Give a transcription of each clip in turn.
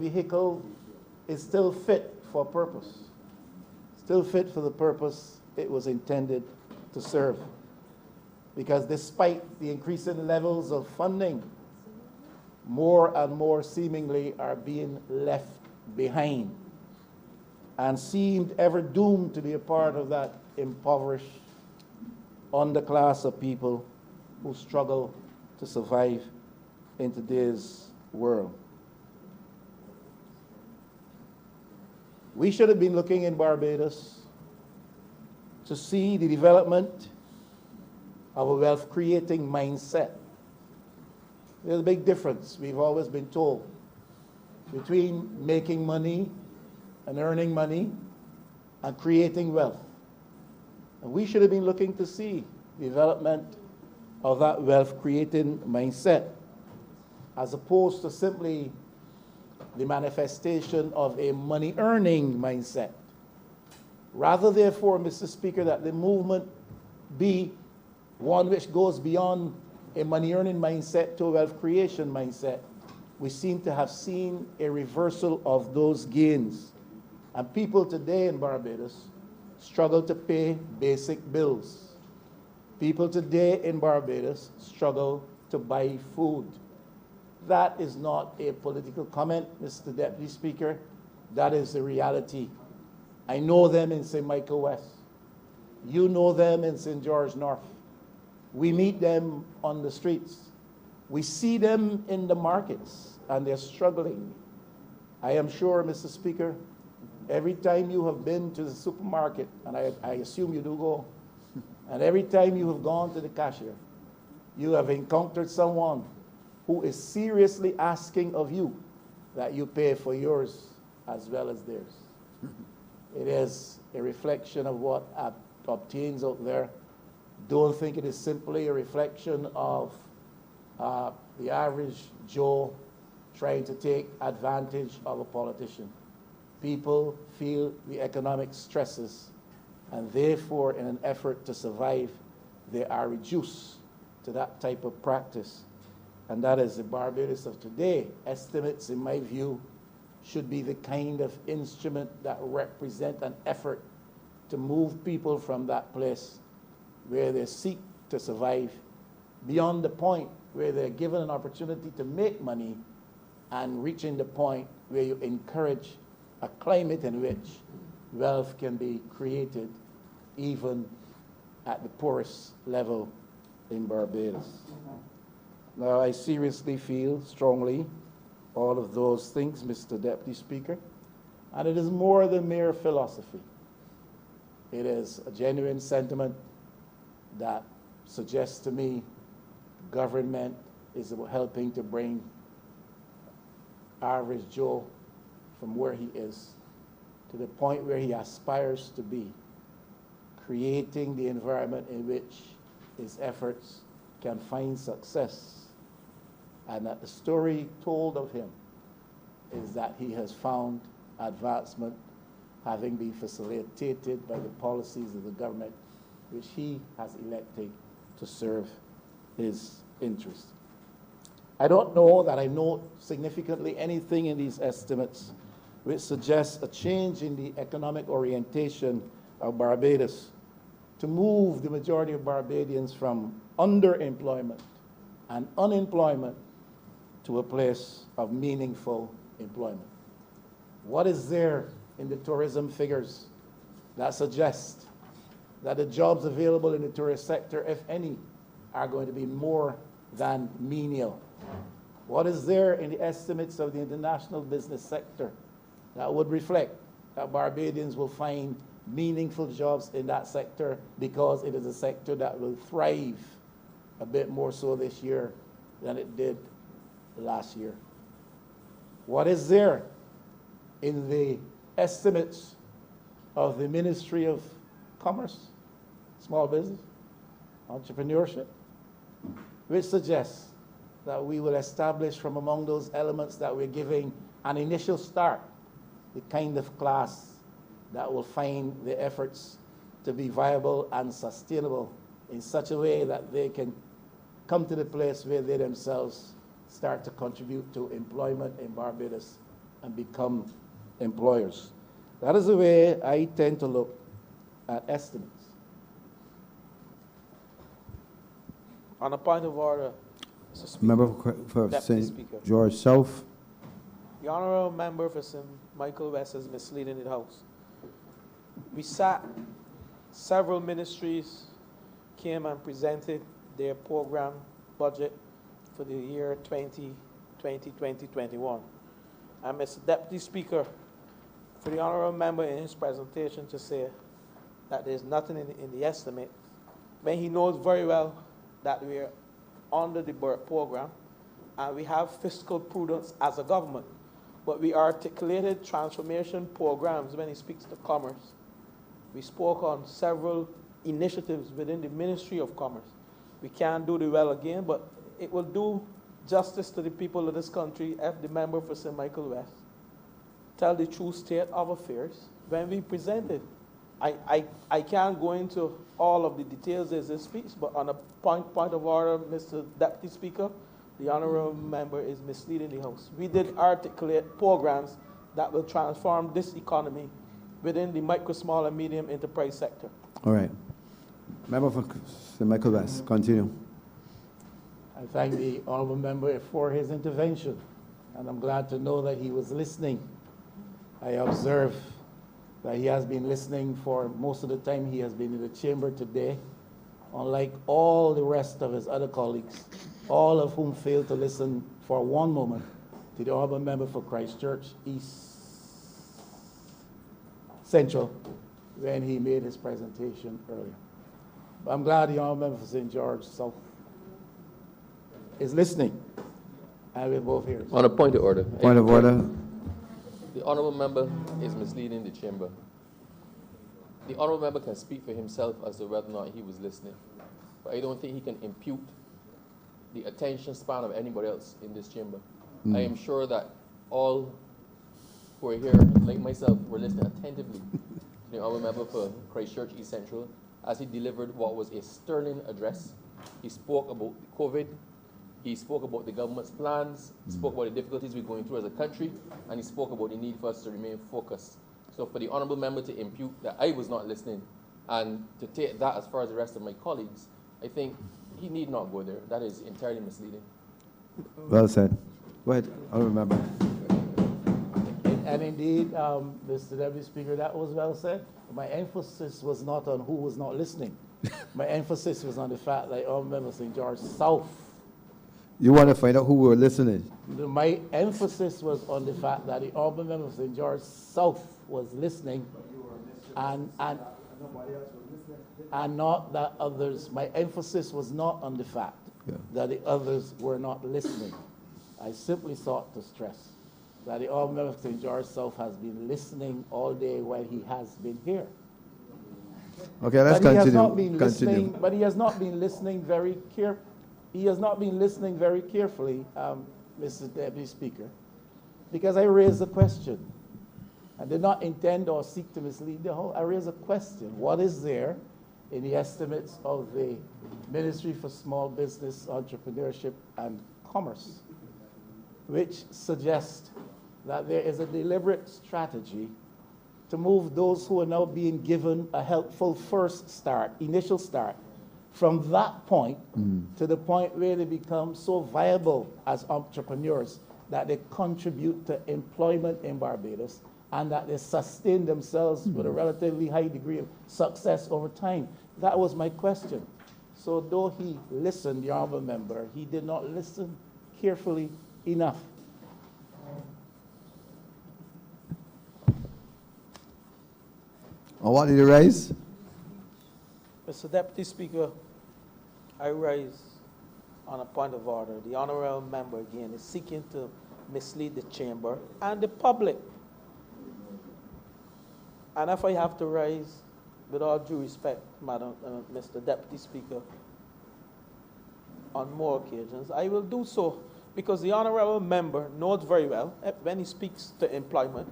vehicle is still fit for purpose, still fit for the purpose it was intended to serve. Because despite the increasing levels of funding, more and more seemingly are being left behind and seemed ever doomed to be a part of that impoverished underclass of people who struggle to survive in today's world. We should have been looking in Barbados to see the development of a wealth-creating mindset. There's a big difference, we've always been told, between making money and earning money and creating wealth. And we should have been looking to see the development of that wealth-creating mindset, as opposed to simply the manifestation of a money-earning mindset. Rather, therefore, Mr. Speaker, that the movement be one which goes beyond a money-earning mindset to a wealth-creation mindset. We seem to have seen a reversal of those gains. And people today in Barbados struggle to pay basic bills. People today in Barbados struggle to buy food. That is not a political comment, Mr. Deputy Speaker. That is the reality. I know them in St. Michael West. You know them in St. George North. We meet them on the streets. We see them in the markets, and they're struggling. I am sure, Mr. Speaker, every time you have been to the supermarket, and I assume you do go, and every time you have gone to the cashier, you have encountered someone who is seriously asking of you that you pay for yours as well as theirs. It is a reflection of what obtains out there. Don't think it is simply a reflection of the average Joe trying to take advantage of a politician. People feel the economic stresses, and therefore, in an effort to survive, they are reduced to that type of practice. And that is the Barbados of today. Estimates, in my view, should be the kind of instrument that represent an effort to move people from that place where they seek to survive beyond the point where they're given an opportunity to make money and reaching the point where you encourage a climate in which wealth can be created even at the poorest level in Barbados. Now, I seriously feel strongly all of those things, Mr. Deputy Speaker, and it is more than mere philosophy. It is a genuine sentiment that suggests to me government is about helping to bring average Joe from where he is to the point where he aspires to be, creating the environment in which his efforts can find success, and that the story told of him is that he has found advancement having been facilitated by the policies of the government which he has elected to serve his interests. I don't know that I note significantly anything in these estimates which suggests a change in the economic orientation of Barbados to move the majority of Barbadians from underemployment and unemployment to a place of meaningful employment. What is there in the tourism figures that suggest that the jobs available in the tourist sector, if any, are going to be more than menial? What is there in the estimates of the international business sector that would reflect that Barbadians will find meaningful jobs in that sector because it is a sector that will thrive a bit more so this year than it did last year? What is there in the estimates of the Ministry of Commerce, Small Business, Entrepreneurship, which suggests that we will establish from among those elements that we're giving an initial start, the kind of class that will find the efforts to be viable and sustainable in such a way that they can come to the place where they themselves start to contribute to employment in Barbados and become employers. That is the way I tend to look at estimates. On a point of order, Mr. Speaker. Member for Deputy St. Speaker. George South. The Honourable Member for St. Michael West is misleading the House. We sat, several ministries came and presented their program budget for the year 2020-2021. And Mr. Deputy Speaker, for the Honourable Member in his presentation to say that there's nothing in the estimate, when he knows very well that we are under the program and we have fiscal prudence as a government, but we articulated transformation programs when he speaks to commerce. We spoke on several initiatives within the Ministry of Commerce. We can't do the well again, but it will do justice to the people of this country if the member for St. Michael West tell the true state of affairs when we present it. I can't go into all of the details as it speaks, but on a point of order, Mr. Deputy Speaker, the Honourable Member is misleading the House. We did articulate programs that will transform this economy within the micro, small, and medium enterprise sector. All right. Member for St. Michael West, continue. I thank the Honourable Member for his intervention, and I'm glad to know that he was listening. I observe that he has been listening for most of the time he has been in the chamber today, unlike all the rest of his other colleagues, all of whom failed to listen for one moment to the Honourable Member for Christchurch East Central when he made his presentation earlier. But I'm glad the Honourable Member for St. George South is listening, and we're both here. On a point of order. Point of order. The Honourable Member is misleading the chamber. The Honourable Member can speak for himself as to whether or not he was listening, but I don't think he can impute the attention span of anybody else in this chamber. I am sure that all who are here, like myself, were listening attentively to the Honourable Member for Christchurch East Central as he delivered what was a sterling address. He spoke about COVID. He spoke about the government's plans, he spoke about the difficulties we're going through as a country, and he spoke about the need for us to remain focused. So for the Honourable Member to impute that I was not listening and to take that as far as the rest of my colleagues, I think he need not go there. That is entirely misleading. Well said. Go ahead, Honourable Member. And indeed, Mr. Deputy Speaker, that was well said. My emphasis was not on who was not listening. My emphasis was on the fact that Honourable Member St. George South. You want to find out who were listening? My emphasis was on the fact that the Honourable Member of St. George South was listening, and not that others. My emphasis was not on the fact that the others were not listening. I simply sought to stress that the Honourable Member of St. George South has been listening all day while he has been here. Okay, let's But he has continue. not been listening. But he has not been listening very carefully. He has not been listening very carefully, Mr. Deputy Speaker, because I raised a question. I did not intend or seek to mislead the House. I raised a question. What is there in the estimates of the Ministry for Small Business, Entrepreneurship and Commerce, which suggests that there is a deliberate strategy to move those who are now being given a helpful first start, initial start, from that point to the point where they become so viable as entrepreneurs that they contribute to employment in Barbados and that they sustain themselves with a relatively high degree of success over time. That was my question. So though he listened, the Honourable Member, he did not listen carefully enough. And what did you raise? Mr. Deputy Speaker, I rise on a point of order. The Honourable Member again is seeking to mislead the chamber and the public. And if I have to rise, with all due respect, Madam, Mr. Deputy Speaker, on more occasions, I will do so because the Honourable Member knows very well when he speaks to employment.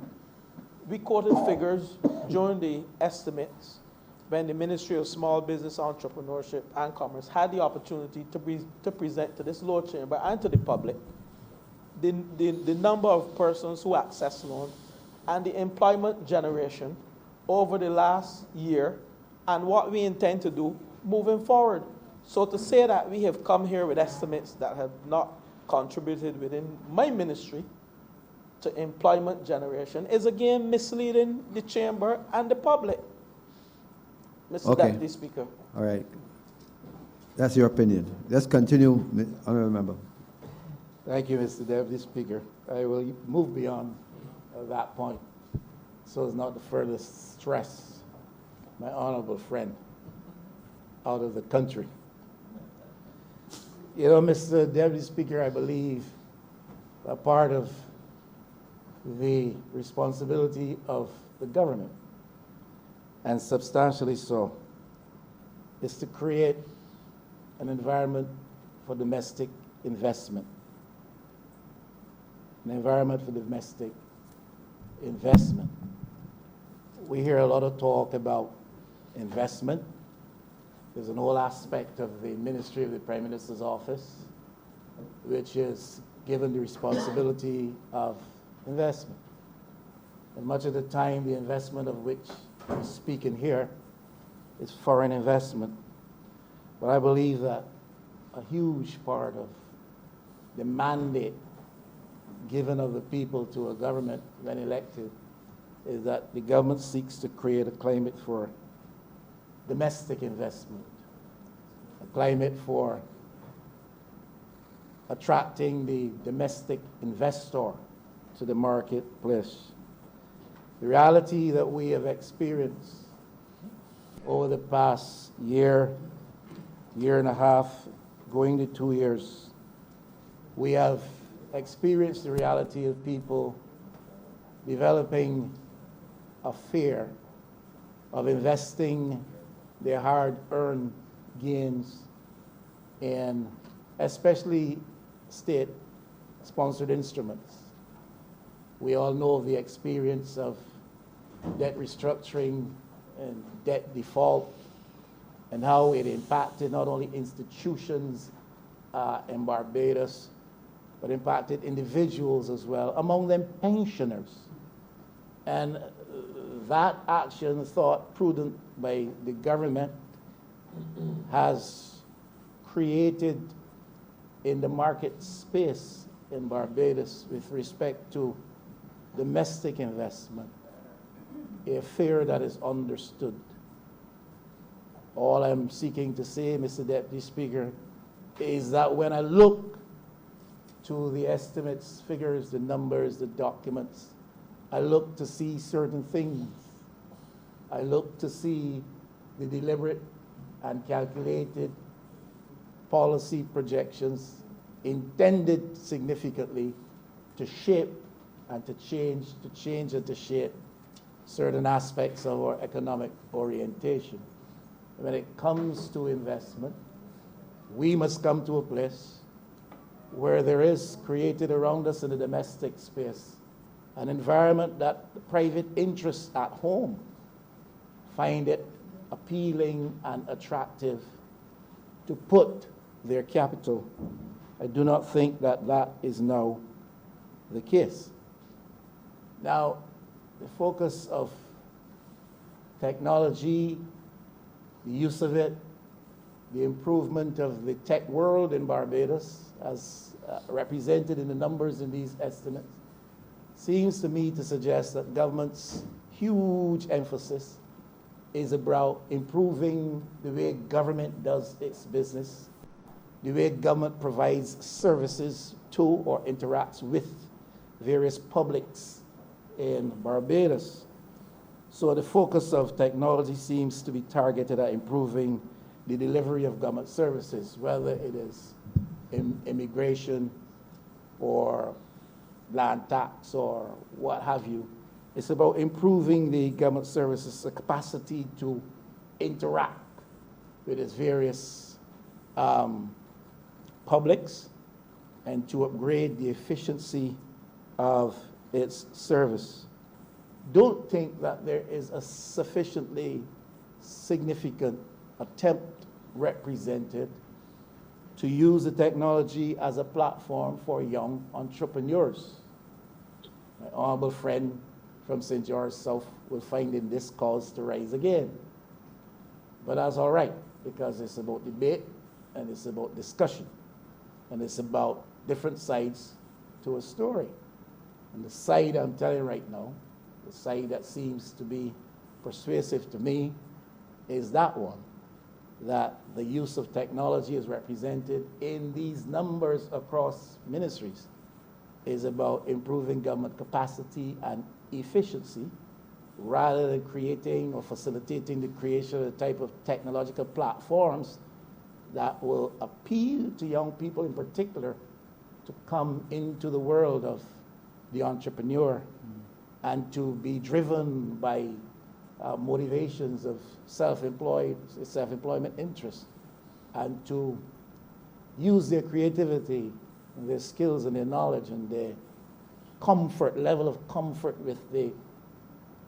We quoted figures during the estimates when the Ministry of Small Business, Entrepreneurship and Commerce had the opportunity to present to this Lord Chamber and to the public the number of persons who access loan and the employment generation over the last year and what we intend to do moving forward. So to say that we have come here with estimates that have not contributed within my ministry to employment generation is again misleading the chamber and the public. Mr. Okay. Deputy Speaker. All right. That's your opinion. Let's continue, Honourable Member. Thank you, Mr. Deputy Speaker. I will move beyond that point so as not to further stress my honorable friend out of the country. You know, Mr. Deputy Speaker, I believe a part of the responsibility of the government, and substantially so, is to create an environment for domestic investment. An environment for domestic investment. We hear a lot of talk about investment. There's an whole aspect of the Ministry of the Prime Minister's office, which is given the responsibility of investment. And much of the time, the investment of which we're speaking here is foreign investment. But I believe that a huge part of the mandate given of the people to a government when elected is that the government seeks to create a climate for domestic investment, a climate for attracting the domestic investor to the marketplace. The reality that we have experienced over the past year, year and a half, going to 2 years, we have experienced the reality of people developing a fear of investing their hard-earned gains in especially state-sponsored instruments. We all know the experience of debt restructuring and debt default and how it impacted not only institutions in Barbados, but impacted individuals as well, among them pensioners. And that action, thought prudent by the government, has created in the market space in Barbados with respect to domestic investment a fear that is understood. All I'm seeking to say, Mr. Deputy Speaker, is that when I look to the estimates, figures, the numbers, the documents, I look to see certain things. I look to see the deliberate and calculated policy projections intended significantly to shape and to change and to shape certain aspects of our economic orientation. When it comes to investment, we must come to a place where there is created around us in the domestic space an environment that the private interests at home find it appealing and attractive to put their capital. I do not think that that is now the case. Now, the focus of technology, the use of it, the improvement of the tech world in Barbados, as represented in the numbers in these estimates, seems to me to suggest that government's huge emphasis is about improving the way government does its business, the way government provides services to or interacts with various publics in Barbados. So the focus of technology seems to be targeted at improving the delivery of government services, whether it is immigration or land tax or what have you. It's about improving the government services' capacity to interact with its various publics and to upgrade the efficiency of its service. Don't think that there is a sufficiently significant attempt represented to use the technology as a platform for young entrepreneurs. My honorable friend from St. George South will find in this cause to rise again. But that's all right, because it's about debate and it's about discussion and it's about different sides to a story. And the side I'm telling you right now, the side that seems to be persuasive to me, is that one, that the use of technology is represented in these numbers across ministries is about improving government capacity and efficiency rather than creating or facilitating the creation of the type of technological platforms that will appeal to young people in particular to come into the world of the entrepreneur and to be driven by motivations of self-employment interests, and to use their creativity and their skills and their knowledge and their level of comfort with the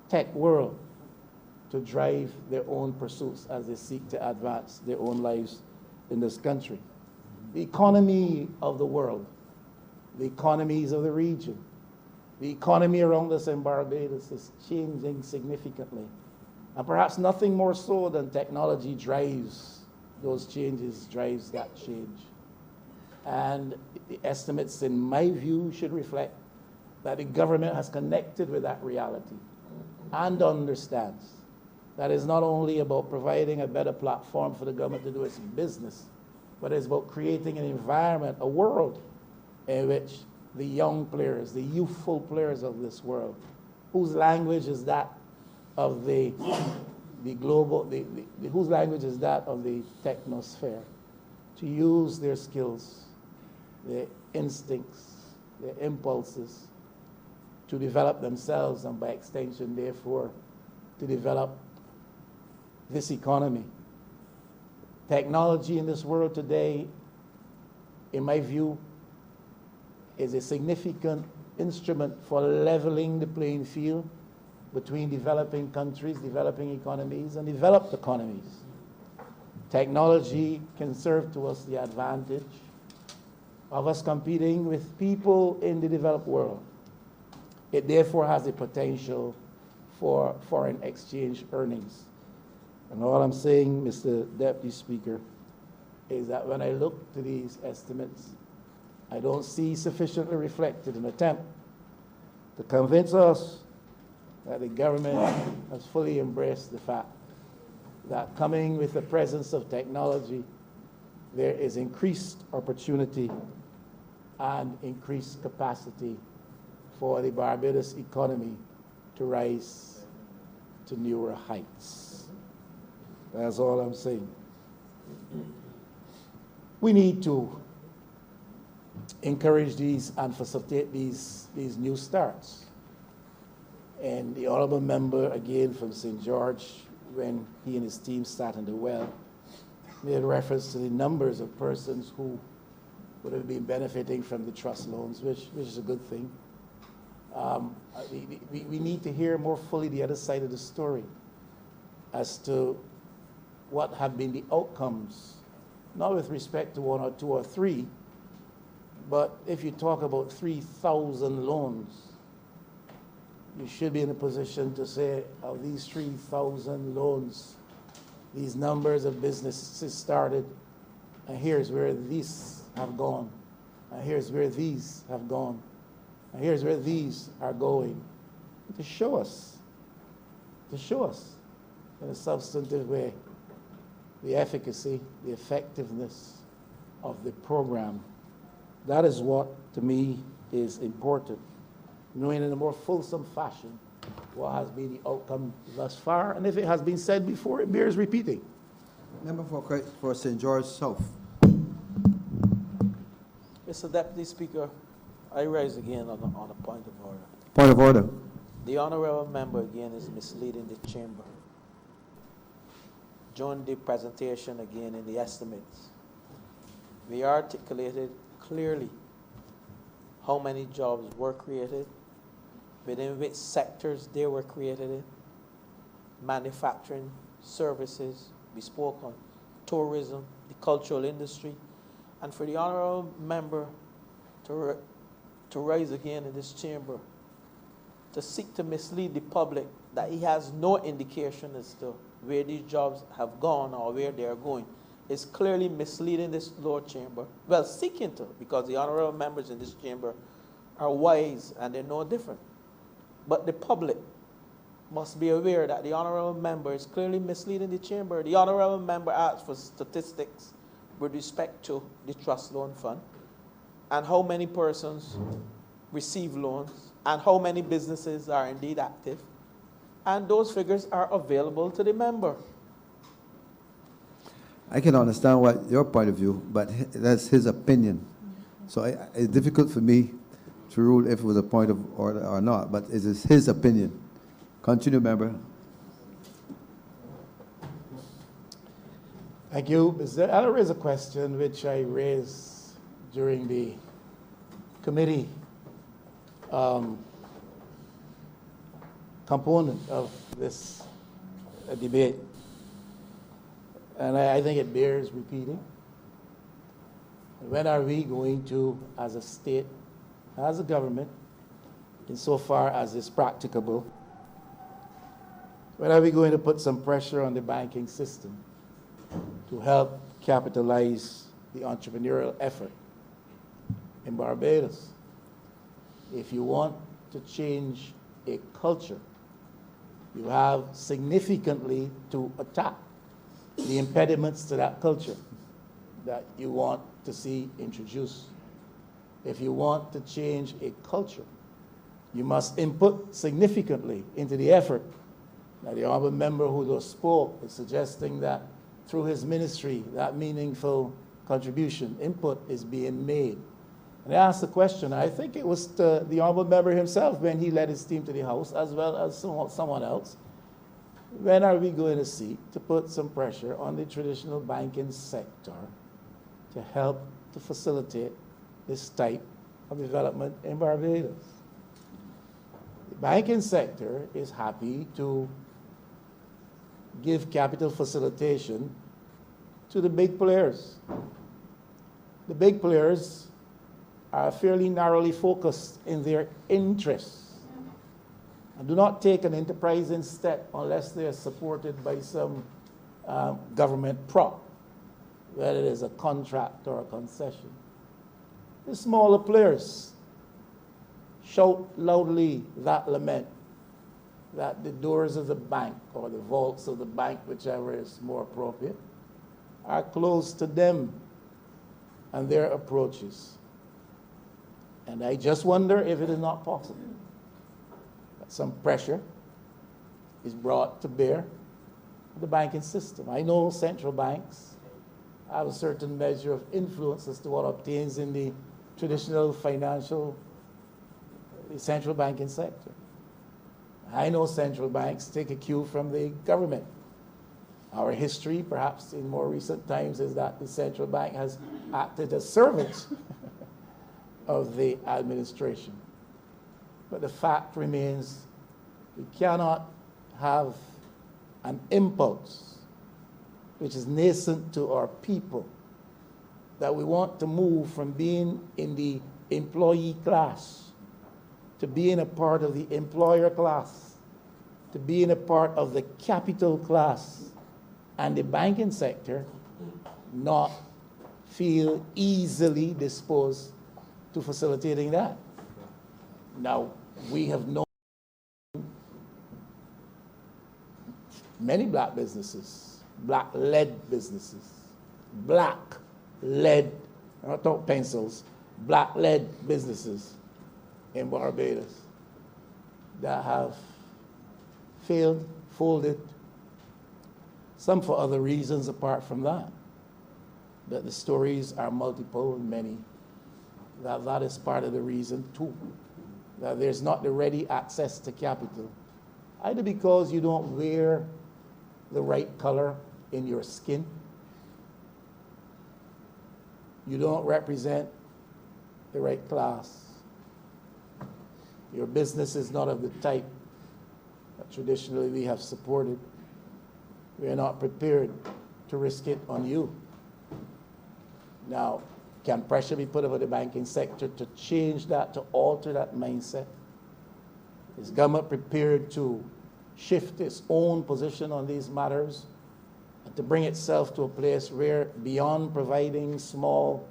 tech world to drive their own pursuits as they seek to advance their own lives in this country. The economy of the world, the economies of the region, the economy around us in Barbados is changing significantly. And perhaps nothing more so than technology drives those changes, drives that change. And the estimates, in my view, should reflect that the government has connected with that reality and understands that it's not only about providing a better platform for the government to do its business, but it's about creating an environment, a world in which the young players, the youthful players of this world, whose language is that of the global, whose language is that of the technosphere, to use their skills, their instincts, their impulses to develop themselves and by extension, therefore, to develop this economy. Technology in this world today, in my view, is a significant instrument for leveling the playing field between developing countries, developing economies, and developed economies. Technology can serve to us the advantage of us competing with people in the developed world. It therefore has the potential for foreign exchange earnings. And all I'm saying, Mr. Deputy Speaker, is that when I look to these estimates, I don't see sufficiently reflected an attempt to convince us that the government has fully embraced the fact that coming with the presence of technology, there is increased opportunity and increased capacity for the Barbados economy to rise to newer heights. That's all I'm saying. We need to encourage these and facilitate these new starts. And the honourable member, again from St. George, when he and his team sat in the well, made reference to the numbers of persons who would have been benefiting from the trust loans, which is a good thing. We need to hear more fully the other side of the story as to what have been the outcomes, not with respect to one or two or three, but if you talk about 3,000 loans, you should be in a position to say, of these 3,000 loans, these numbers of businesses started, and here's where these have gone, and here's where these have gone, and here's where these are going, to show us in a substantive way the efficacy, the effectiveness of the program. That is what, to me, is important. Knowing in a more fulsome fashion what has been the outcome thus far, and if it has been said before, it bears repeating. Member for St. George South. Mr. Deputy Speaker, I rise again on a point of order. Point of order. The honourable member again is misleading the chamber. During the presentation again in the estimates, we articulated clearly how many jobs were created, within which sectors they were created in: manufacturing, services, we spoke on tourism, the cultural industry, and for the honourable member to rise again in this chamber, to seek to mislead the public that he has no indication as to where these jobs have gone or where they are going, is clearly misleading this Lord chamber. Well, seeking to, because the honourable members in this chamber are wise and they're no different. But the public must be aware that the honourable member is clearly misleading the chamber. The honourable member asks for statistics with respect to the trust loan fund and how many persons receive loans and how many businesses are indeed active. And those figures are available to the member. I can understand what your point of view, but that's his opinion. So it's difficult for me to rule if it was a point of order or not, but it is his opinion. Continue, member. Thank you. I'll raise a question which I raised during the committee component of this debate. And I think it bears repeating. When are we going to, as a state, as a government, insofar as is practicable, when are we going to put some pressure on the banking system to help capitalize the entrepreneurial effort in Barbados? If you want to change a culture, you have significantly to attack the impediments to that culture that you want to see introduced. If you want to change a culture, you must input significantly into the effort. Now, the honourable member who just spoke is suggesting that through his ministry, that meaningful contribution, input is being made. And I asked the question, I think it was the honourable member himself when he led his team to the House, as well as someone else. When are we going to seek to put some pressure on the traditional banking sector to help to facilitate this type of development in Barbados? The banking sector is happy to give capital facilitation to the big players. The big players are fairly narrowly focused in their interests and do not take an enterprising step unless they are supported by some government prop, whether it is a contract or a concession. The smaller players shout loudly that lament, that the doors of the bank or the vaults of the bank, whichever is more appropriate, are closed to them and their approaches. And I just wonder if it is not possible that some pressure is brought to bear on the banking system. I know central banks have a certain measure of influence as to what obtains in the traditional financial, the central banking sector. I know central banks take a cue from the government. Our history, perhaps in more recent times, is that the central bank has acted as servants of the administration. But the fact remains, we cannot have an impulse which is nascent to our people, that we want to move from being in the employee class to being a part of the employer class, to being a part of the capital class, and the banking sector not feel easily disposed to facilitating that. Now, we have known many black businesses, black-led businesses, black-led, I don't talk pencils, black-led businesses in Barbados that have failed, folded, some for other reasons apart from that. But the stories are multiple and many. That is part of the reason too, that there's not the ready access to capital, either because you don't wear the right color in your skin, you don't represent the right class, your business is not of the type that traditionally we have supported, we are not prepared to risk it on you. Now, Can pressure be put over the banking sector to change that, to alter that mindset? Is government prepared to shift its own position on these matters and to bring itself to a place where, beyond providing small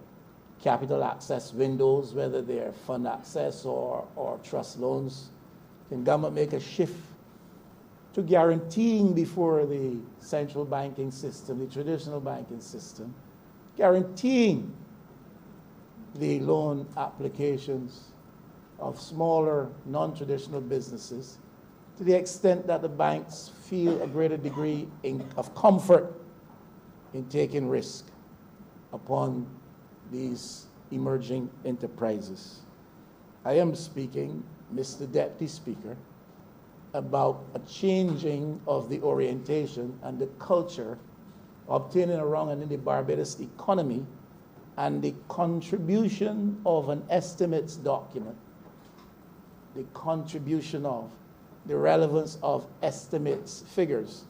capital access windows, whether they're fund access or trust loans, can government make a shift to guaranteeing before the central banking system, the traditional banking system, guaranteeing the loan applications of smaller, non-traditional businesses to the extent that the banks feel a greater degree of comfort in taking risk upon these emerging enterprises. I am speaking, Mr. Deputy Speaker, about a changing of the orientation and the culture obtaining around and in the Barbados economy, and the contribution of an estimates document, the contribution of the relevance of estimates figures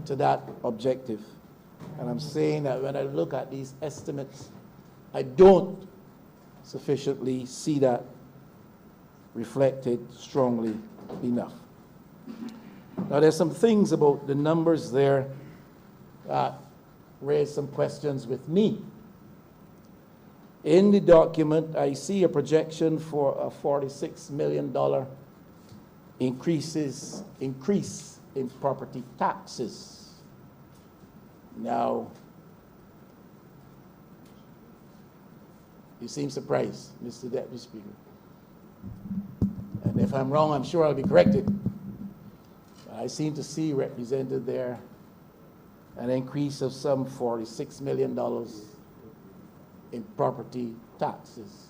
to that objective. And I'm saying that when I look at these estimates, I don't sufficiently see that reflected strongly enough. Now, there's some things about the numbers there that raise some questions with me. In the document, I see a projection for a $46 million increase in property taxes. Now, you seem surprised, Mr. Deputy Speaker. And if I'm wrong, I'm sure I'll be corrected. I seem to see represented there an increase of some $46 million in property taxes.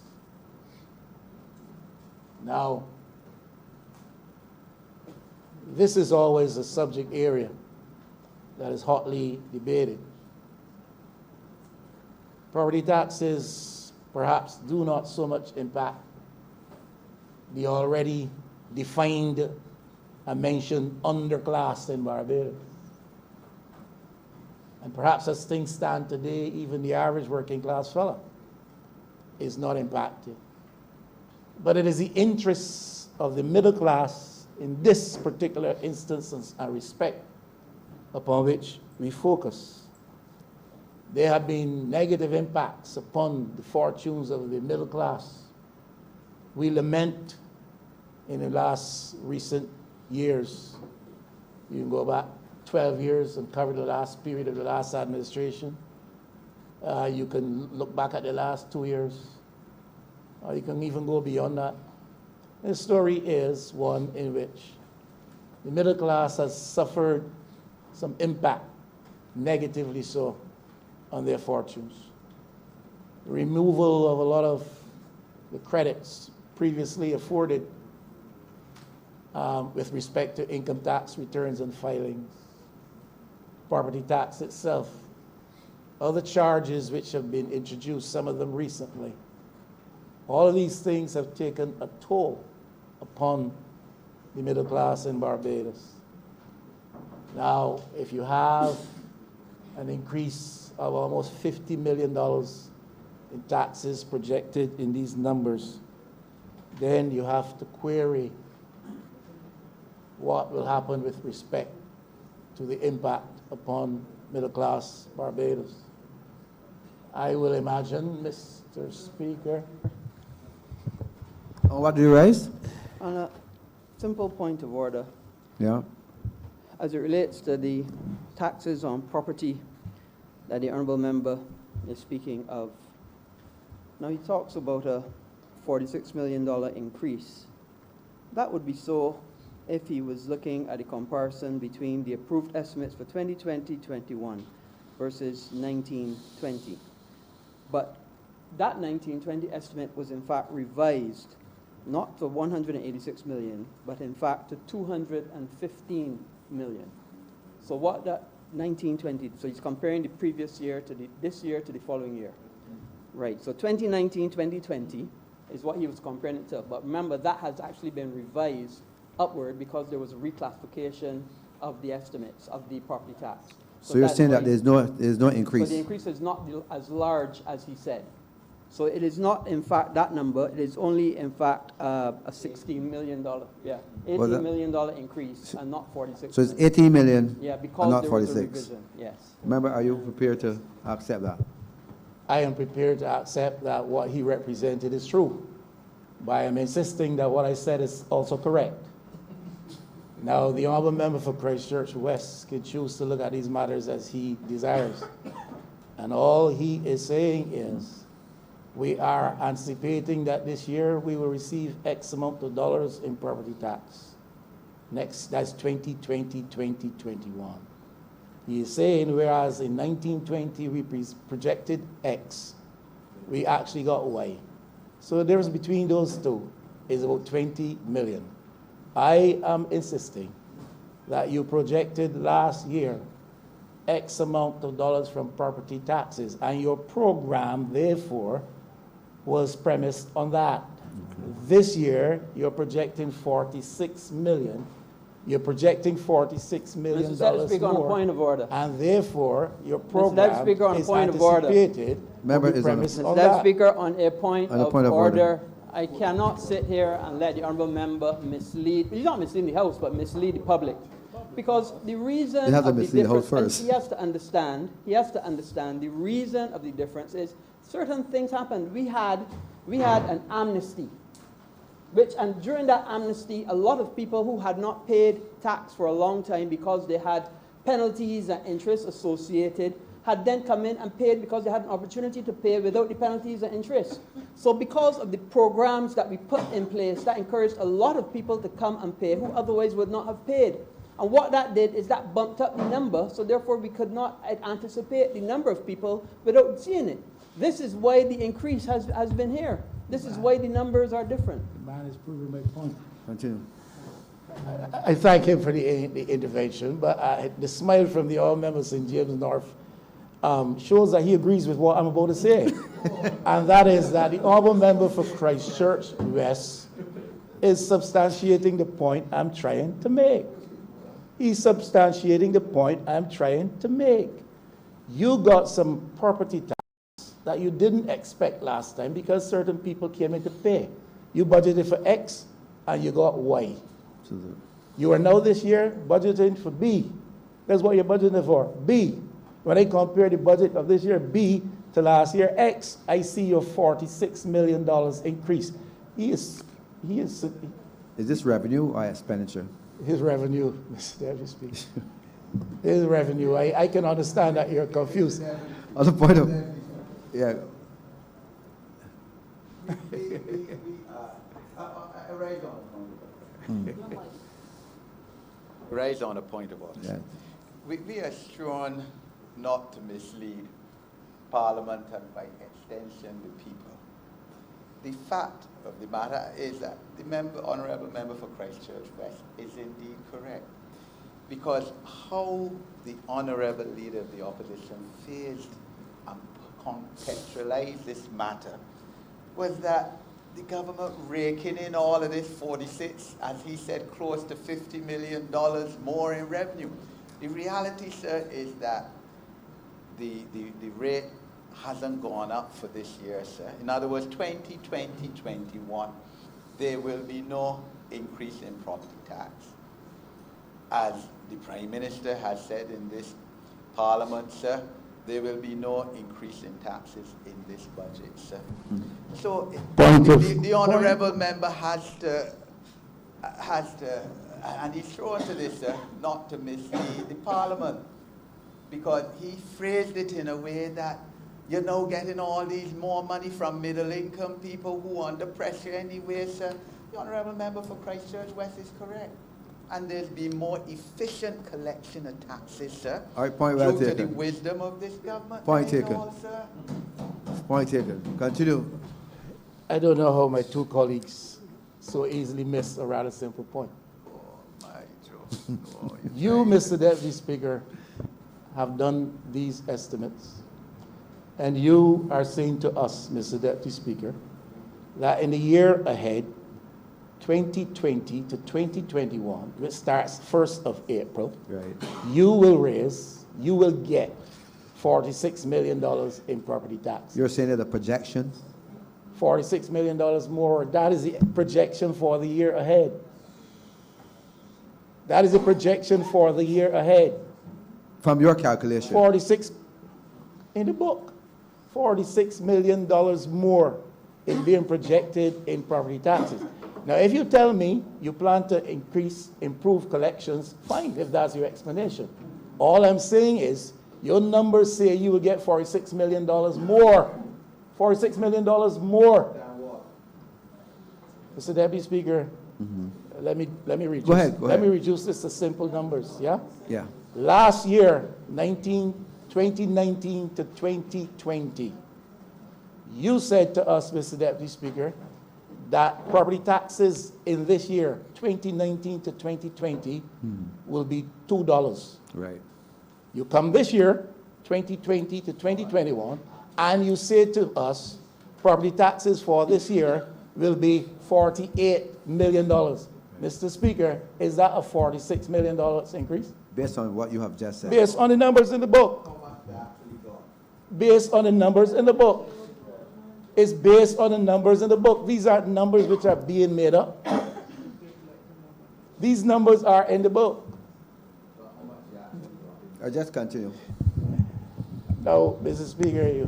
Now, this is always a subject area that is hotly debated. Property taxes perhaps do not so much impact the already defined and mentioned underclass in Barbados. And perhaps as things stand today, even the average working class fellow is not impacted. But it is the interests of the middle class in this particular instance and respect upon which we focus. There have been negative impacts upon the fortunes of the middle class. We lament in the last recent years, you can go back 12 years and cover the last period of the last administration. You can look back at the last 2 years. You can even go beyond that. The story is one in which the middle class has suffered some impact, negatively so, on their fortunes. The removal of a lot of the credits previously afforded with respect to income tax returns and filings, property tax itself, other charges which have been introduced, some of them recently. All of these things have taken a toll upon the middle class in Barbados. Now, if you have an increase of almost $50 million in taxes projected in these numbers, then you have to query what will happen with respect to the impact upon middle-class Barbados. I will imagine, Mr. Speaker. What do you raise? On a simple point of order, Yeah. as it relates to the taxes on property that the Honourable Member is speaking of. Now, he talks about a $46 million increase. That would be so if he was looking at a comparison between the approved estimates for 2020-21 versus 1920. But that 1920 estimate was in fact revised, not to 186 million, but in fact to 215 million. So what that 1920, so he's comparing the previous year to this year to the following year. Right, so 2019-2020 is what he was comparing it to. But remember, that has actually been revised upward because there was a reclassification of the estimates of the property tax. So you're saying that there's no increase? So the increase is not as large as he said. So it is not, in fact, that number. It is only, in fact, a $16 million, yeah, Was $18 that- million increase, and not 46. So it's 18 million Yeah, and because not there was a 46. revision, yes. Member, are you prepared to accept that? I am prepared to accept that what he represented is true, but I am insisting that what I said is also correct. Now, the honorable member for Christchurch West can choose to look at these matters as he desires. And all he is saying is, we are anticipating that this year we will receive X amount of dollars in property tax. Next, that's 2020, 2021. He is saying, whereas in 1920 we projected X, we actually got Y. So the difference between those two is about 20 million. I am insisting that you projected last year X amount of dollars from property taxes, and your program, therefore, was premised on that. This year, you're projecting 46 million. You're projecting $46 million Mr. Deputy Speaker, on a more, point of order. and therefore, your Deputy program Speaker, on a is point of order. anticipated to Member be is on a- premised Mr. on Deputy that. Speaker, on a point On a of point of order. order, I cannot sit here and let the honourable member mislead, he's not misleading the House, but mislead the public. Because the reason You have to of the mislead the House difference, first. and he has to understand the reason of the difference is certain things happened. We had an amnesty, and during that amnesty, a lot of people who had not paid tax for a long time because they had penalties and interest associated had then come in and paid because they had an opportunity to pay without the penalties and interest. So because of the programs that we put in place, that encouraged a lot of people to come and pay who otherwise would not have paid. And what that did is that bumped up the number, so therefore we could not anticipate the number of people without seeing it. This is why the increase has been here. This is why the numbers are different. The man is proving my point. Continue. I thank him for the intervention, but the smile from the honourable member St. James North shows that he agrees with what I'm about to say. And that is that the honourable member for Christchurch West is substantiating the point I'm trying to make. He's substantiating the point I'm trying to make. You got some property tax that you didn't expect last time because certain people came in to pay. You budgeted for X and you got Y. You are now this year budgeting for B. That's what you're budgeting for, B. When I compare the budget of this year, B, to last year, X, I see your $46 million increase. Is Is this revenue or expenditure? his revenue, Mr. Deputy Speaker. His revenue. I can understand that you're confused. On the point of, yeah, Raised on a point of order. yeah. We are sworn not to mislead Parliament and by extension the people. The fact of the matter is that the honourable member for Christchurch West is indeed correct. Because how the honourable leader of the opposition failed and contextualized this matter was that the government raking in all of this 46, as he said, close to $50 million more in revenue. The reality, sir, is that the rate hasn't gone up for this year, sir. In other words, 2020-21, there will be no increase in property tax. As the Prime Minister has said in this Parliament, sir, there will be no increase in taxes in this budget, sir. So the honourable member has to, and he's sure to this, sir, not to mislead the Parliament, because he phrased it in a way that you're now getting all these more money from middle-income people who are under pressure anyway, sir. The honourable member for Christchurch West is correct. And there's been more efficient collection of taxes, sir. All right, point well due to the taken. wisdom of this government. Point and taken. all, sir. Point taken. Continue. I don't know how my two colleagues so easily miss a rather simple point. My Joe. Oh, You, Mr. Deputy Speaker, have done these estimates, and you are saying to us, Mr. Deputy Speaker, that in the year ahead, 2020 to 2021, which starts 1st of April, Right. you will get $46 million in property tax. You're saying that the projection? $46 million more. That is the projection for the year ahead. That is the projection for the year ahead. From your calculation. 46 in the book. $46 million more is being projected in property taxes. Now, if you tell me you plan to improve collections, fine, if that's your explanation. All I'm saying is, your numbers say you will get $46 million more. $46 million more. Mr. Deputy Speaker, let me reduce. Go ahead. Let me reduce this to simple numbers, yeah? Yeah. Last year, 2019 to 2020, you said to us, Mr. Deputy Speaker, that property taxes in this year, 2019 to 2020, will be $2. Right. You come this year, 2020 to 2021, and you say to us, property taxes for this year will be $48 million. Mr. Speaker, is that a $46 million increase? Based on what you have just said. Based on the numbers in the book. Based on the numbers in the book. It's based on the numbers in the book. These are numbers which are being made up. These numbers are in the book. I just continue. No, Mr. Speaker,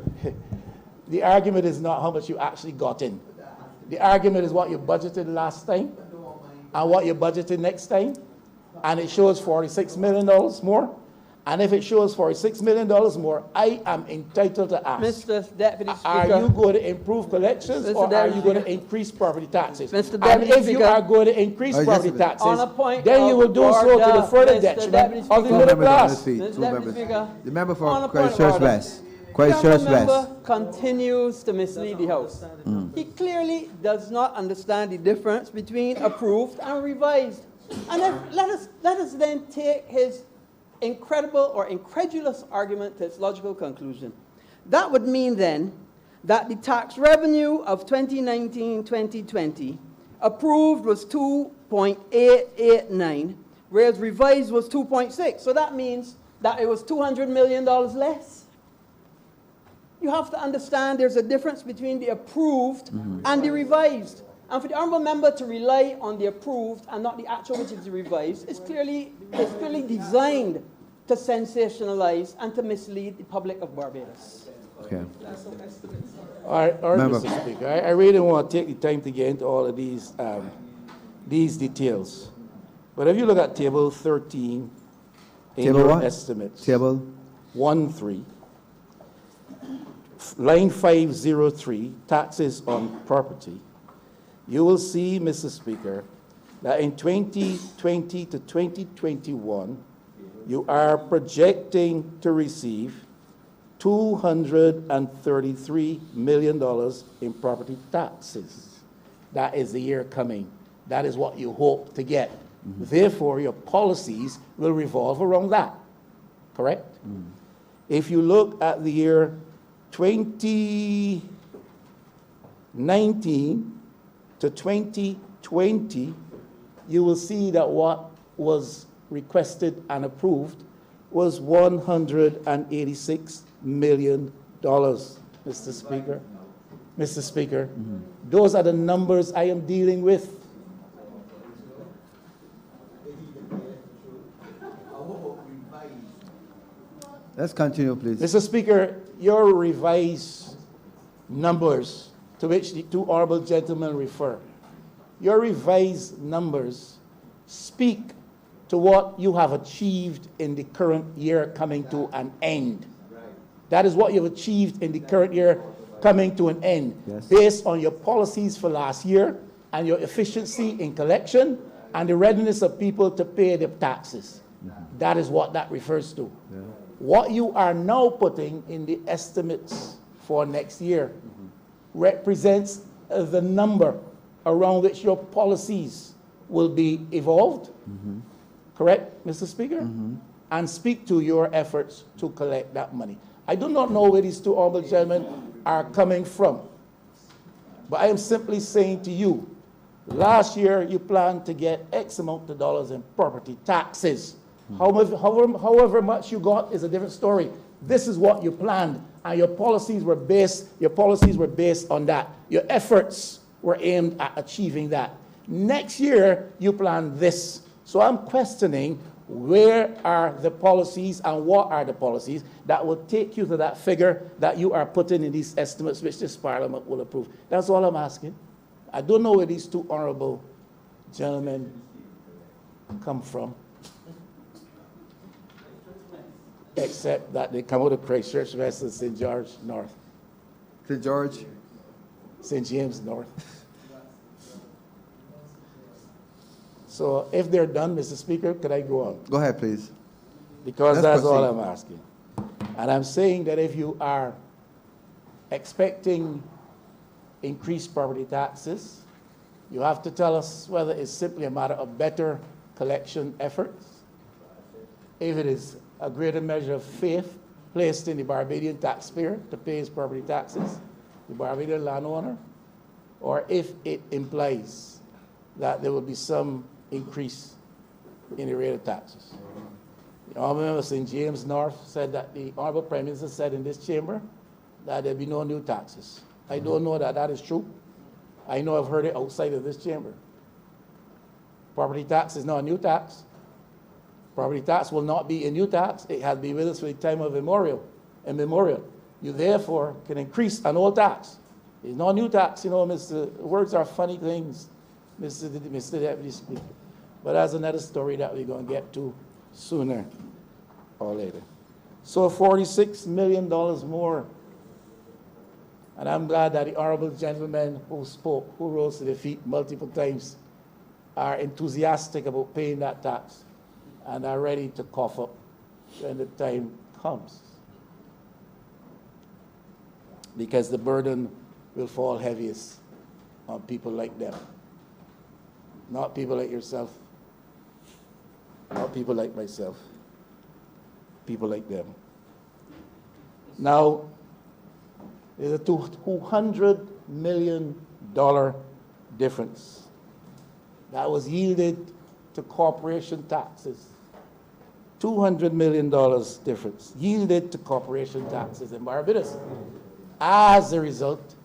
the argument is not how much you actually got in. The argument is what you budgeted last time and what you budgeted next time. And it shows $46 million more. And if it shows $46 million more, I am entitled to ask, Mr. Deputy Speaker. are you going to improve collections Mr. or are Deputy you going to Speaker. increase property taxes? Mr. And Deputy if you Speaker. are going to increase Just property a minute. taxes, On a point then you will of do so to the order, further Mr. detriment Deputy of the Speaker. Two middle members on class. his feet. Mr. Two Deputy members. Speaker. The member On for a point of Christchurch order. West. The Christchurch honourable member West. continues to mislead the House. He clearly does not understand the difference between approved and revised. And let us then take his incredible or incredulous argument to its logical conclusion. That would mean then that the tax revenue of 2019-2020 approved was 2.889, whereas revised was 2.6. So that means that it was $200 million less. You have to understand there's a difference between the approved and the revised. And for the honourable member to rely on the approved and not the actual, which is the revised, is clearly designed to sensationalize and to mislead the public of Barbados. Okay. All right, Member. Mr. Speaker, I really don't want to take the time to get into all of these details. But if you look at Table 13 in Table your what? estimates, Table. 1.3, line 503, taxes on property, you will see, Mr. Speaker, that in 2020 to 2021, you are projecting to receive $233 million in property taxes. That is the year coming. That is what you hope to get. Therefore, your policies will revolve around that. Correct? If you look at the year 2019 to 2020, you will see that what was requested and approved was $186 million, Mr. Speaker. Mr. Speaker, those are the numbers I am dealing with. Let's continue, please. Mr. Speaker, your revised numbers to which the two honourable gentlemen refer, your revised numbers speak to what you have achieved in the current year coming to an end. That is what you've achieved in the current year coming to an end, Yes. based on your policies for last year and your efficiency in collection and the readiness of people to pay their taxes. That is what that refers to. Yeah. What you are now putting in the estimates for next year represents the number around which your policies will be evolved. Correct, Mr. Speaker? And speak to your efforts to collect that money. I do not know where these two honourable gentlemen are coming from, but I am simply saying to you, last year you planned to get X amount of dollars in property taxes. However much you got is a different story. This is what you planned, and your policies were based on that. Your efforts were aimed at achieving that. Next year, you plan this. So I'm questioning, where are the policies and what are the policies that will take you to that figure that you are putting in these estimates which this Parliament will approve? That's all I'm asking. I don't know where these two honourable gentlemen come from, except that they come out of Christchurch West and St. George North. St. George? St. James North. So if they're done, Mr. Speaker, could I go on? Go ahead, please. Because Let's that's all proceed. I'm asking. And I'm saying that if you are expecting increased property taxes, you have to tell us whether it's simply a matter of better collection efforts, if it is a greater measure of faith placed in the Barbadian taxpayer to pay his property taxes, the Barbadian landowner, or if it implies that there will be some increase in the rate of taxes. The Honourable Member St. James North said that the Honourable Prime Minister said in this chamber that there'll be no new taxes. I don't know that that is true. I know I've heard it outside of this chamber. Property tax is not a new tax. Property tax will not be a new tax. It has been with us for the time of immemorial. You therefore can increase an old tax. It's not a new tax, you know, words are funny things, Mr. Deputy Speaker. But that's another story that we're going to get to sooner or later. So $46 million more. And I'm glad that the honourable gentlemen who spoke, who rose to their feet multiple times, are enthusiastic about paying that tax and are ready to cough up when the time comes. Because the burden will fall heaviest on people like them. Not people like yourself, not people like myself, people like them. Now, there's a $200 million difference that was yielded to corporation taxes. $200 million difference yielded to corporation taxes in Barbados as a result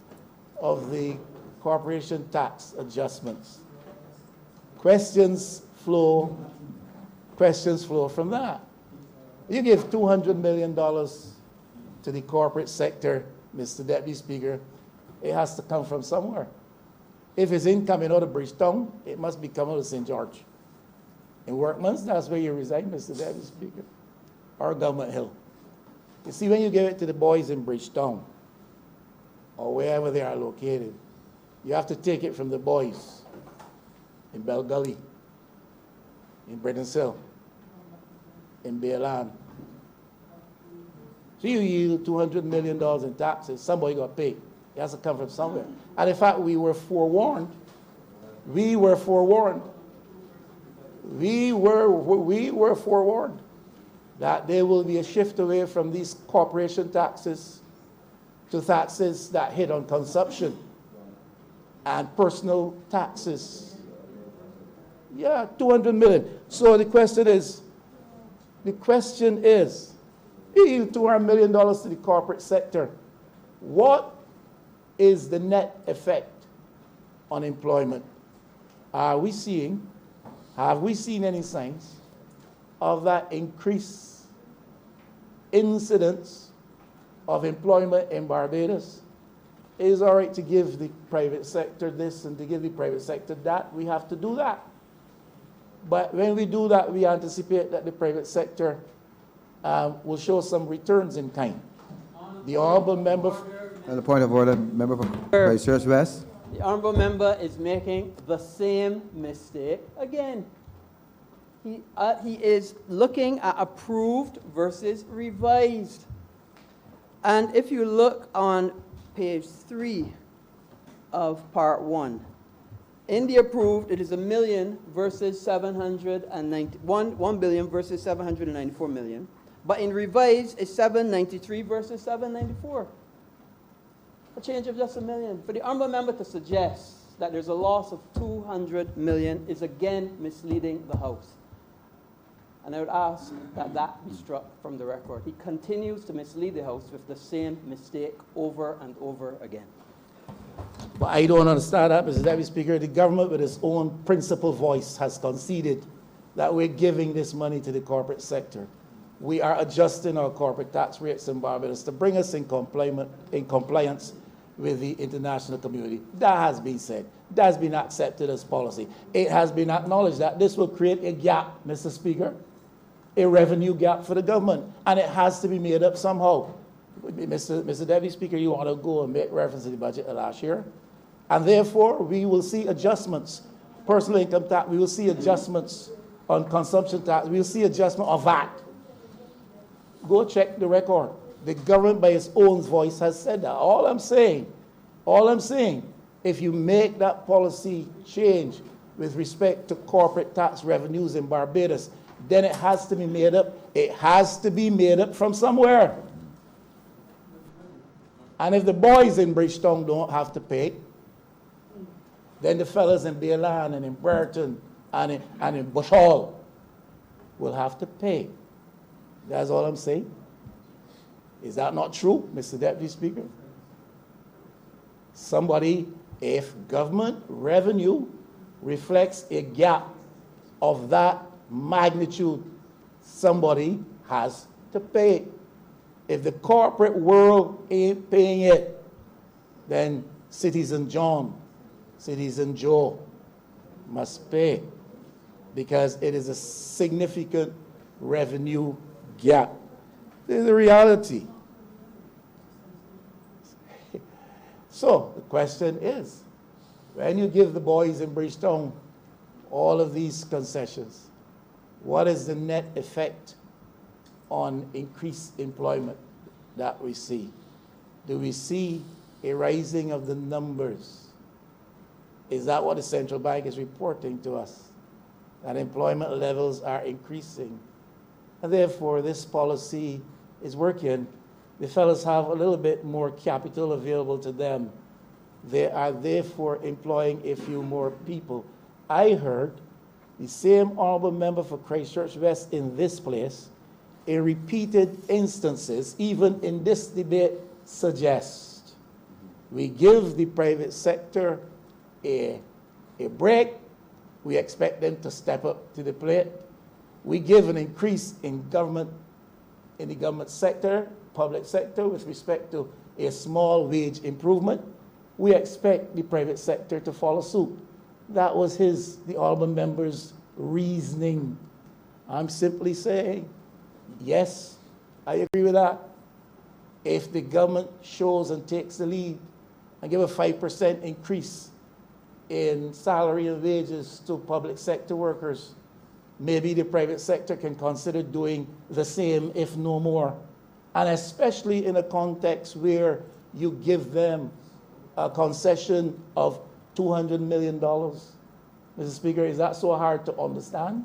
of the corporation tax adjustments. Questions flow from that. You give $200 million to the corporate sector, Mr. Deputy Speaker, it has to come from somewhere. If it's incoming out of Bridgetown, it must be coming out of St. George. In Workman's, that's where you reside, Mr. Deputy Speaker, or Government Hill. You see, when you give it to the boys in Bridgetown, or wherever they are located, you have to take it from the boys in Bell Gully, in Britain's Hill, in Bayland. So you yield $200 million in taxes, somebody got paid. It has to come from somewhere. And in fact, we were forewarned that there will be a shift away from these corporation taxes to taxes that hit on consumption and personal taxes. Yeah, $200 million. So the question is, you yield $200 million to the corporate sector. What is the net effect on employment? Have we seen any signs of that increased incidence of employment in Barbados? It is all right to give the private sector this and to give the private sector that. We have to do that. But when we do that, we anticipate that the private sector will show some returns in kind. The honourable member... And the point of order, member for Christchurch West. The honourable member is making the same mistake again. He is looking at approved versus revised. And if you look on page 3 of part 1, in the approved, it is $1 billion versus 1 billion versus 794 million. But in revised, it's 793 versus 794. A change of just $1 million. For the honourable member to suggest that there's a loss of $200 million is again misleading the House. And I would ask that that be struck from the record. He continues to mislead the House with the same mistake over and over again. But I don't understand that, Mr. Deputy Speaker. The government, with its own principal voice, has conceded that we're giving this money to the corporate sector. We are adjusting our corporate tax rates in Barbados to bring us in compliance with the international community. That has been said. That has been accepted as policy. It has been acknowledged that this will create a gap, Mr. Speaker, a revenue gap for the government, and it has to be made up somehow. Mr. Deputy Speaker, you want to go and make reference to the budget of last year, and therefore we will see adjustments. Personal income tax, we will see adjustments on consumption tax, we will see adjustment of VAT. Go check the record. The government, by its own voice, has said that. All I'm saying, if you make that policy change with respect to corporate tax revenues in Barbados, then it has to be made up. It has to be made up from somewhere. And if the boys in Bridgetown don't have to pay, then the fellas in Baylan and in Burton and in Bush Hall will have to pay. That's all I'm saying. Is that not true, Mr. Deputy Speaker? If government revenue reflects a gap of that magnitude, somebody has to pay it. If the corporate world ain't paying it, then Citizen John, Citizen Joe must pay, because it is a significant revenue gap. There's a reality. So the question is, when you give the boys in Bridgetown all of these concessions, what is the net effect on increased employment that we see? Do we see a rising of the numbers? Is that what the central bank is reporting to us? That employment levels are increasing. And therefore, this policy is working. The fellows have a little bit more capital available to them. They are therefore employing a few more people. I heard the same honourable member for Christchurch West in this place, in repeated instances, even in this debate, suggest we give the private sector a break. We expect them to step up to the plate. We give an increase in the government sector, public sector, with respect to a small wage improvement. We expect the private sector to follow suit. That was the honourable member's reasoning. I'm simply saying, yes, I agree with that. If the government shows and takes the lead and give a 5% increase in salary and wages to public sector workers, maybe the private sector can consider doing the same, if no more. And especially in a context where you give them a concession of $200 million. Mr. Speaker, is that so hard to understand?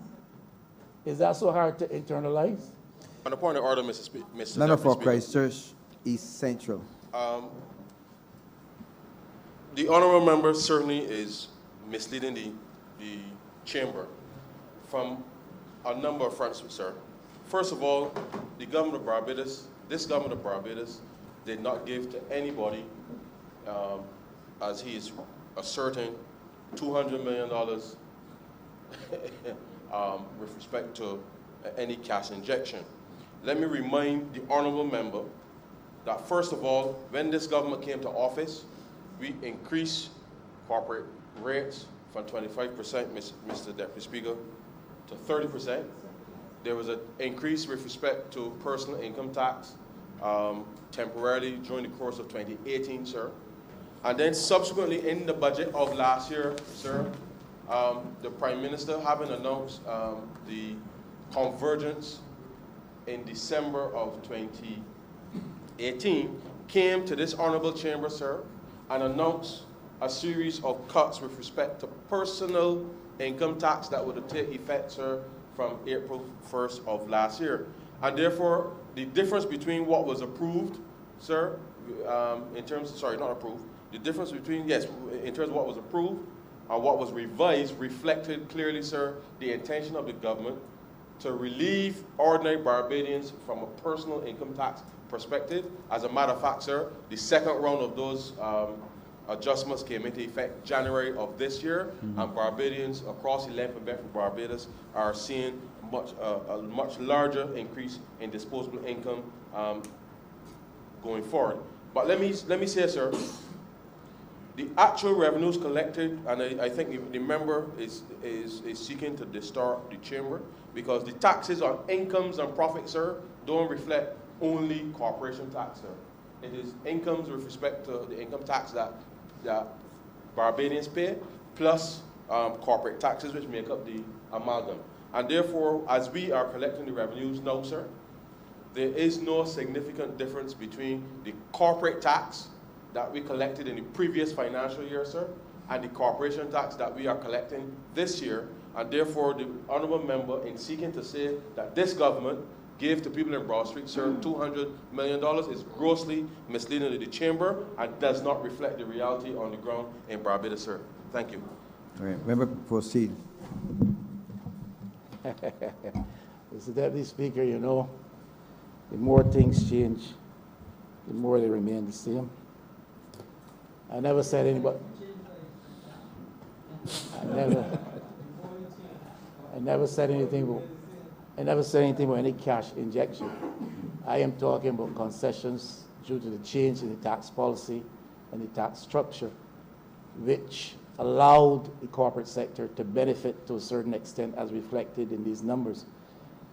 Is that so hard to internalize? On the point of order, Mr. Member for Speaker. Christchurch East Central. The honourable member certainly is misleading the chamber from a number of fronts, sir. First of all, the government of Barbados, this government of Barbados, did not give to anybody, as he is asserting, $200 million with respect to any cash injection. Let me remind the honourable member that, first of all, when this government came to office, we increased corporate rates from 25%, Mr. Deputy Speaker, to 30%. There was an increase with respect to personal income tax temporarily during the course of 2018, sir. And then subsequently in the budget of last year, sir, the Prime Minister, having announced the convergence in December of 2018, came to this honourable chamber, sir, and announced a series of cuts with respect to personal income tax that would take effect, sir, from April 1st of last year. And therefore, the difference between what was approved, sir, in terms of, sorry, not approved, the difference between, yes, in terms of what was approved and what was revised reflected clearly, sir, the intention of the government to relieve ordinary Barbadians from a personal income tax perspective. As a matter of fact, sir, the second round of those adjustments came into effect January of this year, and Barbadians across the length and breadth of Barbados are seeing a much larger increase in disposable income going forward. But let me say, sir, the actual revenues collected, and I think the member is seeking to distort the chamber, because the taxes on incomes and profits, sir, don't reflect only corporation tax, sir. It is incomes with respect to the income tax that Barbadians pay, plus corporate taxes, which make up the amalgam. And therefore, as we are collecting the revenues now, sir, there is no significant difference between the corporate tax that we collected in the previous financial year, sir, and the corporation tax that we are collecting this year. And therefore, the honourable member, in seeking to say that this government gave to people in Broad Street, sir, $200 million, is grossly misleading to the chamber and does not reflect the reality on the ground in Barbados, sir. Thank you. All right, member, proceed. Mr. Deputy Speaker, you know, the more things change, the more they remain the same. I never said anybody. I never said anything about any cash injection. I am talking about concessions due to the change in the tax policy and the tax structure, which allowed the corporate sector to benefit to a certain extent as reflected in these numbers.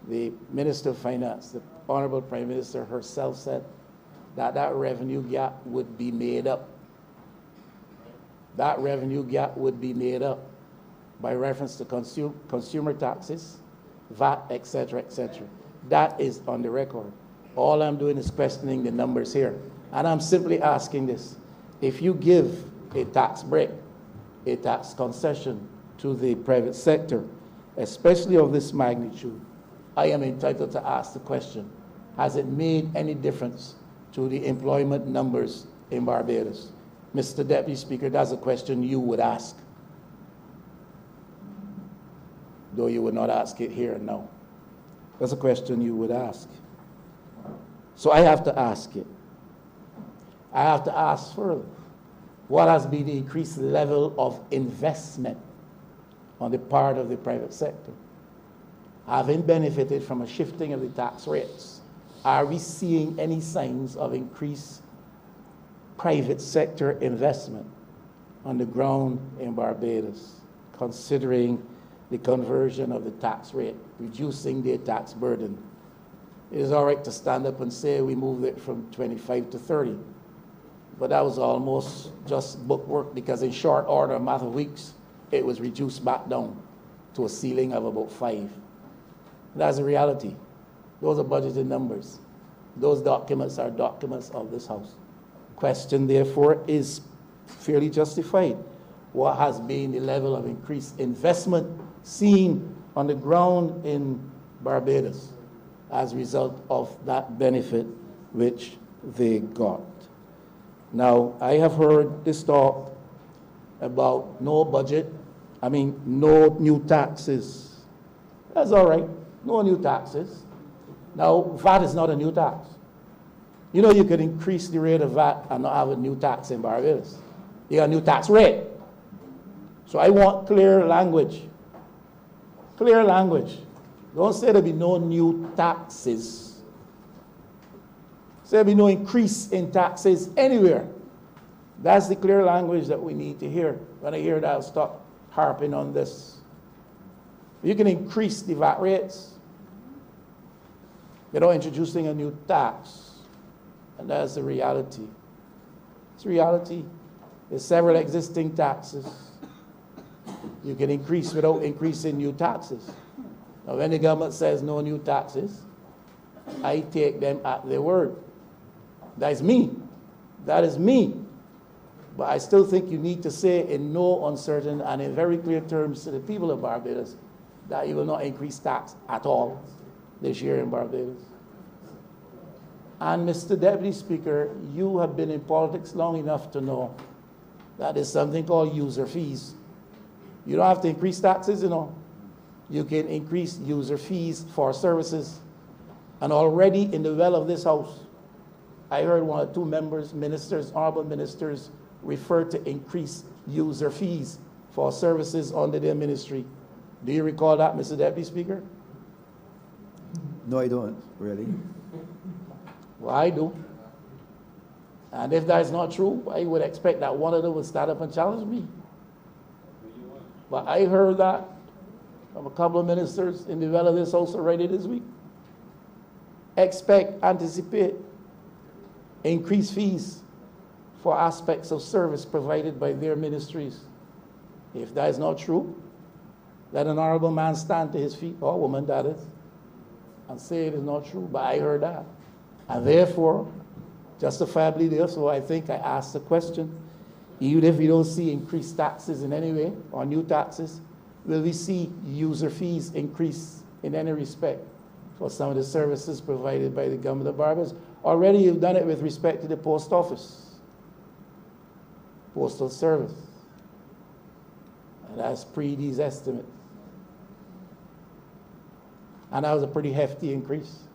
The Minister of Finance, the Honourable Prime Minister herself, said that that revenue gap would be made up. That revenue gap would be made up by reference to consumer taxes, VAT, etc., etc. That is on the record. All I'm doing is questioning the numbers here. And I'm simply asking this. If you give a tax break, a tax concession to the private sector, especially of this magnitude, I am entitled to ask the question, has it made any difference to the employment numbers in Barbados? Mr. Deputy Speaker, that's a question you would ask, though you would not ask it here and now. That's a question you would ask. So I have to ask it. I have to ask further. What has been the increased level of investment on the part of the private sector? Having benefited from a shifting of the tax rates, are we seeing any signs of increased private sector investment on the ground in Barbados, considering the conversion of the tax rate, reducing their tax burden? It is all right to stand up and say we moved it from 25 to 30, but that was almost just bookwork, because in short order, a matter of weeks, it was reduced back down to a ceiling of about 5. That's the reality. Those are budgeted numbers. Those documents are documents of this House. Question, therefore, is fairly justified. What has been the level of increased investment seen on the ground in Barbados as a result of that benefit which they got? Now, I have heard this talk about no new taxes. That's all right, no new taxes. Now, VAT is not a new tax. You know, you could increase the rate of VAT and not have a new tax in Barbados. You got a new tax rate. So I want clear language. Clear language. Don't say there'll be no new taxes. Say there'll be no increase in taxes anywhere. That's the clear language that we need to hear. When I hear that, I'll stop harping on this. You can increase the VAT rates without introducing a new tax. And that's the reality. It's reality. There's several existing taxes. You can increase without increasing new taxes. Now, when the government says no new taxes, I take them at their word. That is me. That is me. But I still think you need to say in no uncertain and in very clear terms to the people of Barbados that you will not increase tax at all this year in Barbados. And Mr. Deputy Speaker, you have been in politics long enough to know that there's something called user fees. You don't have to increase taxes, you know. you can increase user fees for services. And already in the well of this house, I heard one or two ministers, honorable ministers, refer to increased user fees for services under their ministry. Do you recall that, Mr. Deputy Speaker? No, I don't, really. Well, I do. And if that is not true, I would expect that one of them would stand up and challenge me. But I heard that from a couple of ministers in the well of this house already this week. Expect, anticipate increased fees for aspects of service provided by their ministries. If that is not true, let an honorable man stand to his feet, or woman that is, and say it is not true, but I heard that. And therefore, justifiably therefore, I think I asked the question, even if we don't see increased taxes in any way, or new taxes, will we see user fees increase in any respect for some of the services provided by the government of Barbados? Already you've done it with respect to the post office, postal service. And that's pre these estimates. And that was a pretty hefty increase.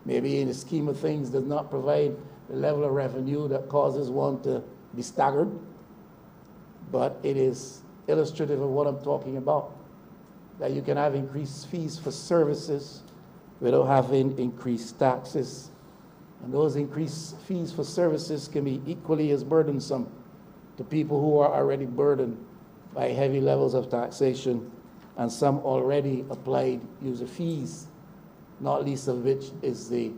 Maybe in the scheme of things does not provide the level of revenue that causes one to be staggered, but it is illustrative of what I'm talking about, that you can have increased fees for services without having increased taxes. And those increased fees for services can be equally as burdensome to people who are already burdened by heavy levels of taxation, and some already applied user fees, not least of which is the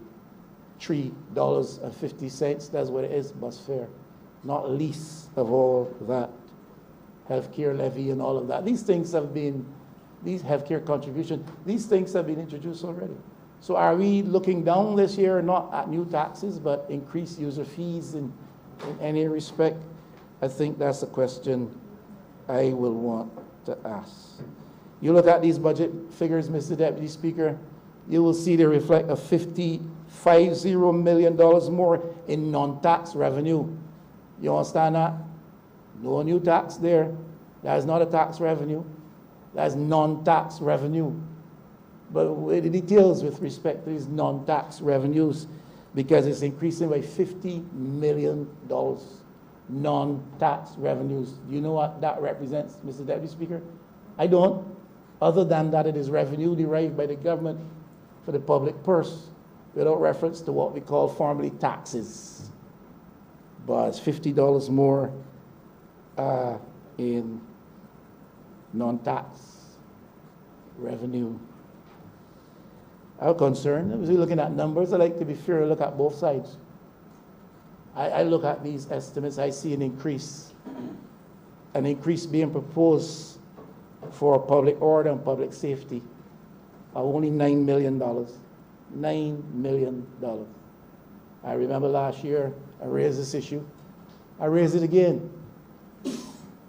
$3.50, that's what it is, bus fare, not least of all that, healthcare levy and all of that. These things have been, these healthcare contributions, these things have been introduced already. So are we looking down this year, not at new taxes, but increased user fees in any respect? I think that's a question I will want to ask. You look at these budget figures, Mr. Deputy Speaker, you will see they reflect a $50 million more in non-tax revenue. You understand that? No new tax there. That is not a tax revenue. That is non-tax revenue. But with the details with respect to these non-tax revenues, because it's increasing by $50 million. Non-tax revenues. Do you know what that represents, Mr. Deputy Speaker? I don't, other than that it is revenue derived by the government for the public purse, without reference to what we call formally taxes. But it's $50 more in non-tax revenue. I'm concerned, as we're looking at numbers, I like to be fair and look at both sides. I look at these estimates, I see an increase being proposed for public order and public safety of only $9 million. $9 million. I remember last year I raised this issue. I raised it again.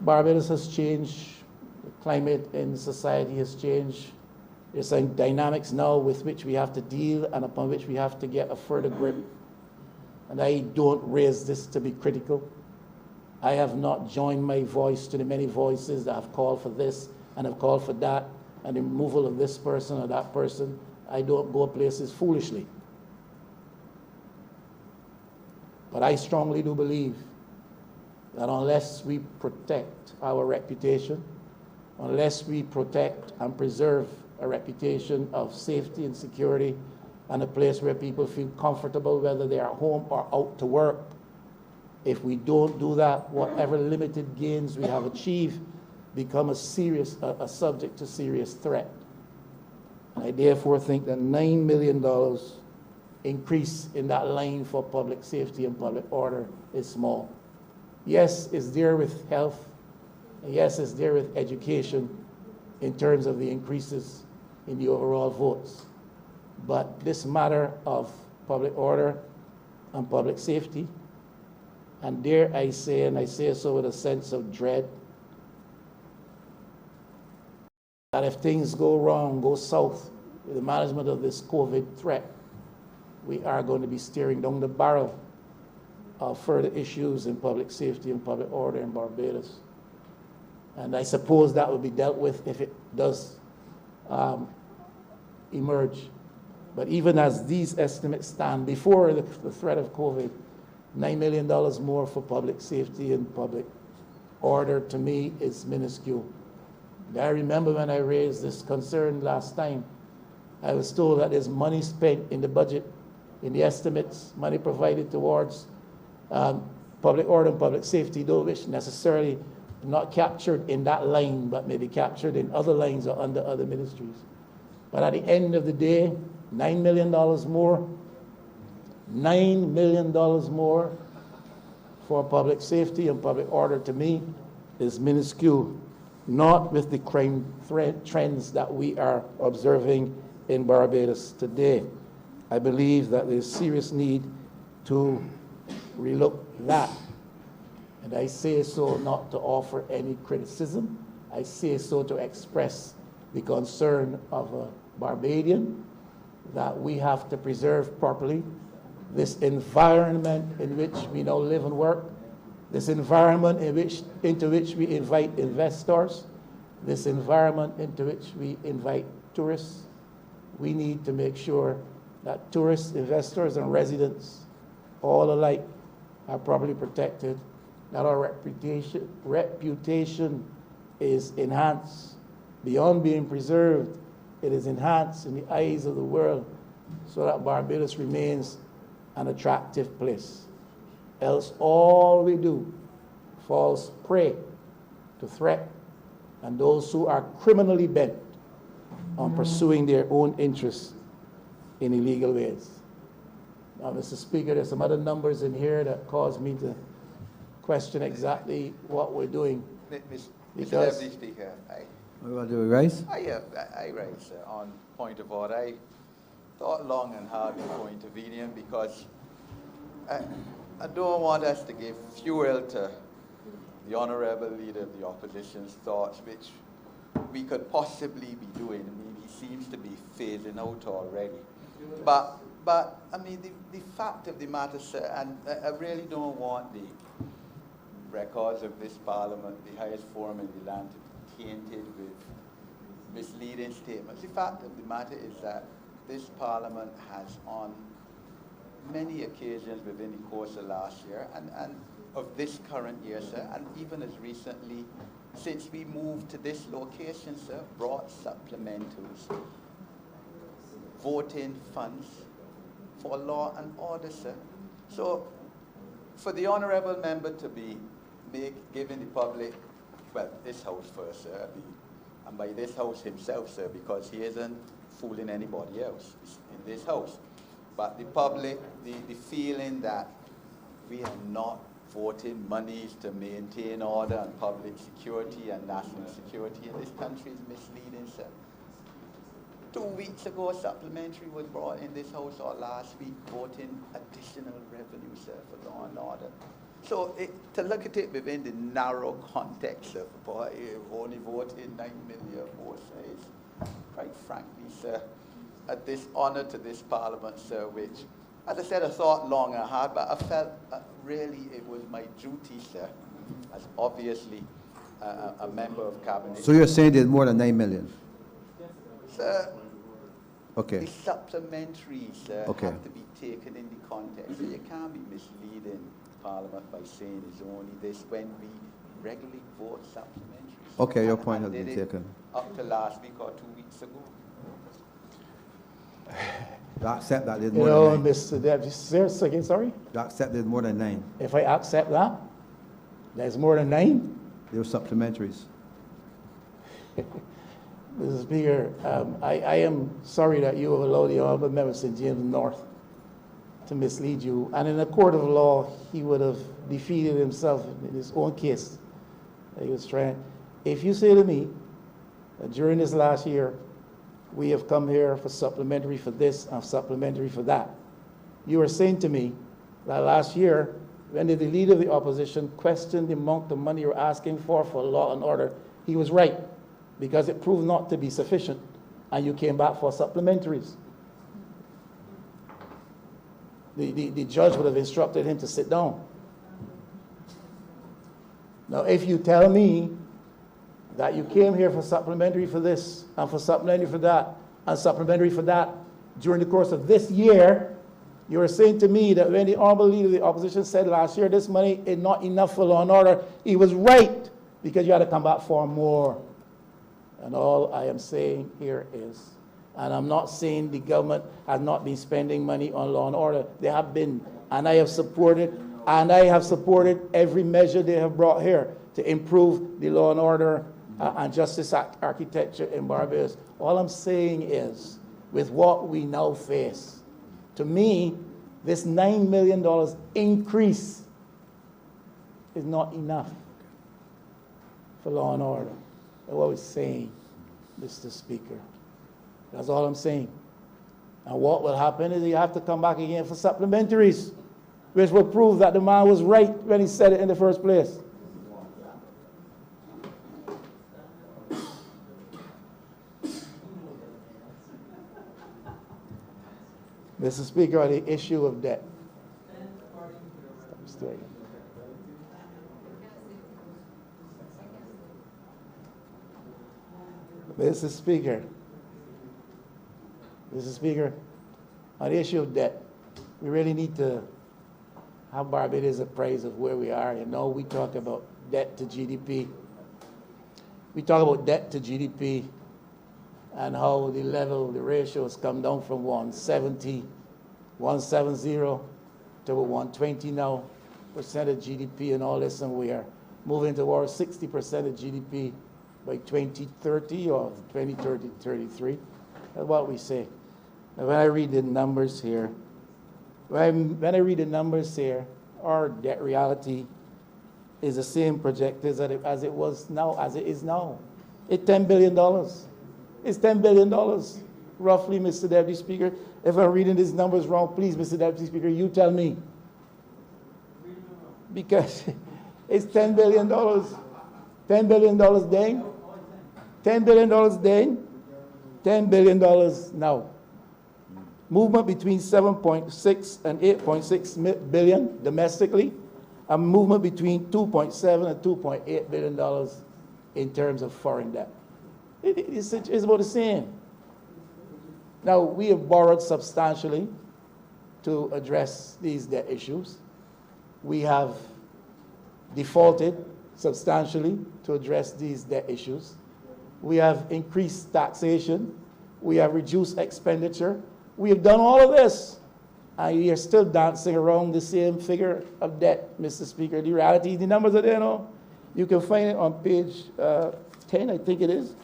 Barbados has changed. The climate in society has changed. There's some dynamics now with which we have to deal and upon which we have to get a further grip. And I don't raise this to be critical. I have not joined my voice to the many voices that have called for this and have called for that and the removal of this person or that person. I don't go places foolishly. But I strongly do believe that unless we protect our reputation, unless we protect and preserve a reputation of safety and security and a place where people feel comfortable whether they are home or out to work, if we don't do that, whatever limited gains we have achieved become a subject to serious threat. I therefore think that $9 million increase in that line for public safety and public order is small. Yes, it's there with health, and yes, it's there with education in terms of the increases in the overall votes. But this matter of public order and public safety, and dare I say, and I say so with a sense of dread, that if things go wrong, go south with the management of this COVID threat, we are going to be staring down the barrel of further issues in public safety and public order in Barbados. And I suppose that will be dealt with if it does emerge. But even as these estimates stand, before the threat of COVID, $9 million more for public safety and public order to me is minuscule. I remember when I raised this concern last time, I was told that there's money spent in the budget, in the estimates, money provided towards public order and public safety, though which necessarily not captured in that line, but maybe captured in other lines or under other ministries. But at the end of the day, $9 million more, $9 million more for public safety and public order to me is minuscule, not with the crime trends that we are observing in Barbados today. I believe that there's serious need to relook that. And I say so not to offer any criticism. I say so to express the concern of a Barbadian that we have to preserve properly this environment in which we now live and work, this environment into which we invite investors, this environment into which we invite tourists. We need to make sure that tourists, investors, and residents, all alike, are properly protected, that our reputation is enhanced. Beyond being preserved, it is enhanced in the eyes of the world so that Barbados remains an attractive place. Else all we do falls prey to threat and those who are criminally bent on pursuing their own interests in illegal ways. Now, Mr. Speaker, there's some other numbers in here that cause me to question exactly what we're doing. Mr. Deputy Speaker, What about the rice? I raise on point of order. I thought long and hard before intervening because I don't want us to give fuel to the Honourable Leader of the Opposition's thoughts, which we could possibly be doing. I mean, he seems to be phasing out already. But I mean, the fact of the matter, sir, and I really don't want the records of this Parliament, the highest forum in the land, to be tainted with misleading statements. The fact of the matter is that this Parliament has on many occasions within the course of last year and of this current year, sir, and even as recently since we moved to this location, sir, brought supplementals, voting funds for law and order, sir. So for the Honourable Member to be giving the public, well, this House first, sir, and by this House himself, sir, because he isn't fooling anybody else in this House. But the public, the feeling that we are not voting monies to maintain order and public security and national security in this country is misleading, sir. 2 weeks ago, a supplementary was brought in this House, or last week, voting additional revenue, sir, for law and order. So to look at it within the narrow context of only voting 9 million votes, is, quite frankly, sir, a dishonour to this Parliament, sir, which, as I said, I thought long and hard, but I felt really it was my duty, sir, as obviously a member of Cabinet. So you're saying there's more than 9 million? Sir, Okay. the supplementaries Okay. have to be taken in the context. So you can't be misleading Parliament by saying it's only this when we regularly vote supplementaries. Okay, your And- point and has been did it taken. Up to last week or 2 weeks ago. You accept that there's You more know, than 9? Mr. Deputy, again, sorry? You accept there's more than 9? If I accept that, there's more than 9? There were supplementaries. Mr. Speaker, I am sorry that you have allowed the Honourable Member St. James North to mislead you. And in a court of law, he would have defeated himself in his own case that he was trying. If you say to me that during this last year, we have come here for supplementary for this and supplementary for that, you are saying to me that last year, when the leader of the opposition questioned the amount of money you're asking for law and order, he was right, because it proved not to be sufficient, and you came back for supplementaries. The judge would have instructed him to sit down. Now, if you tell me that you came here for supplementary for this, and for supplementary for that, and supplementary for that during the course of this year. You were saying to me that when the Honourable Leader of the Opposition said last year this money is not enough for law and order, he was right, because you had to come back for more. And all I am saying here is, and I'm not saying the government has not been spending money on law and order. They have been, and I have supported every measure they have brought here to improve the law and order and justice architecture in Barbados. All I'm saying is, with what we now face, to me, this $9 million increase is not enough for law and order. That's what we're saying, Mr. Speaker. That's all I'm saying. And what will happen is you have to come back again for supplementaries, which will prove that the man was right when he said it in the first place. Mr. Speaker, on the issue of debt. Mr. Speaker, on the issue of debt, we really need to have Barbados appraised of where we are. You know, we talk about debt to GDP. We talk about debt to GDP and how the ratio has come down from 170 to about 120 now, percent of GDP and all this, and we are moving towards 60% of GDP by 2030 or 2033. That's what we say. And when I read the numbers here, our debt reality is the same projected as it is now. It's $10 billion. It's $10 billion, roughly, Mr. Deputy Speaker. If I'm reading these numbers wrong, please, Mr. Deputy Speaker, you tell me. Because it's $10 billion. $10 billion then. $10 billion then. $10 billion now. Movement between 7.6 and 8.6 billion domestically, a movement between 2.7 and 2.8 billion dollars in terms of foreign debt. It's about the same. Now, we have borrowed substantially to address these debt issues. We have defaulted substantially to address these debt issues. We have increased taxation. We have reduced expenditure. We have done all of this, and we are still dancing around the same figure of debt, Mr. Speaker. The reality, the numbers are there now. You can find it on page 10, I think it is,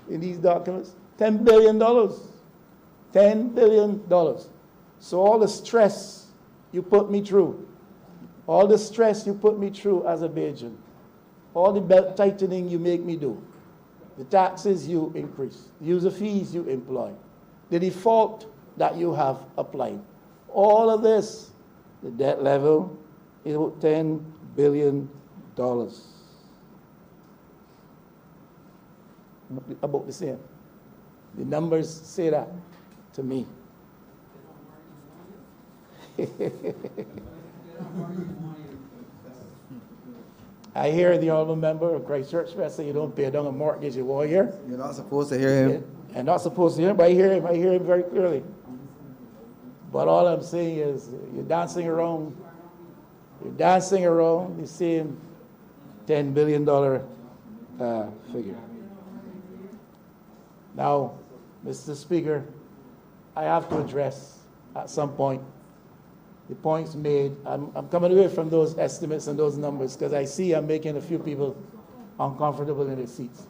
in these documents. $10 billion. $10 billion. So all the stress you put me through, all the stress you put me through as a Bajan, all the belt tightening you make me do, the taxes you increase, the user fees you employ, the default that you have applied, all of this, the debt level is about $10 billion. About the same. The numbers say that to me. I hear the Honourable Member of Christchurch say you don't pay down a mortgage, you won't hear. You're not supposed to hear him. I'm not supposed to hear him, but I hear him very clearly. But all I'm saying is you're dancing around the same $10 billion figure. Now, Mr. Speaker, I have to address at some point the points made. I'm coming away from those estimates and those numbers because I see I'm making a few people uncomfortable in their seats.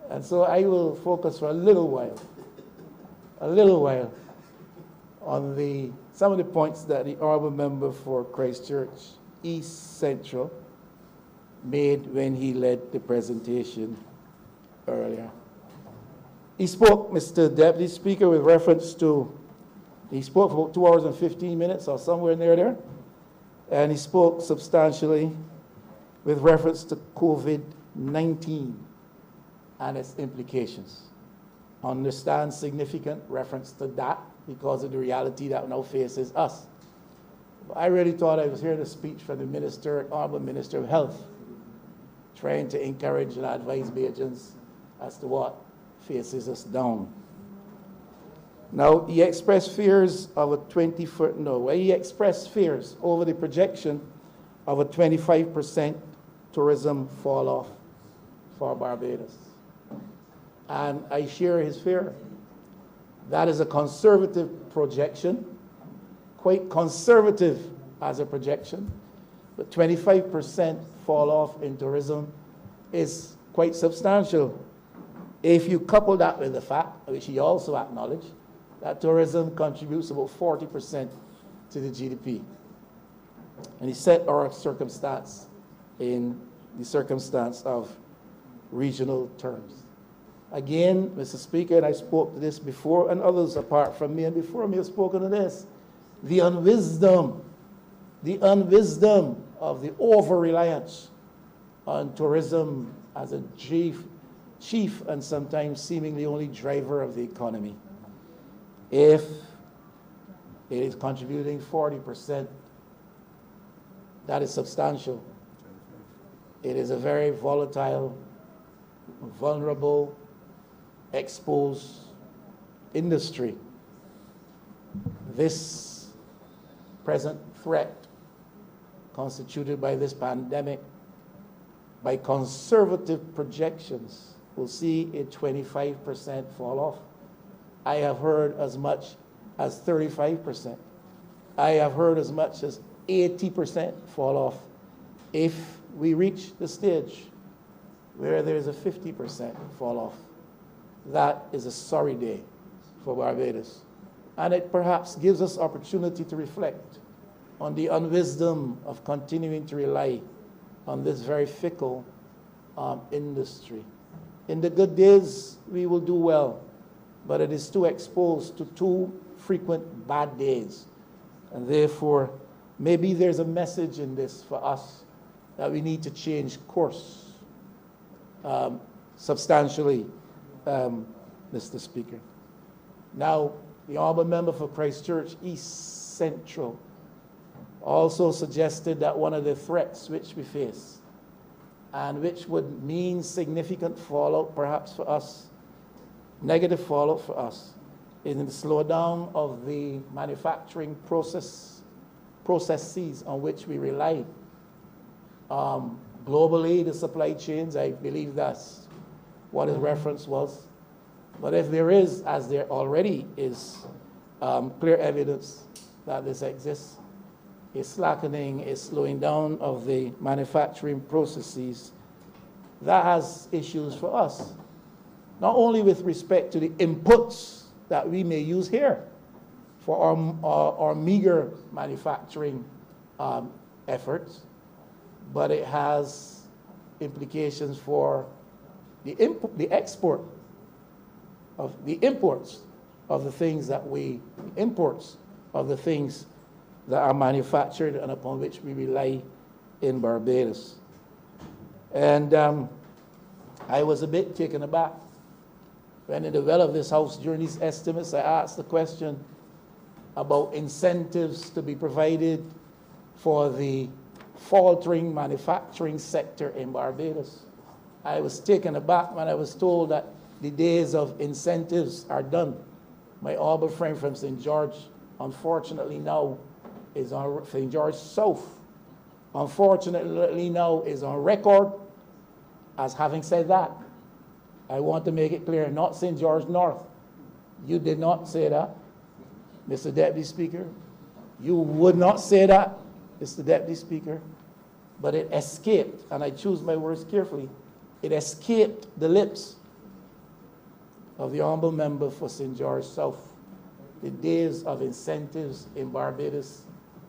And so I will focus for a little while on some of the points that the Honourable Member for Christchurch East Central made when he led the presentation earlier. He spoke, Mr. Deputy Speaker, with reference to, he spoke for about 2 hours and 15 minutes or somewhere near there, and he spoke substantially with reference to COVID-19 and its implications. Understand significant reference to that because of the reality that now faces us. But I really thought I was hearing a speech from the Honourable Minister of Health, trying to encourage and advise Bajans as to what faces us down. Now, he expressed fears of a he expressed fears over the projection of a 25% tourism fall off for Barbados. And I share his fear. That is a conservative projection, quite conservative as a projection, but 25% fall off in tourism is quite substantial. If you couple that with the fact, which he also acknowledged, that tourism contributes about 40% to the GDP. And he set our circumstance in the circumstance of regional terms. Again, Mr. Speaker, and I spoke to this before, and others apart from me and before me have spoken to this, the unwisdom of the over-reliance on tourism as a chief and sometimes seemingly only driver of the economy. If it is contributing 40%, that is substantial. It is a very volatile, vulnerable, exposed industry. This present threat constituted by this pandemic, by conservative projections, will see a 25% fall off. I have heard as much as 35%. I have heard as much as 80% fall off if we reach the stage where there is a 50% fall off. That is a sorry day for Barbados. And it perhaps gives us opportunity to reflect on the unwisdom of continuing to rely on this very fickle industry. In the good days, we will do well, but it is too exposed to too frequent bad days. And therefore, maybe there's a message in this for us that we need to change course substantially, Mr. Speaker. Now, the Honourable Member for Christchurch East Central also suggested that one of the threats which we face and which would mean significant fallout perhaps for us, negative fallout for us, is in the slowdown of the manufacturing processes on which we rely. Globally, the supply chains, I believe that's what his reference was. But if there is, as there already is, clear evidence that this exists, a slackening, a slowing down of the manufacturing processes, that has issues for us. Not only with respect to the inputs that we may use here for our meager manufacturing efforts, but it has implications for the export of the imports of the things that are manufactured and upon which we rely in Barbados. And I was a bit taken aback when in the well of this house during these estimates, I asked the question about incentives to be provided for the faltering manufacturing sector in Barbados. I was taken aback when I was told that the days of incentives are done. My honourable friend from St. George, unfortunately now, is on St. George South. Unfortunately now is on record as having said that. I want to make it clear, not St. George North. You did not say that, Mr. Deputy Speaker. You would not say that, Mr. Deputy Speaker. But it escaped, and I choose my words carefully, it escaped the lips of the Honourable Member for St. George South. The days of incentives in Barbados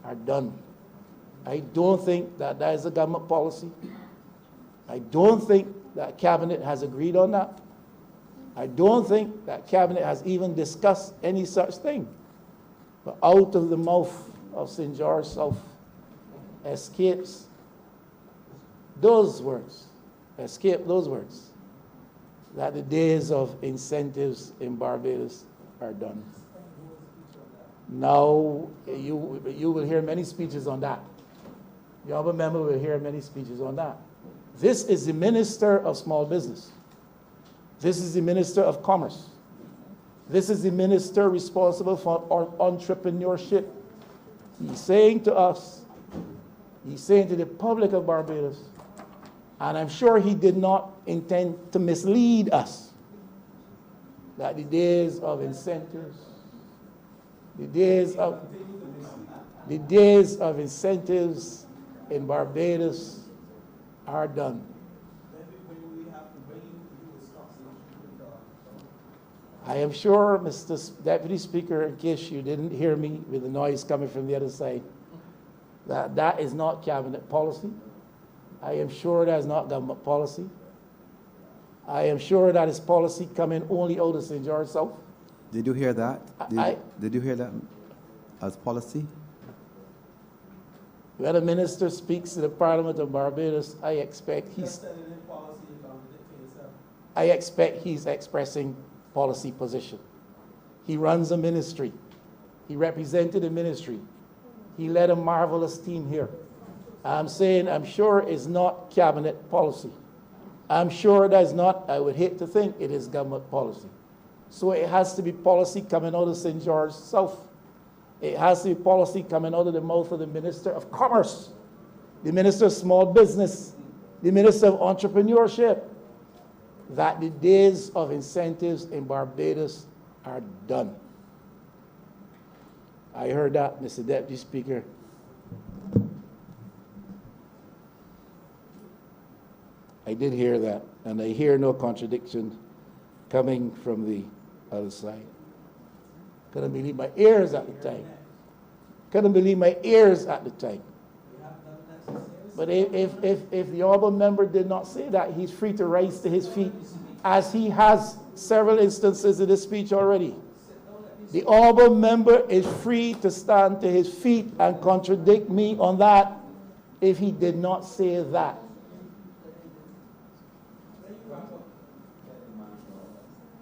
are done. I don't think that that is a government policy. I don't think that Cabinet has agreed on that. I don't think that Cabinet has even discussed any such thing. But out of the mouth of St. George South escapes those words, that the days of incentives in Barbados are done. Now, you will hear many speeches on that. The Honourable Member will hear many speeches on that. This is the Minister of Small Business. This is the Minister of Commerce. This is the minister responsible for entrepreneurship. He's saying to us, he's saying to the public of Barbados, and I'm sure he did not intend to mislead us, that the days of incentives, the days of incentives in Barbados are done. I am sure, Mr. Deputy Speaker, in case you didn't hear me with the noise coming from the other side, that is not cabinet policy. I am sure that is not government policy. I am sure that is policy coming only out of St. George South. Did you hear that? Did you hear that as policy? When a minister speaks to the Parliament of Barbados, I expect he's expressing policy position. He runs a ministry. He represented a ministry. He led a marvelous team here. I'm saying, I'm sure it's not cabinet policy. I'm sure that is not, I would hate to think it is government policy. So it has to be policy coming out of St. George South. It has to be policy coming out of the mouth of the Minister of Commerce, the Minister of Small Business, the Minister of Entrepreneurship, that the days of incentives in Barbados are done. I heard that, Mr. Deputy Speaker. I did hear that, and I hear no contradiction coming from the other side. Couldn't believe my ears at the time. Couldn't believe my ears at the time. But if the Honourable Member did not say that, he's free to rise to his feet, as he has several instances in this speech already. The Honourable Member is free to stand to his feet and contradict me on that if he did not say that.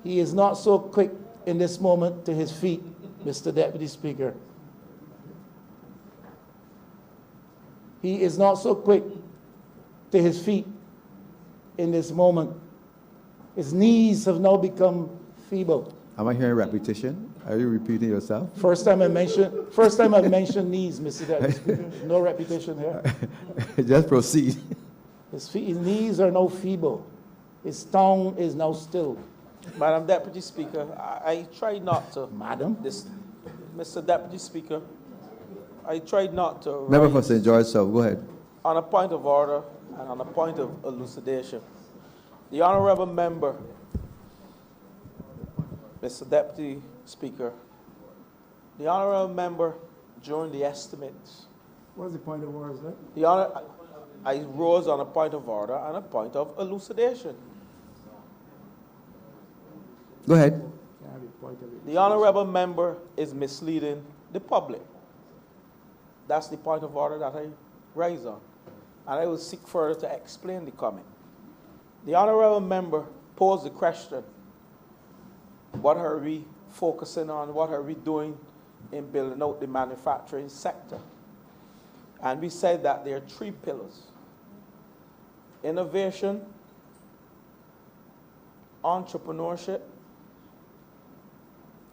He is not so quick in this moment to his feet, Mr. Deputy Speaker. He is not so quick to his feet in this moment. His knees have now become feeble. Am I hearing repetition? Are you repeating yourself? First time I've mentioned knees, Mr. Deputy Speaker. No repetition here. Just proceed. His knees are now feeble. His tongue is now still. Madam Deputy Speaker, I tried not to. Madam? Mr. Deputy Speaker, I tried not to. Member for St. George South, go ahead. On a point of order and on a point of elucidation, the Honourable Member, Mr. Deputy Speaker, the Honourable Member during the estimates. What's the point of order, sir? I rose on a point of order and a point of elucidation. Go ahead. The Honourable Member is misleading the public. That's the point of order that I raise on. And I will seek further to explain the comment. The Honourable Member posed the question, what are we focusing on, what are we doing in building out the manufacturing sector? And we said that there are three pillars: innovation, entrepreneurship,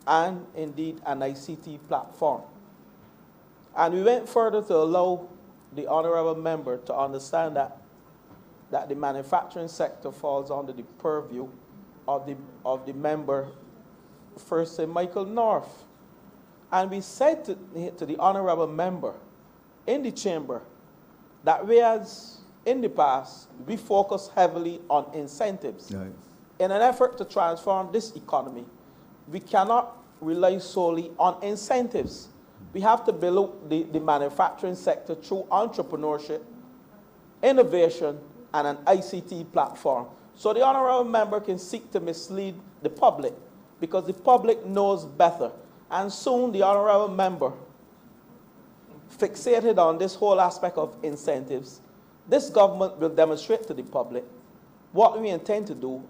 and indeed an ICT platform. And we went further to allow the Honourable Member to understand that the manufacturing sector falls under the purview of the member, First Sir Michael North. And we said to the Honourable Member in the chamber that whereas in the past we focus heavily on incentives, Right. in an effort to transform this economy, we cannot rely solely on incentives. We have to build up the manufacturing sector through entrepreneurship, innovation, and an ICT platform. So the Honourable Member can seek to mislead the public because the public knows better. And soon the Honourable Member, fixated on this whole aspect of incentives, this government will demonstrate to the public what we intend to do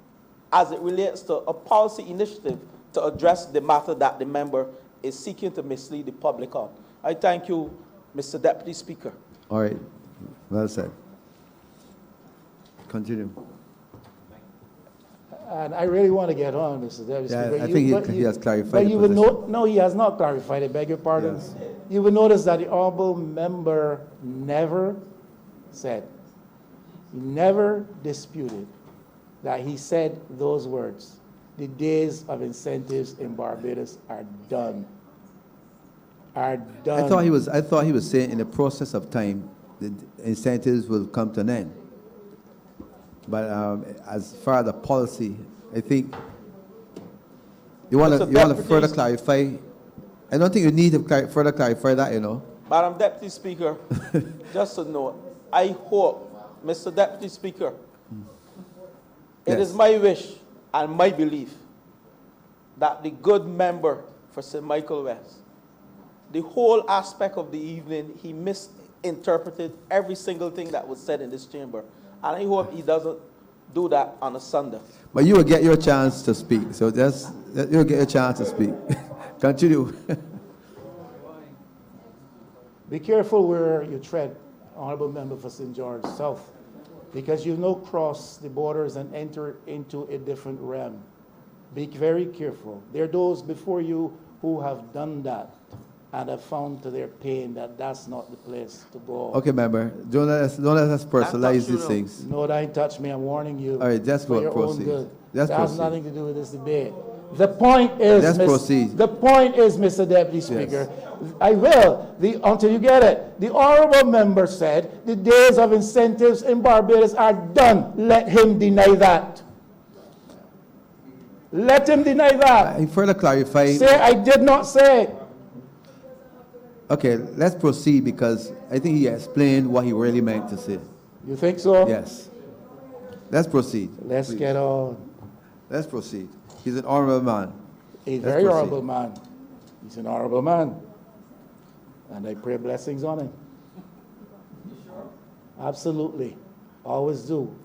as it relates to a policy initiative to address the matter that the member is seeking to mislead the public on. I thank you, Mr. Deputy Speaker. All right. Well said. Continue. And I really want to get on, Mr. Deputy Yeah, Speaker. I think he has clarified But the you would position. note, no, he has not clarified, I beg your pardon. Yes. You would notice that the honorable member never said, he never disputed that he said those words. The days of incentives in Barbados are done. Are done. I thought he was saying in the process of time, the incentives will come to an end. But as far as the policy, I think you want to further clarify. I don't think you need to further clarify that, you know. Madam Deputy Speaker, just a note. I hope, Mr. Deputy Speaker, it Yes. is my wish and my belief that the good member for St. Michael West, the whole aspect of the evening, he misinterpreted every single thing that was said in this chamber. And I hope he doesn't do that on a Sunday. But you will get your chance to speak. So you'll get your chance to speak. Continue. Be careful where you tread, honorable member for St. George South, because you now cross the borders and enter into a different realm. Be very careful. There are those before you who have done that and have found to their pain that that's not the place to go. Okay, member. Don't let us personalize these things. No, don't touch me. I'm warning you. All right, just for your proceed. own good. Just that has proceed. nothing to do with this debate. The point is, Let's proceed. The point is, Mr. Deputy Speaker, Yes. I will, until you get it. The honorable member said the days of incentives in Barbados are done. Let him deny that. Let him deny that. I further clarify. Say, I did not say. Okay, let's proceed because I think he explained what he really meant to say. You think so? Yes. Let's proceed. Let's please. get on. Let's proceed. He's an honorable man. A Let's very proceed. honorable man. He's an honorable man. And I pray blessings on him. Absolutely. Always do.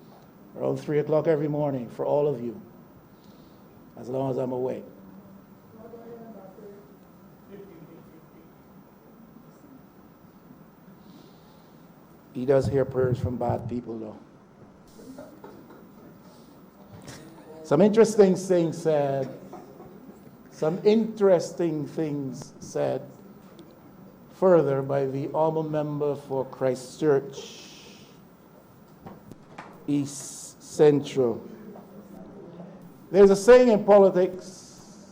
Around 3 o'clock every morning for all of you. As long as I'm awake. He does hear prayers from bad people, though. Some interesting things said. Some interesting things said further by the honorable member for Christchurch East Central. There's a saying in politics,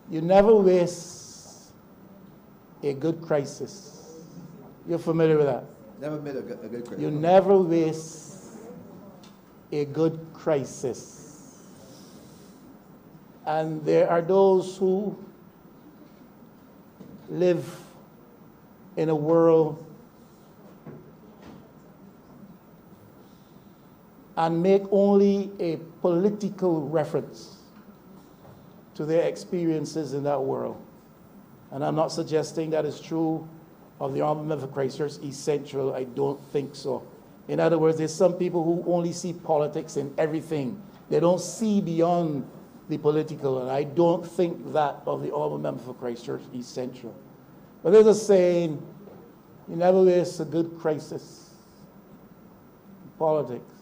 you never waste a good crisis. You're familiar with that? Never made a good crisis. You never waste a good crisis. And there are those who live in a world and make only a political reference to their experiences in that world. And I'm not suggesting that is true of the Honourable Member for Christchurch East Central. I don't think so. In other words, there's some people who only see politics in everything. They don't see beyond the political, and I don't think that of the Honourable Member for Christchurch East Central. But there's a saying, you never waste a good crisis in politics.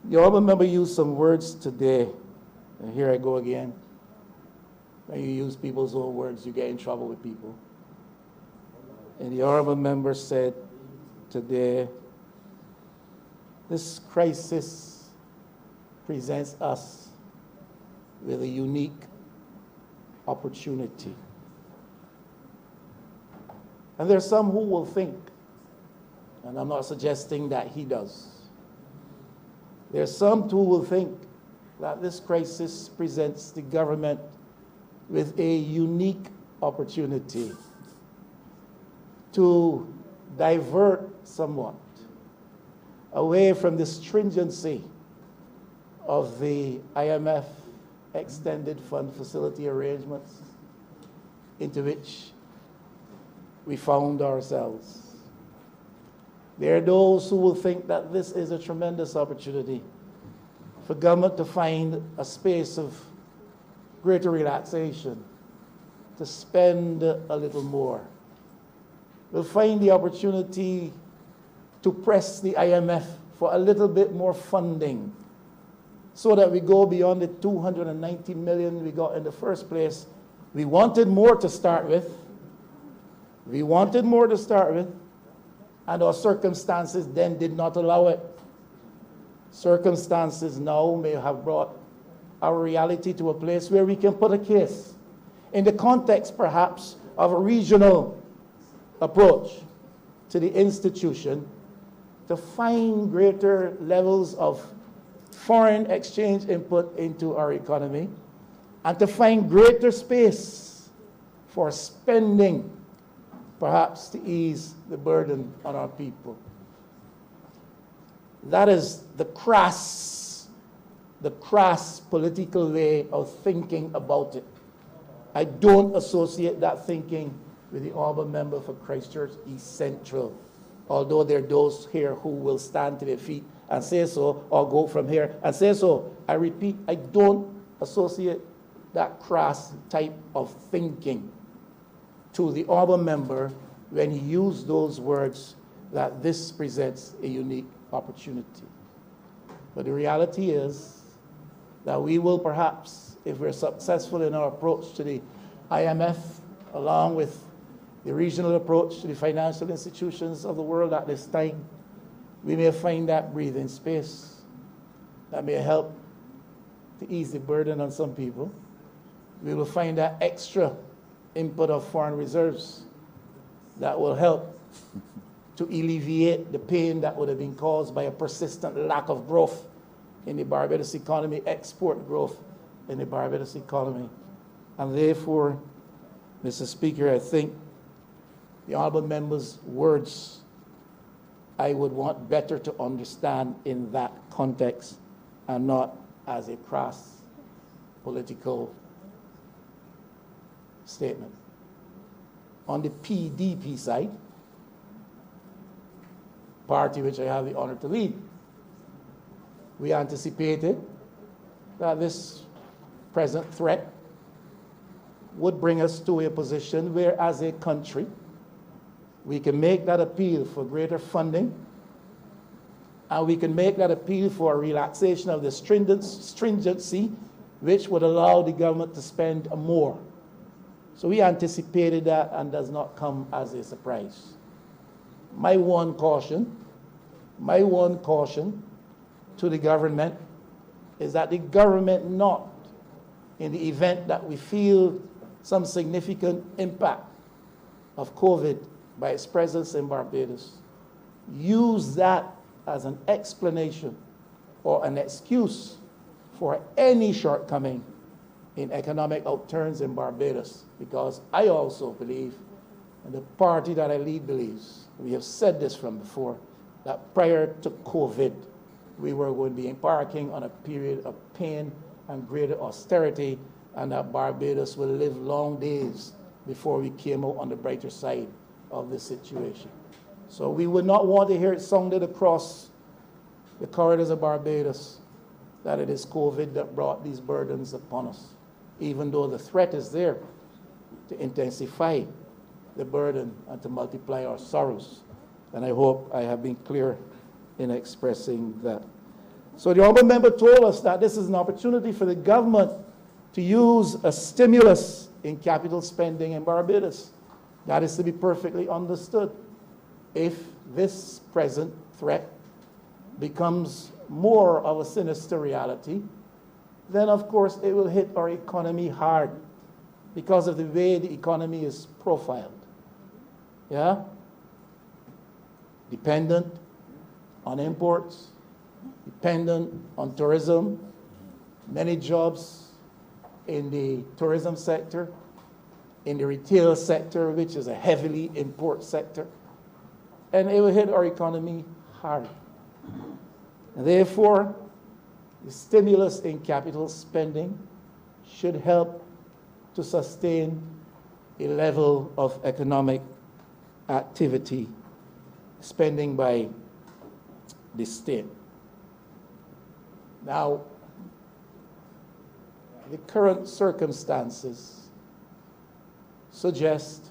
The Honourable Member used some words today, and here I go again. When you use people's own words, you get in trouble with people. And the Honourable Member said today, this crisis presents us with a unique opportunity. And there's some who will think, and I'm not suggesting that he does, there's some who will think that this crisis presents the government with a unique opportunity to divert somewhat away from the stringency of the IMF extended fund facility arrangements into which we found ourselves. There are those who will think that this is a tremendous opportunity for government to find a space of greater relaxation, to spend a little more. We'll find the opportunity to press the IMF for a little bit more funding so that we go beyond the 290 million we got in the first place. We wanted more to start with. We wanted more to start with, and our circumstances then did not allow it. Circumstances now may have brought our reality to a place where we can put a case in the context, perhaps, of a regional approach to the institution to find greater levels of foreign exchange input into our economy and to find greater space for spending, perhaps to ease the burden on our people. That is the crass political way of thinking about it. I don't associate that thinking with the Honourable Member for Christchurch East Central, although there are those here who will stand to their feet and say so, or go from here and say so. I repeat, I don't associate that crass type of thinking to the Honourable Member when he used those words that this presents a unique opportunity. But the reality is that we will perhaps, if we're successful in our approach to the IMF, along with the regional approach to the financial institutions of the world at this time, we may find that breathing space that may help to ease the burden on some people. We will find that extra input of foreign reserves that will help to alleviate the pain that would have been caused by a persistent lack of growth in the Barbados economy, export growth in the Barbados economy. And therefore, Mr. Speaker, I think the Honourable Member's words I would want better to understand in that context and not as a crass political statement. On the PDP side, party which I have the honor to lead, we anticipated that this present threat would bring us to a position where, as a country, we can make that appeal for greater funding, and we can make that appeal for a relaxation of the stringency which would allow the government to spend more. So we anticipated that, and does not come as a surprise. My one caution to the government is that the government not, in the event that we feel some significant impact of COVID by its presence in Barbados, use that as an explanation or an excuse for any shortcoming in economic outturns in Barbados. Because I also believe, and the party that I lead believes, we have said this from before, that prior to COVID, we were going to be embarking on a period of pain and greater austerity, and that Barbados will live long days before we came out on the brighter side of this situation. So we would not want to hear it sounded across the corridors of Barbados that it is COVID that brought these burdens upon us, even though the threat is there to intensify the burden and to multiply our sorrows. And I hope I have been clear in expressing that. So the Honourable Member told us that this is an opportunity for the government to use a stimulus in capital spending in Barbados. That is to be perfectly understood. If this present threat becomes more of a sinister reality, then of course it will hit our economy hard because of the way the economy is profiled. Yeah? Dependent on imports, dependent on tourism, many jobs in the tourism sector, in the retail sector, which is a heavily import sector, and it will hit our economy hard. And therefore, the stimulus in capital spending should help to sustain a level of economic activity, spending by the state. Now, the current circumstances suggest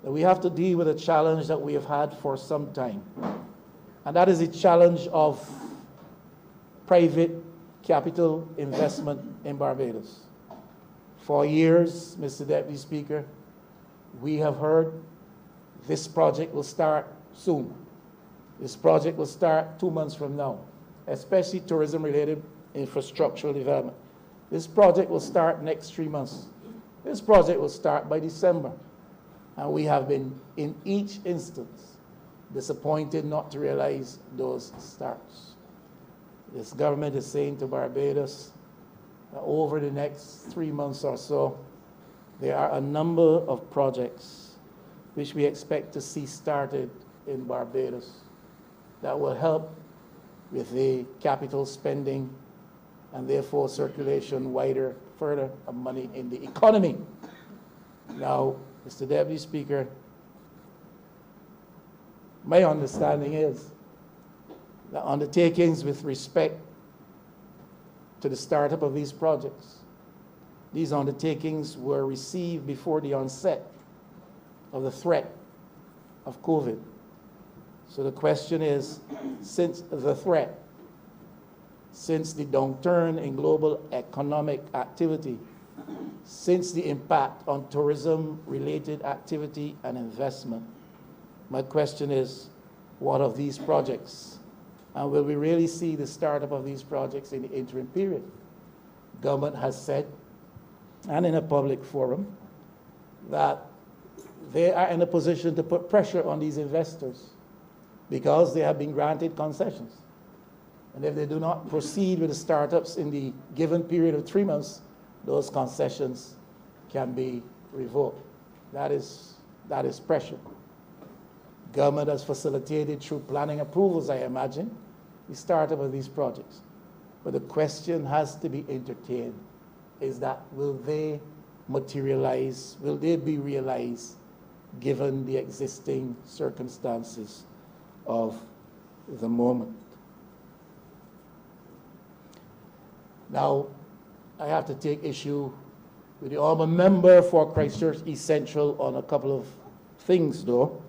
that we have to deal with a challenge that we have had for some time. And that is the challenge of private capital investment in Barbados. For years, Mr. Deputy Speaker, we have heard this project will start soon. This project will start 2 months from now, especially tourism-related infrastructural development. This project will start next 3 months. This project will start by December. And we have been, in each instance, disappointed not to realize those starts. This government is saying to Barbados that over the next 3 months or so, there are a number of projects which we expect to see started in Barbados that will help with the capital spending and therefore circulation further of money in the economy. Now, Mr. Deputy Speaker, my understanding is that undertakings with respect to the startup of these projects, these undertakings were received before the onset of the threat of COVID. So the question is, since the threat, since the downturn in global economic activity, since the impact on tourism-related activity and investment, my question is, what of these projects? And will we really see the startup of these projects in the interim period? Government has said, and in a public forum, that they are in a position to put pressure on these investors because they have been granted concessions. And if they do not proceed with the startups in the given period of 3 months, those concessions can be revoked. That is pressure. Government has facilitated through planning approvals, I imagine, the startup of these projects. But the question has to be entertained, is that will they materialize, will they be realized given the existing circumstances of the moment? Now, I have to take issue with the Honourable Member for Christchurch East Central on a couple of things, though.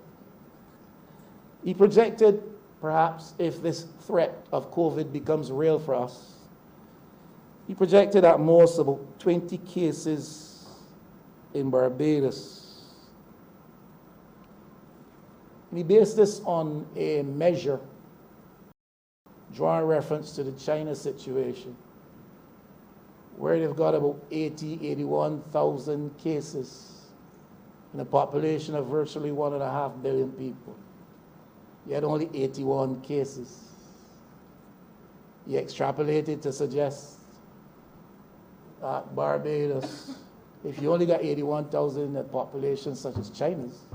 He projected, perhaps, if this threat of COVID becomes real for us, he projected at most about 20 cases in Barbados. And he based this on a measure drawing reference to the China situation, where they've got about 81,000 cases in a population of virtually 1.5 billion people. Yet only 81 cases. He extrapolated to suggest that Barbados, if you only got 81,000 in a population such as China's,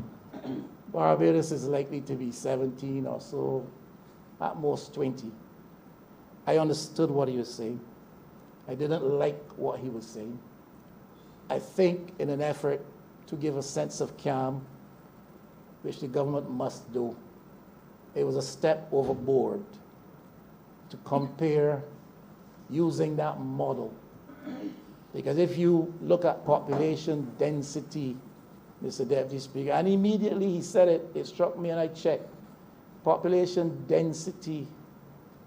Barbados is likely to be 17 or so, at most 20. I understood what he was saying. I didn't like what he was saying. I think in an effort to give a sense of calm, which the government must do, it was a step overboard to compare using that model. Because if you look at population density, Mr. Deputy Speaker, and immediately he said it, it struck me and I checked. Population density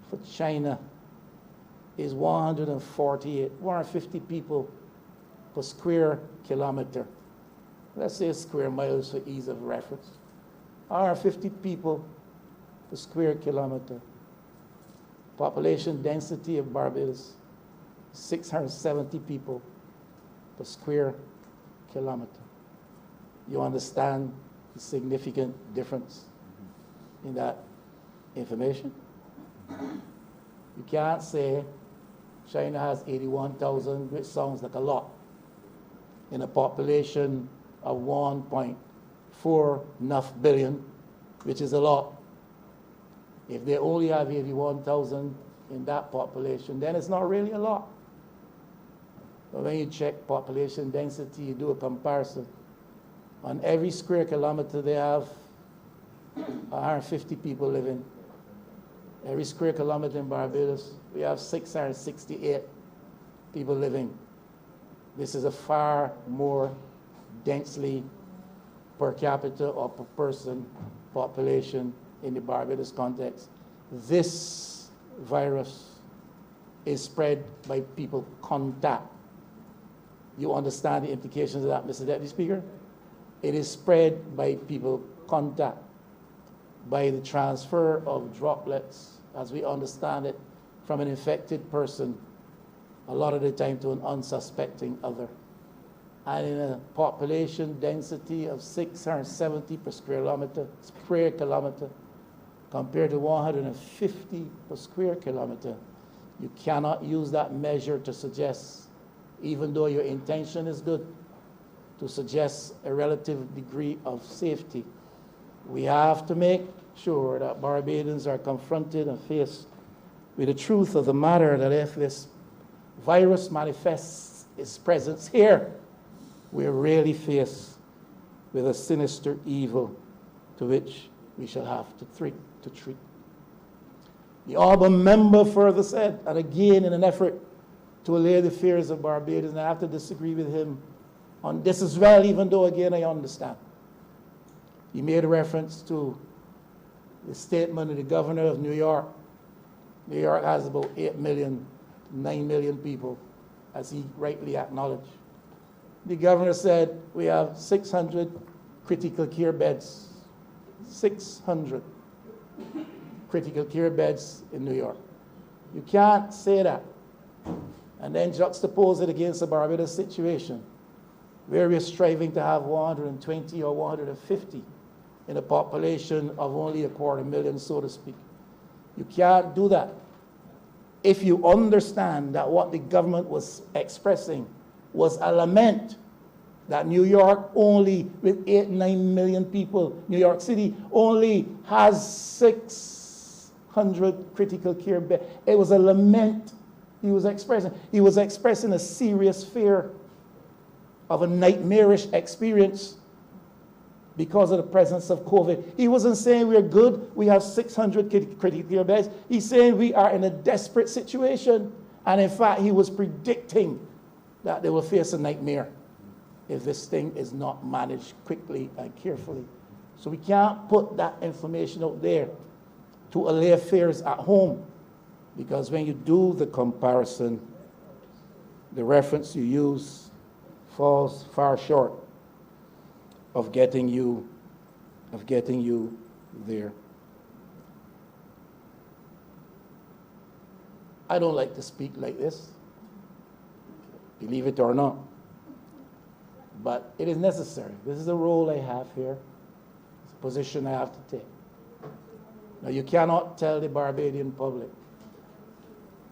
for China is 150 people per square kilometer. Let's say square miles for ease of reference. 150 people per square kilometer. Population density of Barbados, 670 people per square kilometer. You understand the significant difference in that information? You can't say China has 81,000, which sounds like a lot, in a population of 1.4 billion, which is a lot. If they only have 81,000 in that population, then it's not really a lot. But when you check population density, you do a comparison. On every square kilometer, they have 150 people living. Every square kilometer in Barbados, we have 668 people living. This is a far more densely per capita or per person population in the Barbados context this virus is spread by people contact. You understand the implications of that, Mr. Deputy Speaker? It is spread by people contact, by the transfer of droplets, as we understand it, from an infected person, a lot of the time to an unsuspecting other. And in a population density of 670 per square kilometer, compared to 150 per square kilometer, you cannot use that measure to suggest, even though your intention is good, to suggest a relative degree of safety. We have to make sure that Barbadians are confronted and faced with the truth of the matter, that if this virus manifests its presence here, we're really faced with a sinister evil to which we shall have to treat. The Honourable Member further said, and again in an effort to allay the fears of Barbadians, and I have to disagree with him on this as well, even though again I understand. He made a reference to the statement of the governor of New York. New York has about 8 million, 9 million people, as he rightly acknowledged. The governor said we have 600 critical care beds. 600 critical care beds in New York. You can't say that and then juxtapose it against the Barbados situation, where we're striving to have 120 or 150 in a population of only 250,000, so to speak. You can't do that. If you understand that what the government was expressing was a lament that New York only, with 8-9 million people, New York City only has 600 critical care beds. It was a lament he was expressing. He was expressing a serious fear of a nightmarish experience because of the presence of COVID. He wasn't saying we're good, we have 600 critical care beds. He's saying we are in a desperate situation. And in fact, he was predicting that they will face a nightmare if this thing is not managed quickly and carefully. So we can't put that information out there to allay fears at home, because when you do the comparison, the reference you use falls far short of getting you there. I don't like to speak like this, believe it or not, but it is necessary. This is the role I have here. It's a position I have to take. Now, you cannot tell the Barbadian public,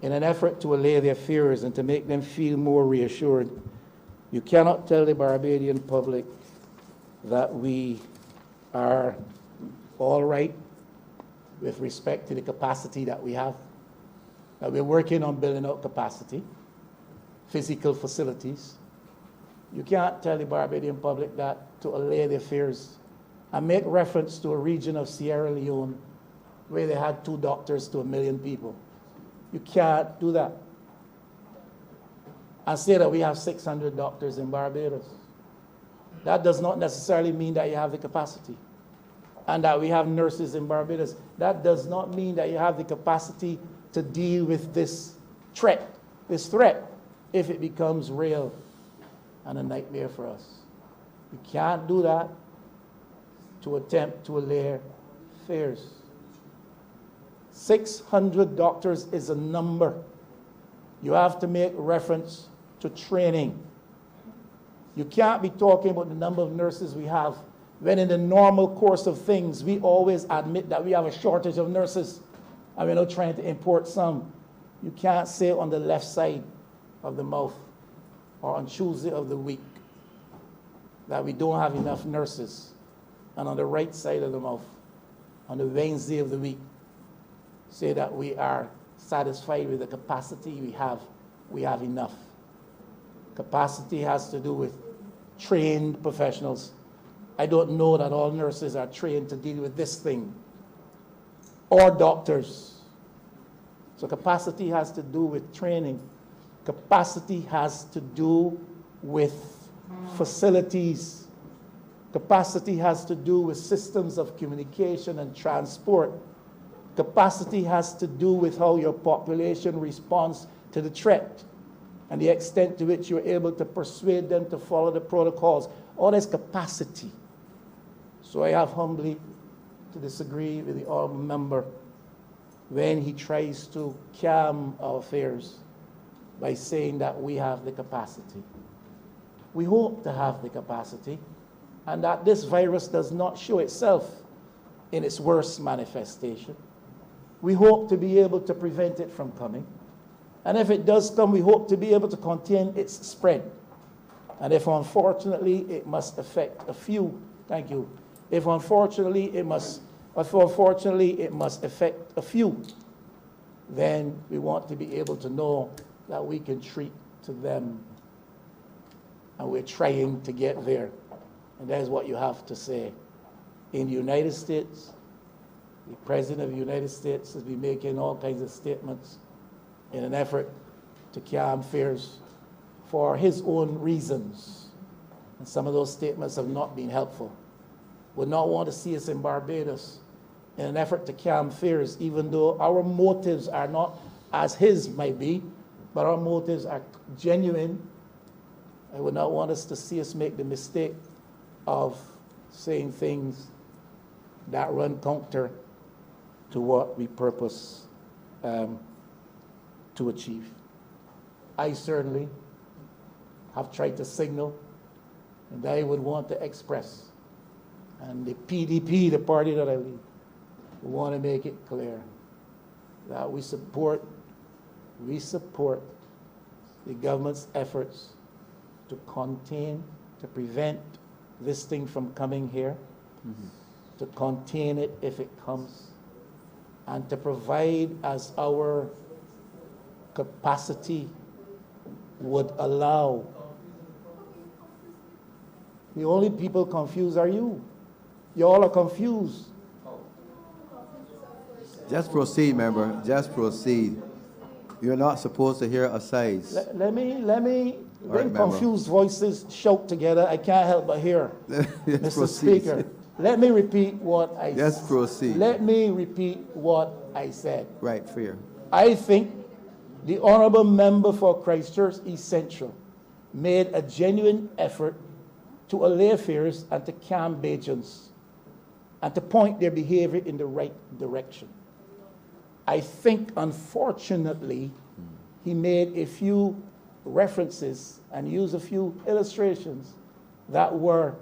in an effort to allay their fears and to make them feel more reassured, you cannot tell the Barbadian public that we are all right with respect to the capacity that we have, that we're working on building out capacity, physical facilities. You can't tell the Barbadian public that to allay their fears and make reference to a region of Sierra Leone where they had 2 doctors to 1 million people. You can't do that and say that we have 600 doctors in Barbados. That does not necessarily mean that you have the capacity. And that we have nurses in Barbados. That does not mean that you have the capacity to deal with this threat, if it becomes real and a nightmare for us. You can't do that to attempt to allay fears. 600 doctors is a number. You have to make reference to training. You can't be talking about the number of nurses we have when in the normal course of things, we always admit that we have a shortage of nurses and we're not trying to import some. You can't say on the left side of the mouth or on Tuesday of the week that we don't have enough nurses, and on the right side of the mouth, on the Wednesday of the week, say that we are satisfied with the capacity we have enough. Capacity has to do with trained professionals. I don't know that all nurses are trained to deal with this thing, or doctors. So capacity has to do with training. Capacity has to do with facilities. Capacity has to do with systems of communication and transport. Capacity has to do with how your population responds to the threat and the extent to which you're able to persuade them to follow the protocols. All that's capacity. So I have humbly to disagree with the honourable member when he tries to calm our affairs by saying that we have the capacity. We hope to have the capacity, and that this virus does not show itself in its worst manifestation. We hope to be able to prevent it from coming. And if it does come, we hope to be able to contain its spread. And if unfortunately it must affect a few, thank you. If unfortunately it must affect a few, then we want to be able to know that we can treat to them. And we're trying to get there. And that is what you have to say. In the United States, the President of the United States has been making all kinds of statements in an effort to calm fears for his own reasons. And some of those statements have not been helpful. Would not want to see us in Barbados in an effort to calm fears, even though our motives are not as his might be, but our motives are genuine. I would not want us to see us make the mistake of saying things that run counter to what we purpose to achieve. I certainly have tried to signal, and I would want to express, and the PDP, the party that I lead, we want to make it clear that we support the government's efforts to contain, to prevent this thing from coming here, to contain it if it comes, and to provide as our capacity would allow. The only people confused are you. You all are confused. Just proceed, member. Just proceed. You're not supposed to hear asides. Let me right, when confused voices shout together, I can't help but hear. Mr. Proceed. Speaker, let me repeat what I said. Just proceed. Let me repeat what I said. Right, fair. I think the honourable member for Christchurch East Central made a genuine effort to allay fears and to calm Bajans and to point their behavior in the right direction. I think, unfortunately, he made a few references and used a few illustrations that were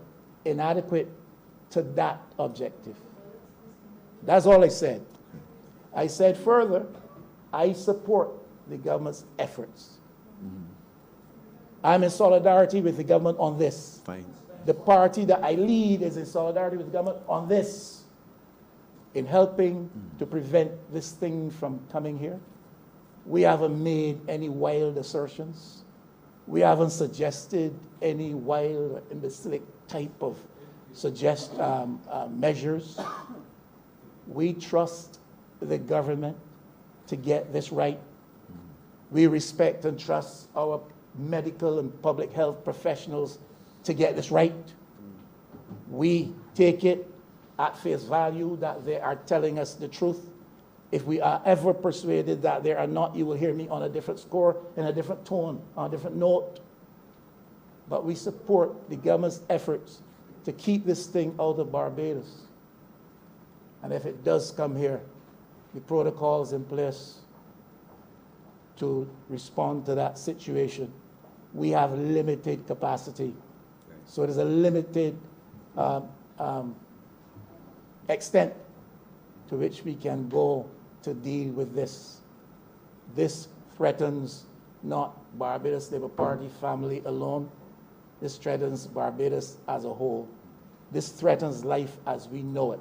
inadequate to that objective. That's all I said. I said further, I support the government's efforts. I'm in solidarity with the government on this. Fine. The party that I lead is in solidarity with the government on this, in helping to prevent this thing from coming here. We haven't made any wild assertions. We haven't suggested any wild or imbecilic type of measures. We trust the government to get this right. We respect and trust our medical and public health professionals to get this right. We take it at face value that they are telling us the truth. If we are ever persuaded that they are not, you will hear me on a different score, in a different tone, on a different note. But we support the government's efforts to keep this thing out of Barbados. And if it does come here, the protocols in place to respond to that situation. We have limited capacity. So there's a limited extent to which we can go to deal with this. This threatens not Barbados Labour Party family alone. This threatens Barbados as a whole. This threatens life as we know it.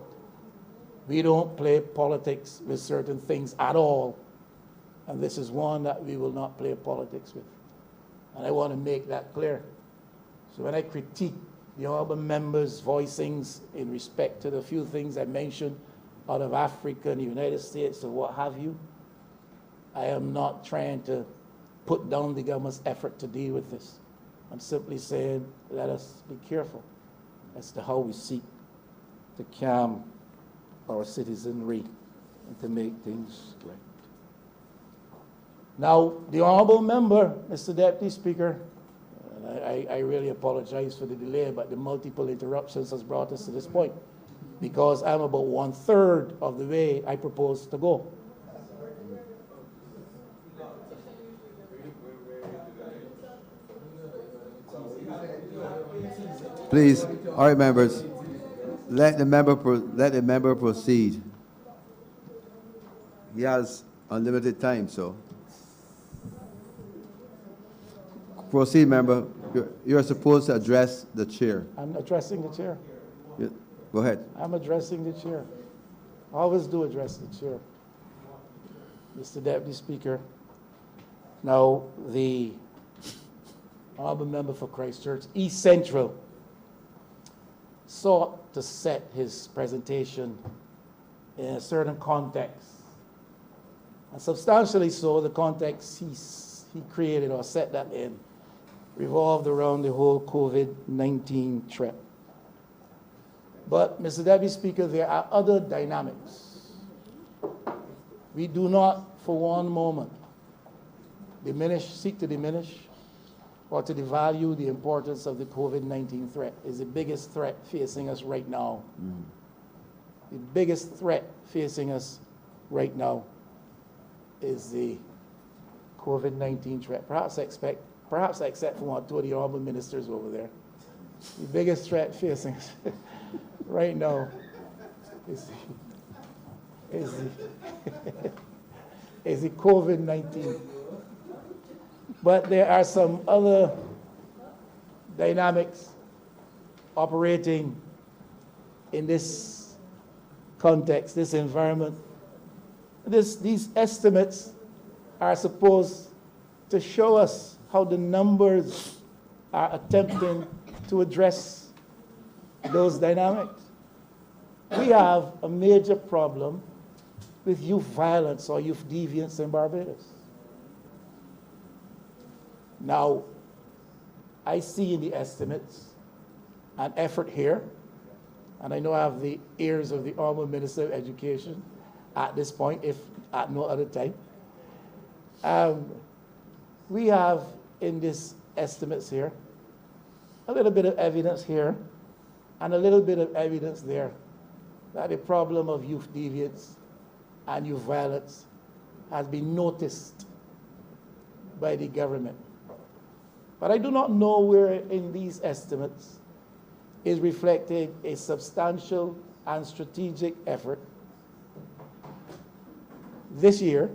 We don't play politics with certain things at all. And this is one that we will not play politics with. And I want to make that clear. So when I critique the honourable members' voicings in respect to the few things I mentioned out of Africa and the United States or what have you, I am not trying to put down the government's effort to deal with this. I'm simply saying, let us be careful as to how we seek to calm our citizenry and to make things right. Now, the honourable member, Mr. Deputy Speaker, and I really apologize for the delay, but the multiple interruptions has brought us to this point, because I'm about 1/3 of the way I propose to go. Please, all right, members, let the member proceed. He has unlimited time, so. Proceed, member. You're supposed to address the chair. I'm addressing the chair. Go ahead. I'm addressing the chair. I always do address the chair. Mr. Deputy Speaker, now the honourable member for Christchurch East Central sought to set his presentation in a certain context. And substantially so, the context he created or set that in revolved around the whole COVID-19 threat. But, Mr. Deputy Speaker, there are other dynamics. We do not, for one moment, seek to diminish or to devalue the importance of the COVID-19 threat. It's the biggest threat facing us right now. The biggest threat facing us right now is the COVID-19 threat. Perhaps except for one or two of the honourable ministers over there. The biggest threat facing us right now is the COVID-19. But there are some other dynamics operating in this context, this environment. These estimates are supposed to show us how the numbers are attempting to address those dynamics. We have a major problem with youth violence or youth deviance in Barbados. Now, I see in the estimates an effort here, and I know I have the ears of the Honourable Minister of Education at this point, if at no other time. We have in these estimates here a little bit of evidence here and a little bit of evidence there that the problem of youth deviance and youth violence has been noticed by the government. But I do not know where in these estimates is reflected a substantial and strategic effort this year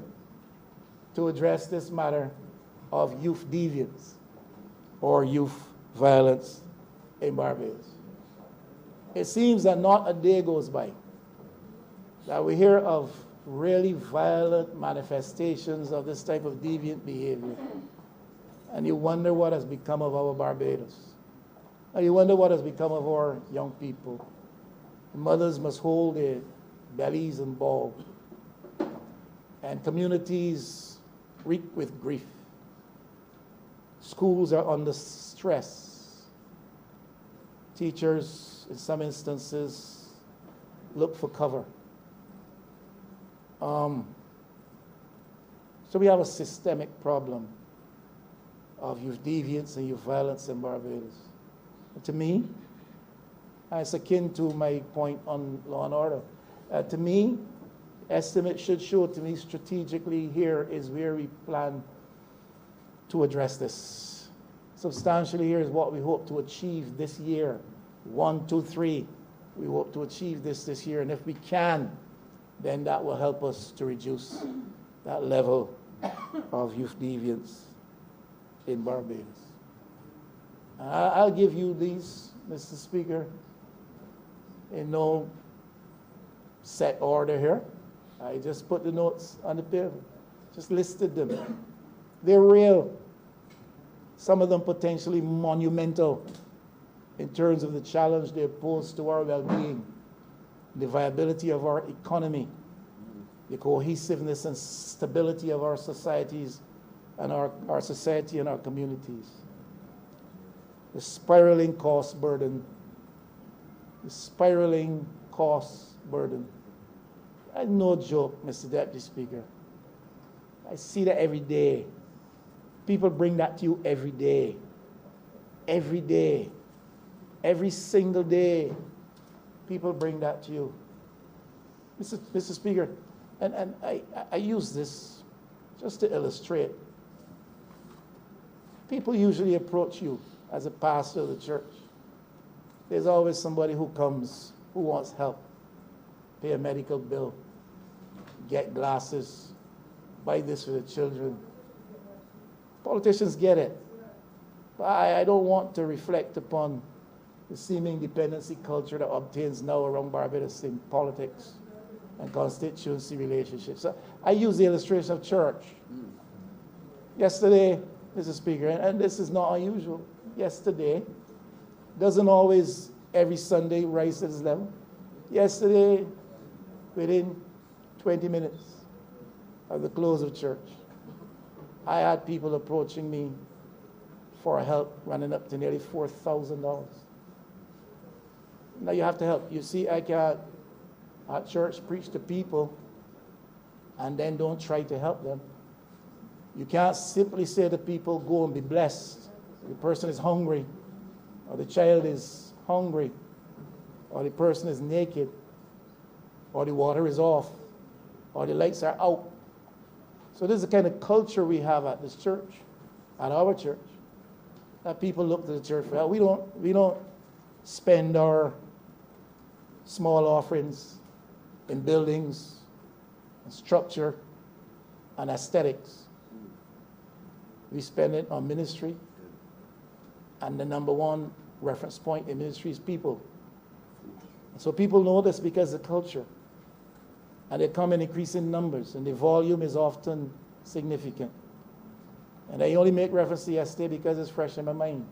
to address this matter of youth deviance or youth violence in Barbados. It seems that not a day goes by that we hear of really violent manifestations of this type of deviant behavior. And you wonder what has become of our Barbados. And you wonder what has become of our young people. Mothers must hold their bellies and bawl. And communities reek with grief. Schools are under stress. Teachers, in some instances, look for cover. So we have a systemic problem of youth deviance and youth violence in Barbados. And to me, it's akin to my point on law and order. To me, estimate should show to me strategically here is where we plan to address this. Substantially here is what we hope to achieve this year. 1, 2, 3. We hope to achieve this year. And if we can, then that will help us to reduce that level of youth deviance in Barbados. I'll give you these, Mr. Speaker, in no set order here. I just put the notes on the paper, just listed them. They're real. Some of them potentially monumental in terms of the challenge they pose to our well-being, the viability of our economy, the cohesiveness and stability of our societies and our society and our communities. The spiraling cost burden. No joke, Mr. Deputy Speaker. I see that every day. People bring that to you every day. Every day. Every single day. People bring that to you. Mr. Speaker, and I use this just to illustrate. People usually approach you as a pastor of the church. There's always somebody who comes who wants help. Pay a medical bill, get glasses, buy this for the children. Politicians get it. But I don't want to reflect upon the seeming dependency culture that obtains now around Barbados in politics and constituency relationships. So I use the illustration of church. Yesterday, Mr. Speaker, and this is not unusual, yesterday, doesn't always every Sunday rise to this level. Yesterday, within 20 minutes of the close of church, I had people approaching me for help running up to nearly $4,000. Now you have to help. You see, I can't at church preach to people and then don't try to help them. You can't simply say to people, go and be blessed. The person is hungry, or the child is hungry, or the person is naked, or the water is off, or the lights are out. So this is the kind of culture we have at this church, at our church, that people look to the church for help. We don't spend our small offerings in buildings, and structure, and aesthetics. We spend it on ministry, and the number one reference point in ministry is people. And so people know this because of the culture. And they come in increasing numbers, and the volume is often significant. And I only make reference to yesterday because it's fresh in my mind.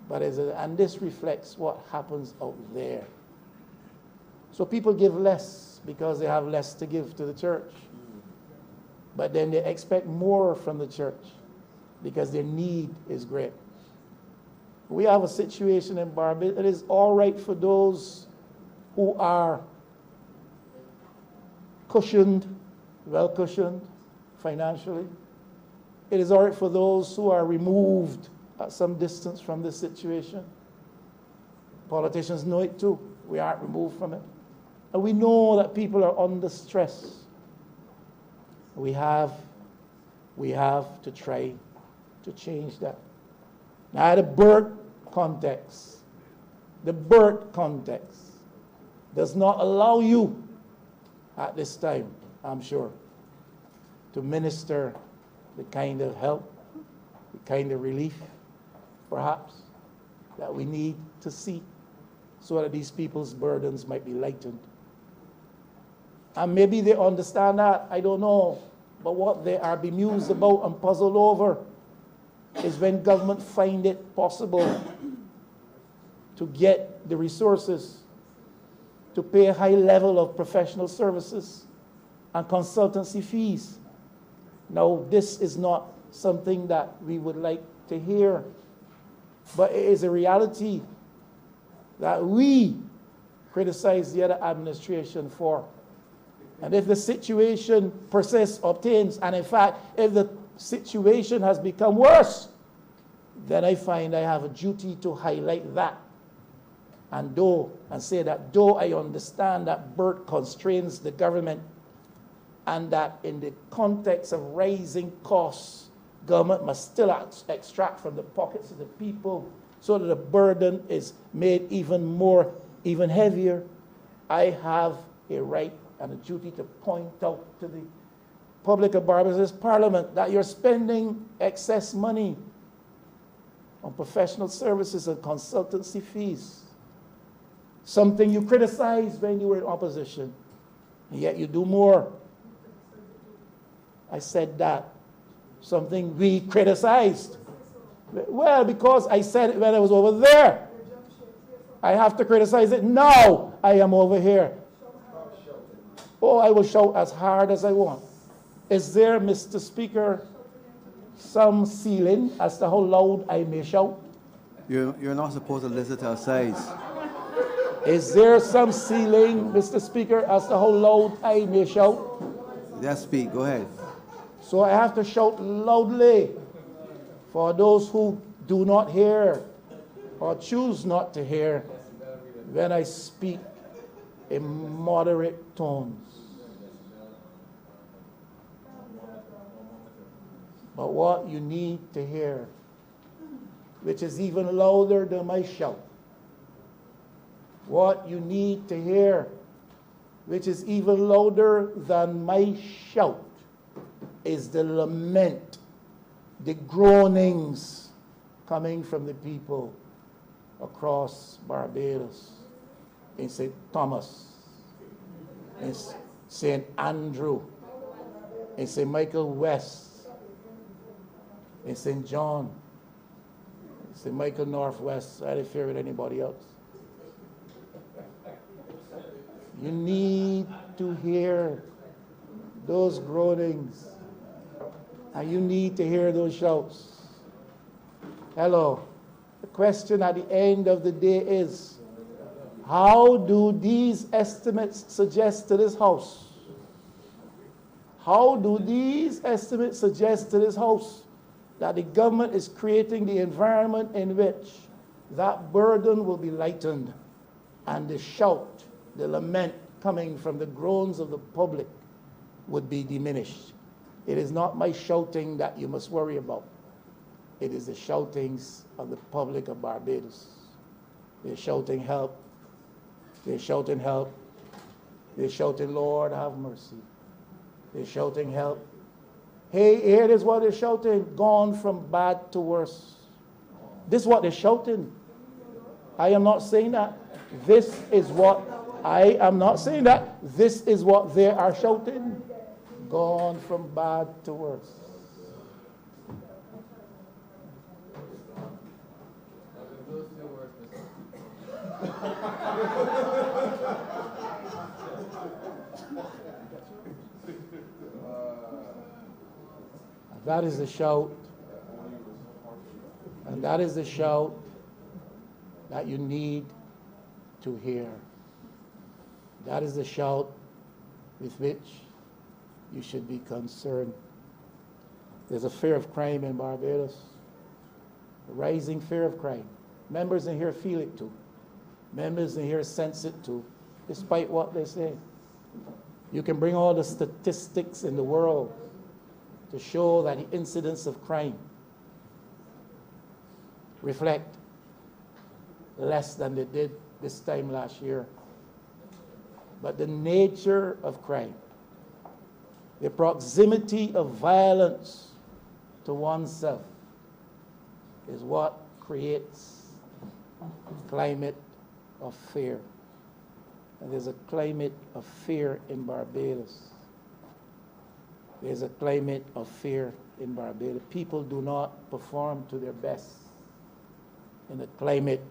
But and this reflects what happens out there. So people give less because they have less to give to the church. But then they expect more from the church because their need is great. We have a situation in Barbados. It is all right for those who are cushioned, well cushioned financially. It is all right for those who are removed at some distance from this situation. Politicians know it too. We aren't removed from it. And we know that people are under stress. We have to try to change that. Now, the birth context does not allow you at this time, I'm sure, to minister the kind of help, the kind of relief, perhaps, that we need to see so that these people's burdens might be lightened. And maybe they understand that, I don't know. But what they are bemused about and puzzled over is when government find it possible to get the resources to pay a high level of professional services and consultancy fees. Now, this is not something that we would like to hear, but it is a reality that we criticize the other administration for. And if the situation persists, obtains, and in fact, if the situation has become worse, then I find I have a duty to highlight that. And say that though I understand that birth constrains the government, and that in the context of rising costs, government must still extract from the pockets of the people so that the burden is made even heavier, I have a right and a duty to point out to the public of Barbados Parliament that you're spending excess money on professional services and consultancy fees. Something you criticized when you were in opposition, and yet you do more. I said that. Something we criticized. Well, because I said it when I was over there. I have to criticize it now. I am over here. Oh, I will shout as hard as I want. Is there, Mr. Speaker, some ceiling as to how loud I may shout? You're not supposed to listen to our sides. Is there some ceiling, Mr. Speaker, as to how loud I may shout? Just speak, go ahead. So I have to shout loudly for those who do not hear or choose not to hear when I speak in moderate tones. But what you need to hear, which is even louder than my shout, what you need to hear, which is even louder than my shout, is the lament, the groanings coming from the people across Barbados, in St. Thomas, in St. Andrew, in St. Michael West, in St. John, St. Michael Northwest. I don't fear with anybody else. You need to hear those groanings, and you need to hear those shouts. Hello. The question at the end of the day is, how do these estimates suggest to this House? How do these estimates suggest to this House that the government is creating the environment in which that burden will be lightened and the shout, the lament coming from the groans of the public would be diminished? It is not my shouting that you must worry about. It is the shoutings of the public of Barbados. They're shouting help. They're shouting help. They're shouting, Lord, have mercy. They're shouting help. Hey, here it is what they're shouting. Gone from bad to worse. This is what they're shouting. I am not saying that. This is what, I am not saying that. This is what they are shouting. Gone from bad to worse. That is the shout. And that is the shout that you need to hear. That is the shout with which you should be concerned. There's a fear of crime in Barbados, a rising fear of crime. Members in here feel it too. Members in here sense it too, despite what they say. You can bring all the statistics in the world to show that the incidence of crime reflect less than they did this time last year. But the nature of crime, the proximity of violence to oneself, is what creates a climate of fear. And there's a climate of fear in Barbados. There's a climate of fear in Barbados. People do not perform to their best in a climate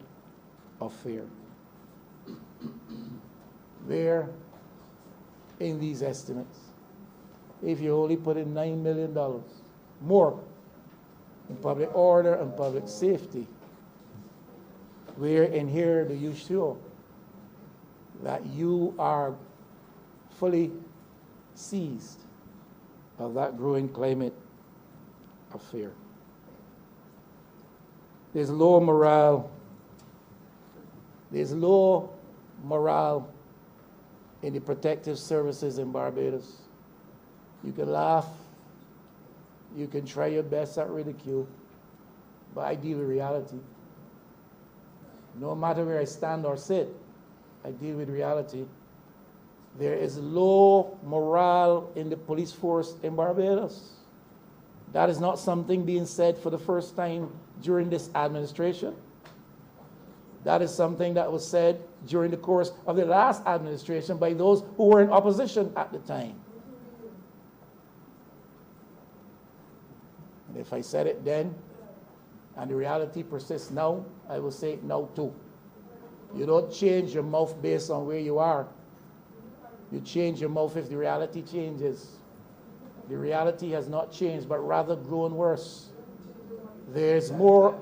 of fear. Where, in these estimates, if you only put in $9 million more in public order and public safety, where in here do you show that you are fully seized of that growing climate of fear? There's low morale. There's low morale in the protective services in Barbados. You can laugh. You can try your best at ridicule. But I deal with reality. No matter where I stand or sit, I deal with reality. There is low morale in the police force in Barbados. That is not something being said for the first time during this administration. That is something that was said during the course of the last administration by those who were in opposition at the time. And if I said it then, and the reality persists now, I will say it now too. You don't change your mouth based on where you are. You change your mouth if the reality changes. The reality has not changed, but rather grown worse. There is more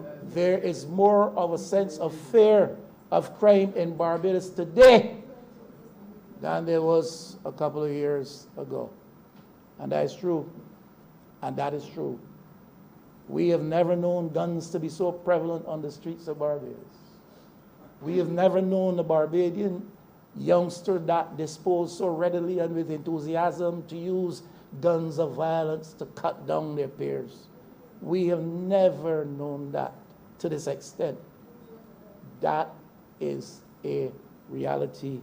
of a sense of fear of crime in Barbados today than there was a couple of years ago. And that is true. And that is true. We have never known guns to be so prevalent on the streets of Barbados. We have never known a Barbadian youngster that disposed so readily and with enthusiasm to use guns of violence to cut down their peers. We have never known that to this extent. That is a reality.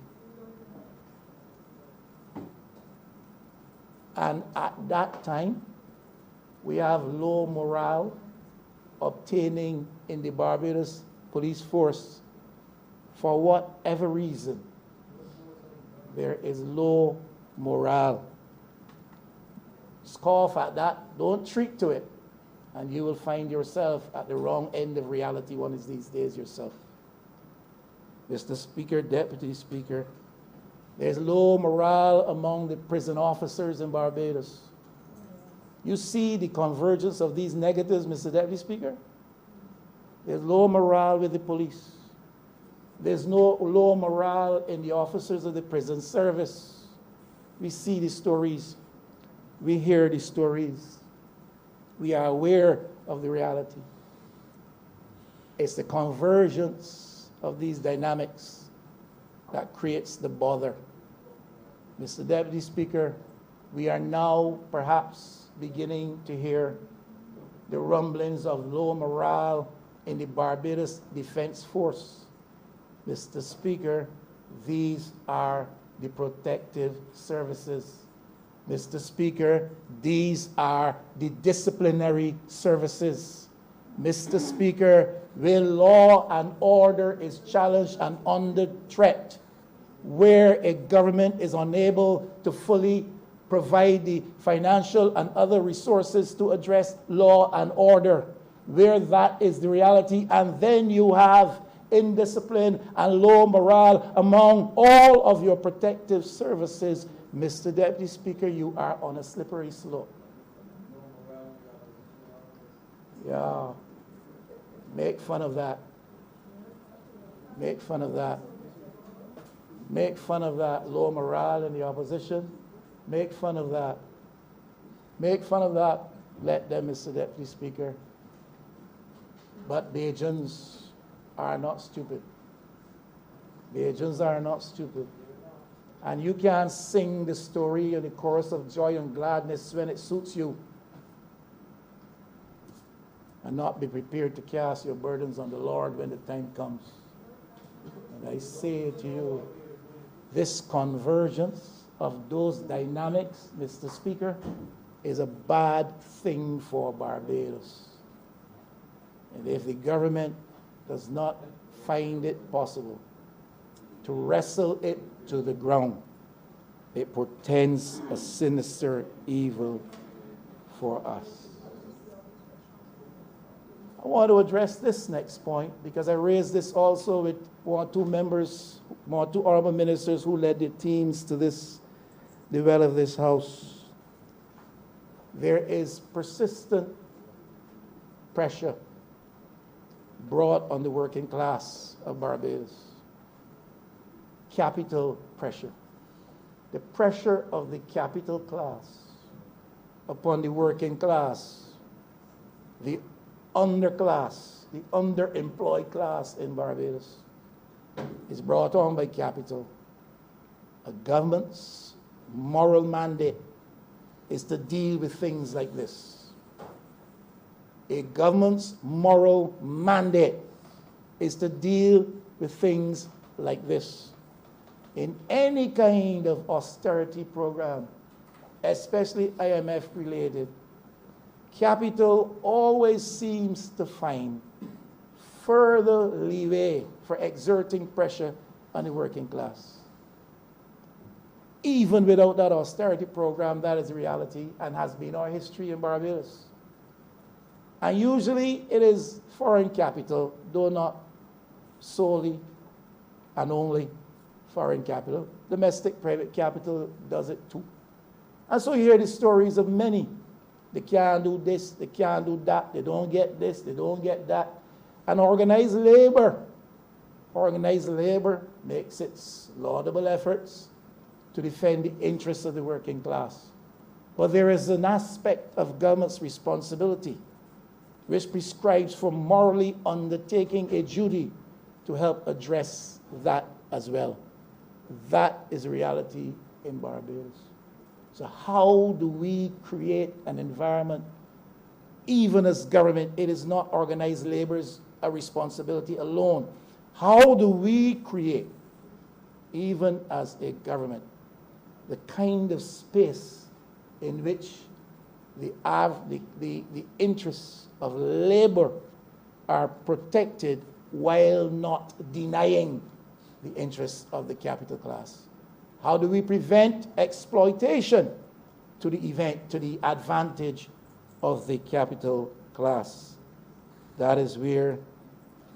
And at that time, we have low morale obtaining in the Barbados police force. For whatever reason, there is low morale. Scoff at that, don't treat to it, and you will find yourself at the wrong end of reality one of these days yourself. Mr. Speaker, Deputy Speaker, there's low morale among the prison officers in Barbados. You see the convergence of these negatives, Mr. Deputy Speaker? There's low morale with the police. There's no low morale in the officers of the prison service. We see the stories. We hear the stories. We are aware of the reality. It's the convergence of these dynamics that creates the bother. Mr. Deputy Speaker, we are now perhaps beginning to hear the rumblings of low morale in the Barbados Defense Force. Mr. Speaker, these are the protective services. Mr. Speaker, these are the disciplinary services. Mr. Speaker, where law and order is challenged and under threat, where a government is unable to fully provide the financial and other resources to address law and order, where that is the reality, and then you have indiscipline and low morale among all of your protective services, Mr. Deputy Speaker, you are on a slippery slope. Yeah. Make fun of that. Make fun of that. Make fun of that low morale in the opposition. Make fun of that. Make fun of that. Let them, Mr. Deputy Speaker. But Bajans are not stupid. Bajans are not stupid. And you can't sing the story and the chorus of joy and gladness when it suits you and not be prepared to cast your burdens on the Lord when the time comes. And I say to you, this convergence of those dynamics, Mr. Speaker, is a bad thing for Barbados. And if the government does not find it possible to wrestle it to the ground, it portends a sinister evil for us. I want to address this next point because I raised this also with one or two members, one or two honorable ministers who led the teams to this, the well of this house. There is persistent pressure brought on the working class of Barbados. Capital pressure. The pressure of the capital class upon the working class, the underclass, the underemployed class in Barbados is brought on by capital. A government's moral mandate is to deal with things like this. A government's moral mandate is to deal with things like this. In any kind of austerity program, especially IMF related, capital always seems to find further leeway for exerting pressure on the working class. Even without that austerity program, that is the reality and has been our history in Barbados. And usually it is foreign capital, though not solely and only foreign capital. Domestic private capital does it too. And so you hear the stories of many. They can't do this, they can't do that, they don't get this, they don't get that. And organized labor organized labor makes its laudable efforts to defend the interests of the working class. But there is an aspect of government's responsibility which prescribes for morally undertaking a duty to help address that as well. That is a reality in Barbados. So how do we create an environment, even as government? It is not organized labor's a responsibility alone. How do we create, even as a government, the kind of space in which the interests of labor are protected while not denying the interests of the capital class? How do we prevent exploitation to the advantage of the capital class? That is where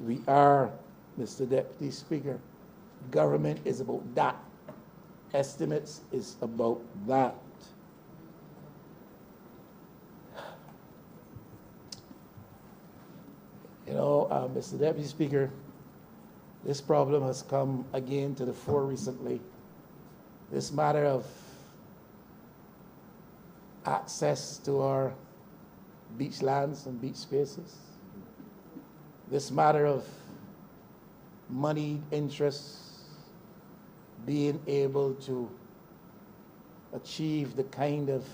we are, Mr. Deputy Speaker. Government is about that. Estimates is about that. You know, Mr. Deputy Speaker, this problem has come again to the fore recently. This matter of access to our beach lands and beach spaces. This matter of money interests being able to achieve the kind of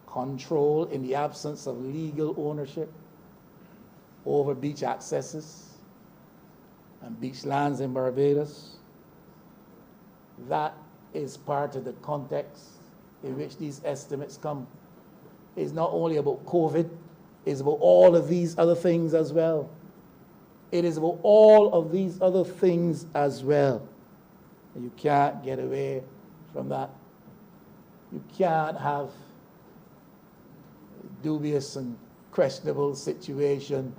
control in the absence of legal ownership over beach accesses and beach lands in Barbados. That is part of the context in which these estimates come. It's not only about COVID, it's about all of these other things as well. It is about all of these other things as well. And you can't get away from that. You can't have a dubious and questionable situation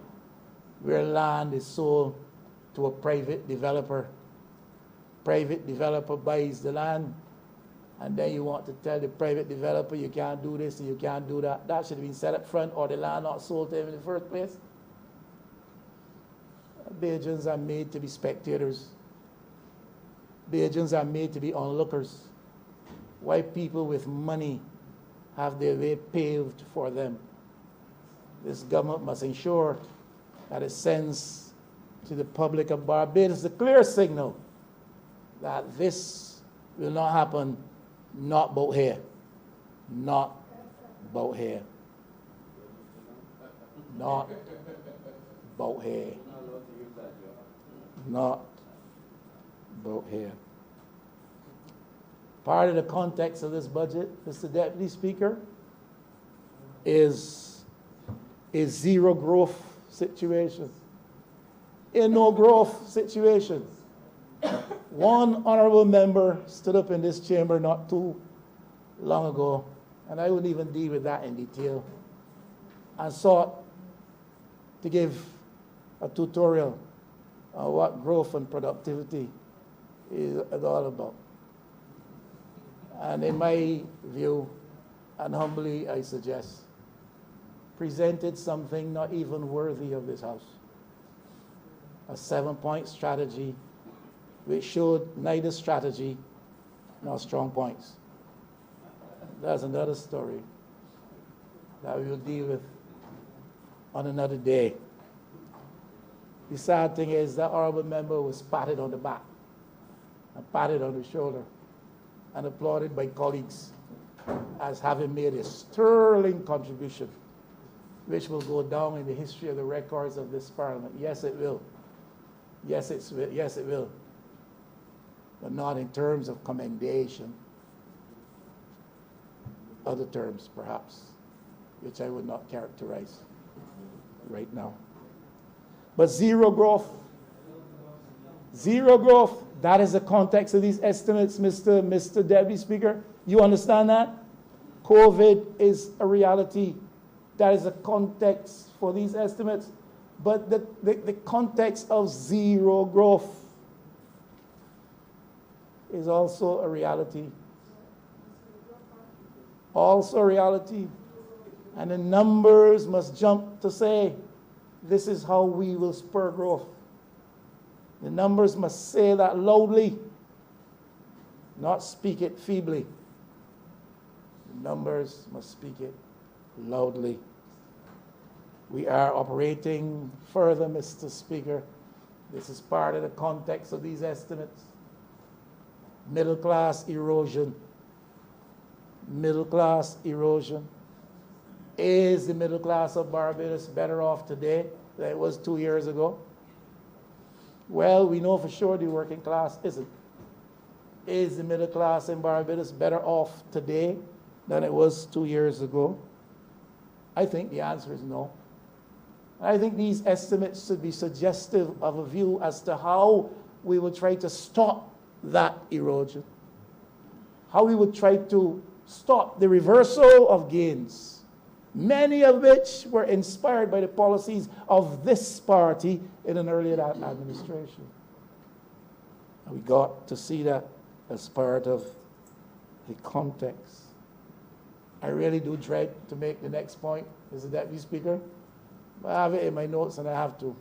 where land is sold to a private developer. Private developer buys the land, and then you want to tell the private developer you can't do this and you can't do that. That should have been set up front, or the land not sold to him in the first place. Bajans are made to be spectators. Bajans are made to be onlookers. White people with money have their way paved for them. This government must ensure that it sends to the public of Barbados a clear signal that this will not happen, not both here. Not both here. Not both here. Not both here. Part of the context of this budget, Mr. Deputy Speaker, is a zero growth situation. A no growth situation. One honourable member stood up in this chamber not too long ago, and I wouldn't even deal with that in detail, and sought to give a tutorial on what growth and productivity is all about. And in my view, and humbly I suggest, presented something not even worthy of this House. A 7-point strategy which showed neither strategy nor strong points. That's another story that we will deal with on another day. The sad thing is that honourable member was patted on the back and patted on the shoulder and applauded by colleagues as having made a sterling contribution, which will go down in the history of the records of this Parliament. Yes, it will. Yes, it will. But not in terms of commendation. Other terms, perhaps, which I would not characterize right now. But zero growth. Zero growth. That is the context of these estimates, Mr. Deputy Speaker. You understand that? COVID is a reality. That is the context for these estimates. But the context of zero growth is also a reality. Also a reality. And the numbers must jump to say, this is how we will spur growth. The numbers must say that loudly, not speak it feebly. The numbers must speak it loudly. We are operating further, Mr. Speaker. This is part of the context of these estimates. Middle class erosion. Middle class erosion. Is the middle class of Barbados better off today than it was 2 years ago? Well, we know for sure the working class isn't. Is the middle class in Barbados better off today than it was 2 years ago? I think the answer is no. I think these estimates should be suggestive of a view as to how we will try to stop that erosion, how we would try to stop the reversal of gains, many of which were inspired by the policies of this party in an earlier administration. And we got to see that as part of the context. I really do dread to make the next point, Mr. Deputy Speaker. I have it in my notes and I have to.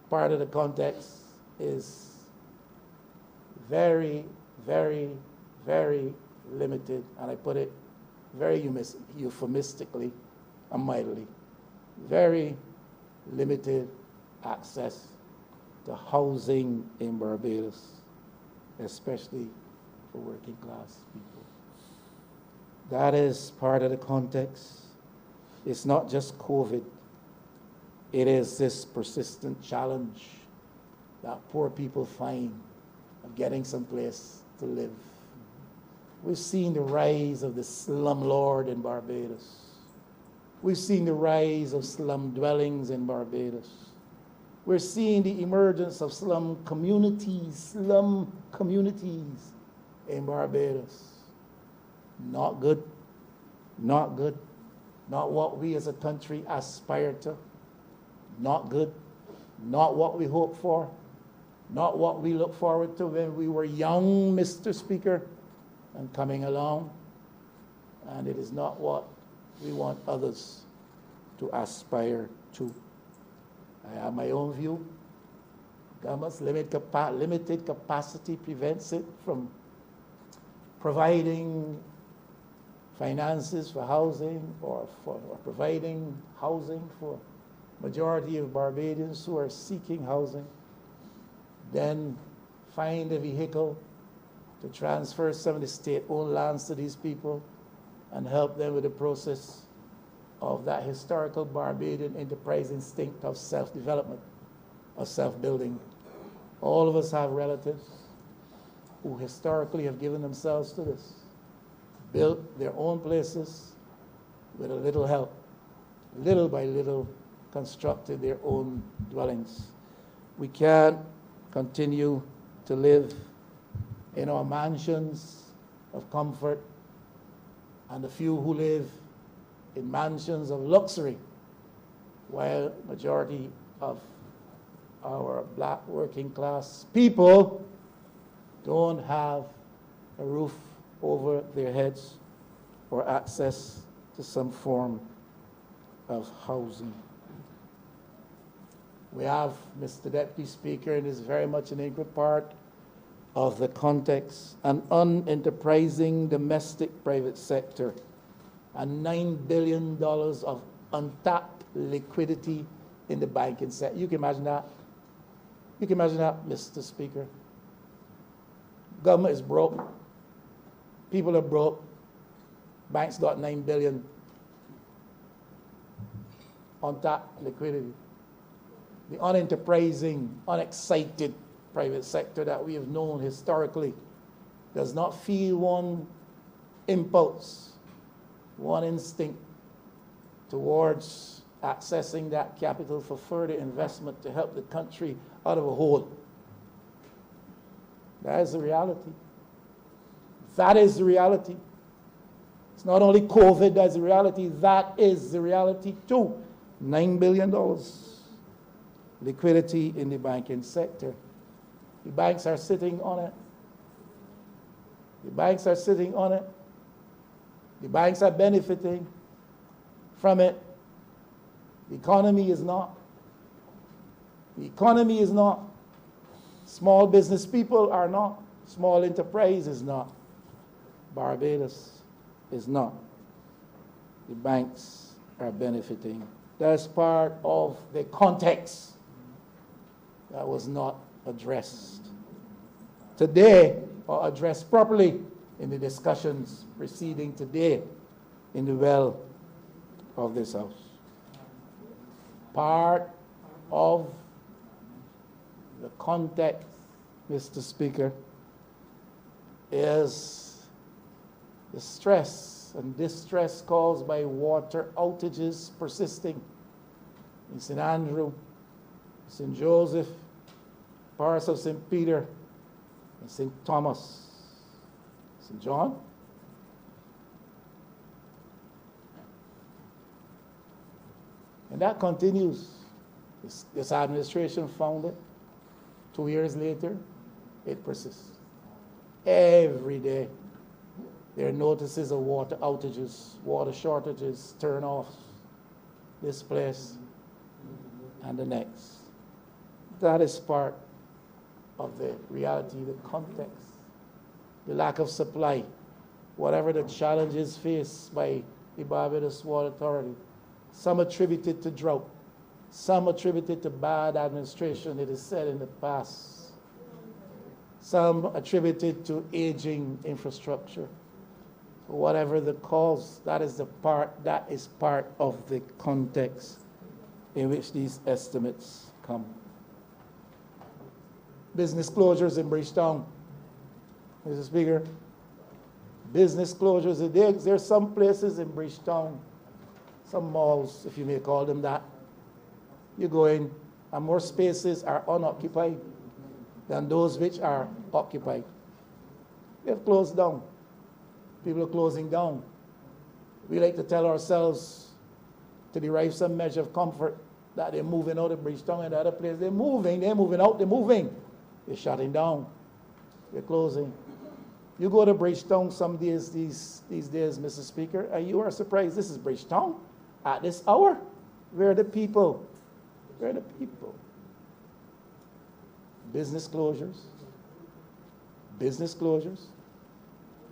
Part of the context is very, very, very limited, and I put it very euphemistically and mildly. Very limited access to housing in Barbados, especially for working class people. That is part of the context. It's not just COVID. It is this persistent challenge that poor people find of getting someplace to live. We've seen the rise of the slumlord in Barbados. We've seen the rise of slum dwellings in Barbados. We're seeing the emergence of slum communities in Barbados. Not good, not good. Not what we as a country aspire to. Not good. Not what we hope for. Not what we look forward to when we were young, Mr. Speaker, and coming along. And it is not what we want others to aspire to. I have my own view. Government's limited capacity prevents it from providing finances for housing or providing housing for majority of Barbadians who are seeking housing. Then find a vehicle to transfer some of the state-owned lands to these people and help them with the process of that historical Barbadian enterprise instinct of self-development, of self-building. All of us have relatives who historically have given themselves to this, built their own places with a little help, little by little constructed their own dwellings. We can't continue to live in our mansions of comfort and the few who live in mansions of luxury, while majority of our black working class people don't have a roof over their heads or access to some form of housing. We have, Mr. Deputy Speaker, and is very much an integral part of the context, an unenterprising domestic private sector, and $9 billion of untapped liquidity in the banking sector. You can imagine that? You can imagine that, Mr. Speaker? Government is broke. People are broke. Banks got $9 billion untapped liquidity. The unenterprising, unexcited private sector that we have known historically does not feel one impulse, one instinct towards accessing that capital for further investment to help the country out of a hole. That is the reality. That is the reality. It's not only COVID that's the reality, that is the reality too. $9 billion liquidity in the banking sector. The banks are sitting on it. The banks are sitting on it. The banks are benefiting from it. The economy is not. The economy is not. Small business people are not. Small enterprise is not. Barbados is not. The banks are benefiting. That's part of the context that was not addressed today or addressed properly in the discussions preceding today in the well of this house. Part of the context, Mr. Speaker, is the stress and distress caused by water outages persisting in St. Andrew, St. Joseph, parts of St. Peter, and St. Thomas, St. John. And that continues. This administration found it. 2 years later, it persists. Every day, there are notices of water outages, water shortages, turn-offs, this place and the next. That is part of the reality, the context, the lack of supply, whatever the challenges faced by the Barbados Water Authority. Some attributed to drought, some attributed to bad administration, it is said in the past. Some attributed to aging infrastructure. Whatever the cause, that is part of the context in which these estimates come. Business closures in Bridgetown, Mr. Speaker. Business closures. There's some places in Bridgetown, some malls, if you may call them that. You go in, and more spaces are unoccupied than those which are occupied. They've closed down. People are closing down. We like to tell ourselves to derive some measure of comfort that they're moving out of Bridgetown and the other place. They're moving out, they're moving. They're shutting down. They're closing. You go to Bridgetown some days, these days, Mr. Speaker, and you are surprised. This is Bridgetown at this hour. Where are the people? Where are the people? Business closures. Business closures.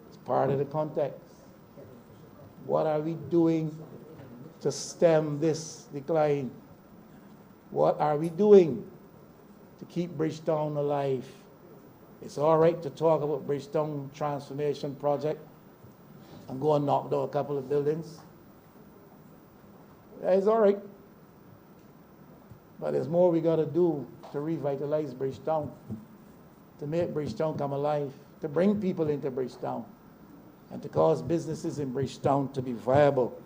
It's part of the context. What are we doing to stem this decline? What are we doing to keep Bridgetown alive? It's all right to talk about Bridgetown Transformation Project and go and knock down a couple of buildings. It's all right. But there's more we got to do to revitalize Bridgetown, to make Bridgetown come alive, to bring people into Bridgetown, and to cause businesses in Bridgetown to be viable.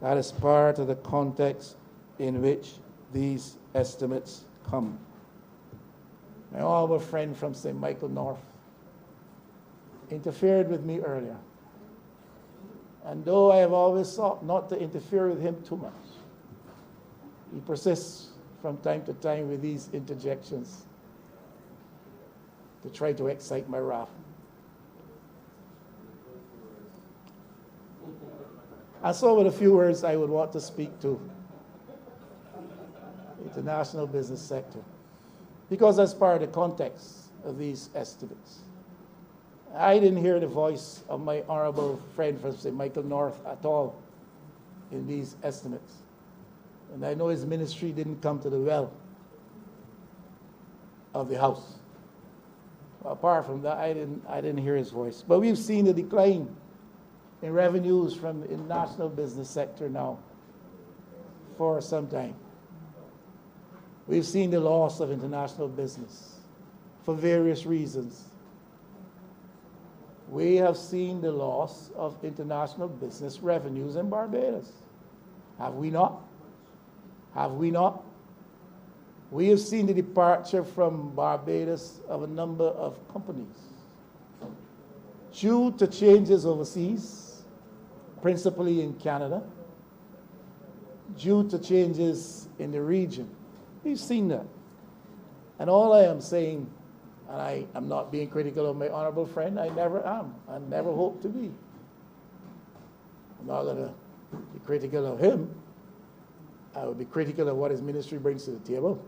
That is part of the context in which these estimates come. My honorable friend from St. Michael North interfered with me earlier. And though I have always sought not to interfere with him too much, he persists from time to time with these interjections to try to excite my wrath. And so with a few words I would want to speak to the international business sector, because that's part of the context of these estimates. I didn't hear the voice of my honorable friend from St. Michael North at all in these estimates. And I know his ministry didn't come to the well of the House. Apart from that, I didn't hear his voice. But we've seen a decline in revenues from the international business sector now for some time. We've seen the loss of international business for various reasons. We have seen the loss of international business revenues in Barbados. Have we not? Have we not? We have seen the departure from Barbados of a number of companies due to changes overseas, principally in Canada, due to changes in the region. We've seen that. And all I am saying, and I am not being critical of my honorable friend, I never am, I never hope to be. I'm not going to be critical of him. I would be critical of what his ministry brings to the table.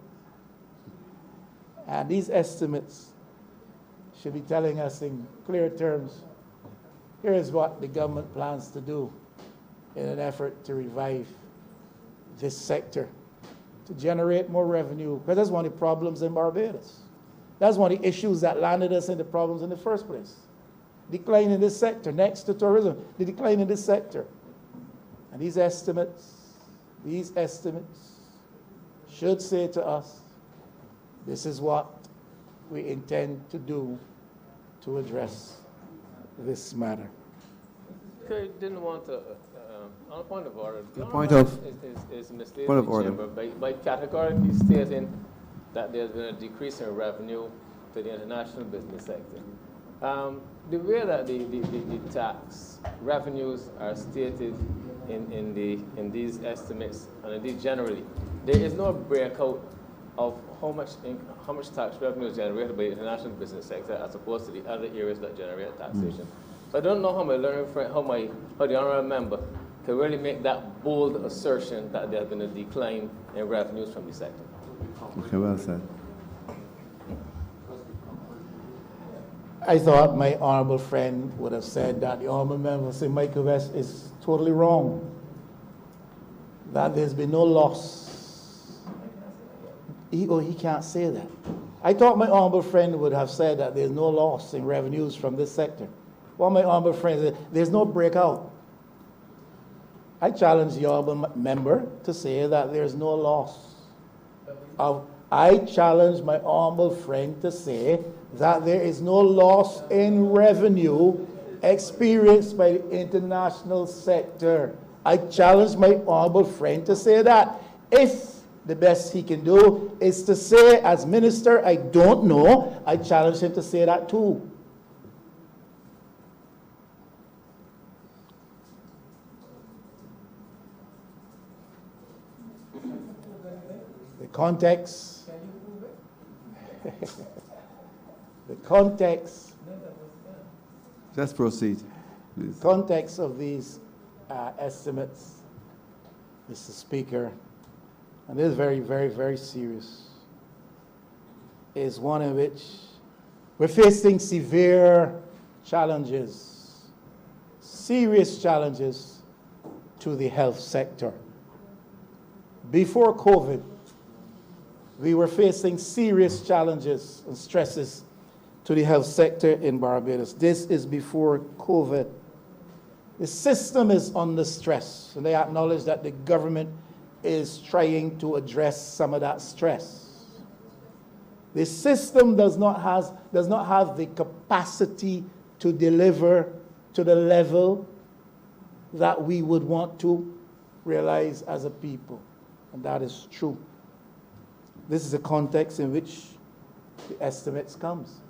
And these estimates should be telling us in clear terms, here is what the government plans to do in an effort to revive this sector, to generate more revenue, because that's one of the problems in Barbados. That's one of the issues that landed us in the problems in the first place. Decline in this sector, next to tourism, the decline in this sector. And these estimates should say to us, this is what we intend to do to address this matter. Okay, didn't want to, on a point of order. The point of- is misleading point of the order. chamber by categorically stating that there's been a decrease in revenue to the international business sector. The way that the tax revenues are stated in these estimates, and indeed generally, there is no breakout of how much tax revenue is generated by the international business sector as opposed to the other areas that generate taxation. So I don't know how my learning friend, how the honourable member can really make that bold assertion that there's been a decline in revenues from the sector. Okay, well said. I thought my honourable friend would have said that the honourable member, say Michael West, is totally wrong. That there's been no loss. He can't say that. I thought my honourable friend would have said that there's no loss in revenues from this sector. Well, my honourable friend said, there's no breakout. I challenge the honourable member to say that there's no loss. I challenge my honourable friend to say that there is no loss in revenue experienced by the international sector. I challenge my honourable friend to say that. If the best he can do is to say, as minister, I don't know, I challenge him to say that too. The context, the context, Just proceed, please. context of these estimates, Mr. Speaker, and this is very, very, very serious, is one in which we're facing severe challenges, serious challenges to the health sector. Before COVID, we were facing serious challenges and stresses to the health sector in Barbados. This is before COVID. The system is under stress, and they acknowledge that the government is trying to address some of that stress. The system does not have the capacity to deliver to the level that we would want to realize as a people, and that is true. This is the context in which the estimates comes.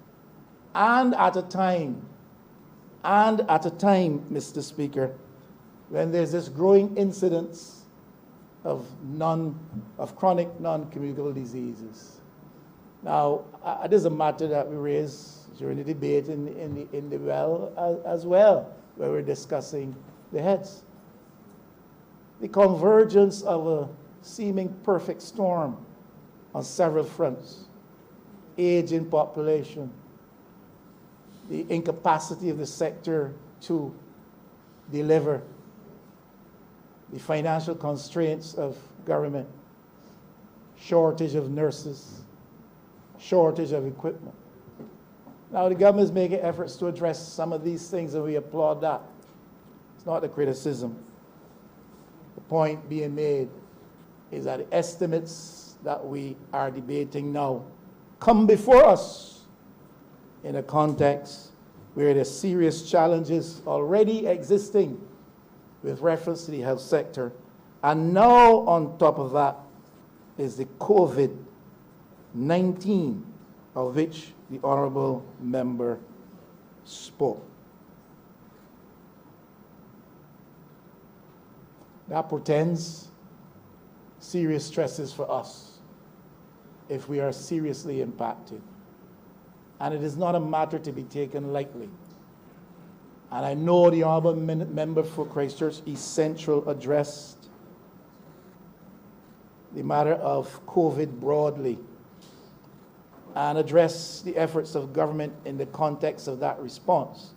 And at a time, Mr. Speaker, when there's this growing incidence of chronic non-communicable diseases. Now, this is a matter that we raised during the debate in the well as well, where we're discussing the heads. The convergence of a seeming perfect storm on several fronts. Aging population, the incapacity of the sector to deliver, the financial constraints of government, shortage of nurses, shortage of equipment. Now the government is making efforts to address some of these things, and we applaud that. It's not a criticism. The point being made is that the estimates that we are debating now come before us in a context where there's serious challenges already existing with reference to the health sector. And now on top of that is the COVID-19, of which the honourable member spoke. That portends serious stresses for us if we are seriously impacted. And it is not a matter to be taken lightly. And I know the honourable member for Christchurch East Central addressed the matter of COVID broadly. and address the efforts of government in the context of that response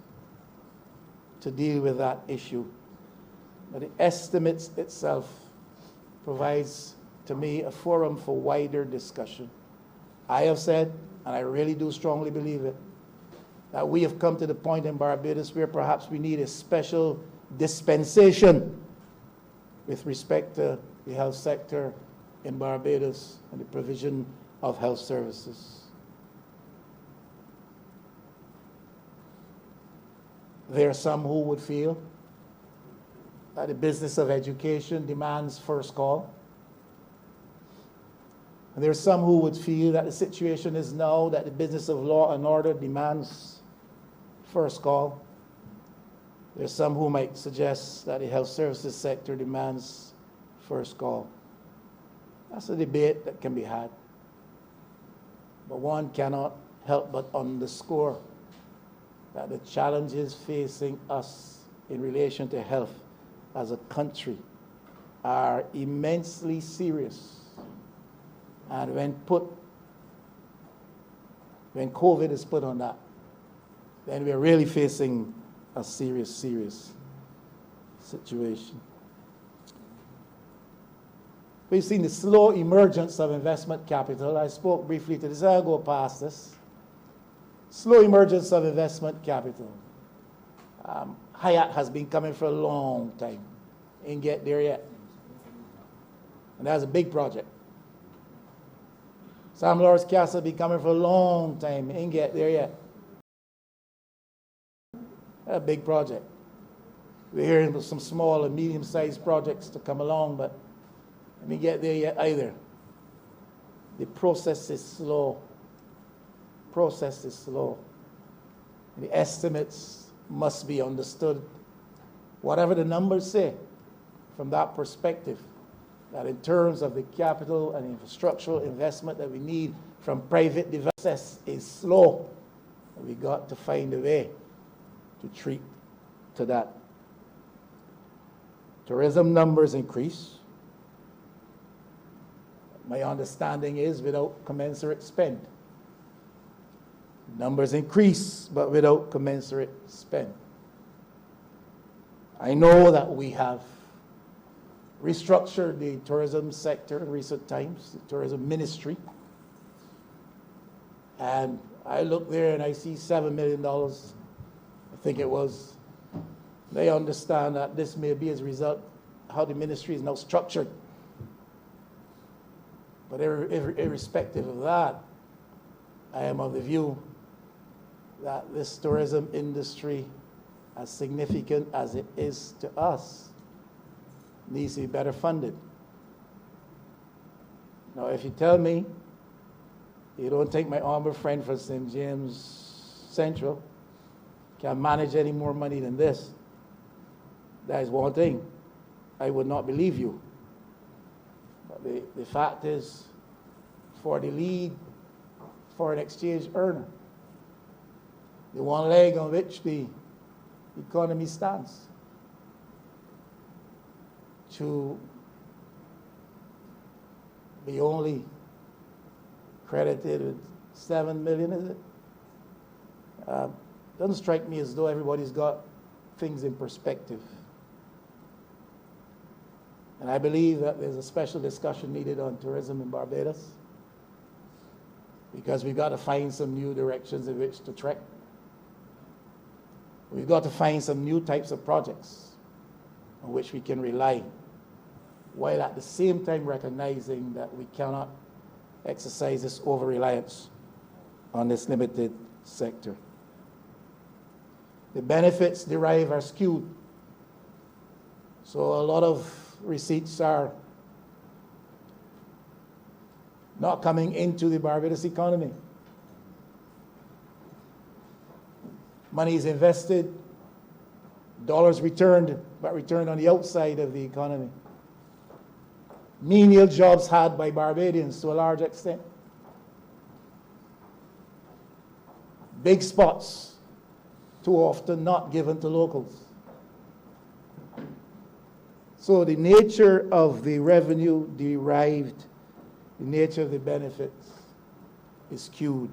to deal with that issue. But the estimates itself provides, to me, a forum for wider discussion. I have said, and I really do strongly believe it, that we have come to the point in Barbados where perhaps we need a special dispensation with respect to the health sector in Barbados and the provision of health services. There are some who would feel that the business of education demands first call. And there are some who would feel that the situation is now that the business of law and order demands first call. There are some who might suggest that the health services sector demands first call. That's a debate that can be had. But one cannot help but underscore that the challenges facing us in relation to health as a country are immensely serious. And when COVID is put on that, then we're really facing a serious, serious situation. We've seen the slow emergence of investment capital. I spoke briefly to this, I'll go past this. Slow emergence of investment capital. Hyatt has been coming for a long time. Ain't get there yet. And that's a big project. Sam Lawrence Castle been coming for a long time. Ain't get there yet. That's a big project. We're hearing about some small and medium-sized projects to come along, but let me get there yet either. The process is slow. Process is slow. And the estimates must be understood, whatever the numbers say, from that perspective, that in terms of the capital and infrastructural investment that we need from private development is slow. And we got to find a way to treat to that. Tourism numbers increase. My understanding is without commensurate spend. Numbers increase, but without commensurate spend. I know that we have restructured the tourism sector in recent times, the tourism ministry. And I look there and I see $7 million, I think it was. They understand that this may be as a result of how the ministry is now structured. But irrespective of that, I am of the view that this tourism industry, as significant as it is to us, needs to be better funded. Now, if you tell me you don't think my honorable friend from St. James Central can manage any more money than this, that is one thing. I would not believe you. But the fact is, for the lead foreign exchange earner, the one leg on which the economy stands, to be only credited with $7 million, is it? Doesn't strike me as though everybody's got things in perspective. And I believe that there's a special discussion needed on tourism in Barbados, because we've got to find some new directions in which to trek. We've got to find some new types of projects on which we can rely, while at the same time recognizing that we cannot exercise this over-reliance on this limited sector. The benefits derived are skewed. So a lot of receipts are not coming into the Barbados economy. Money is invested, dollars returned, but returned on the outside of the economy. Menial jobs had by Barbadians to a large extent. Big spots, too often not given to locals. So the nature of the revenue derived, the nature of the benefits is skewed,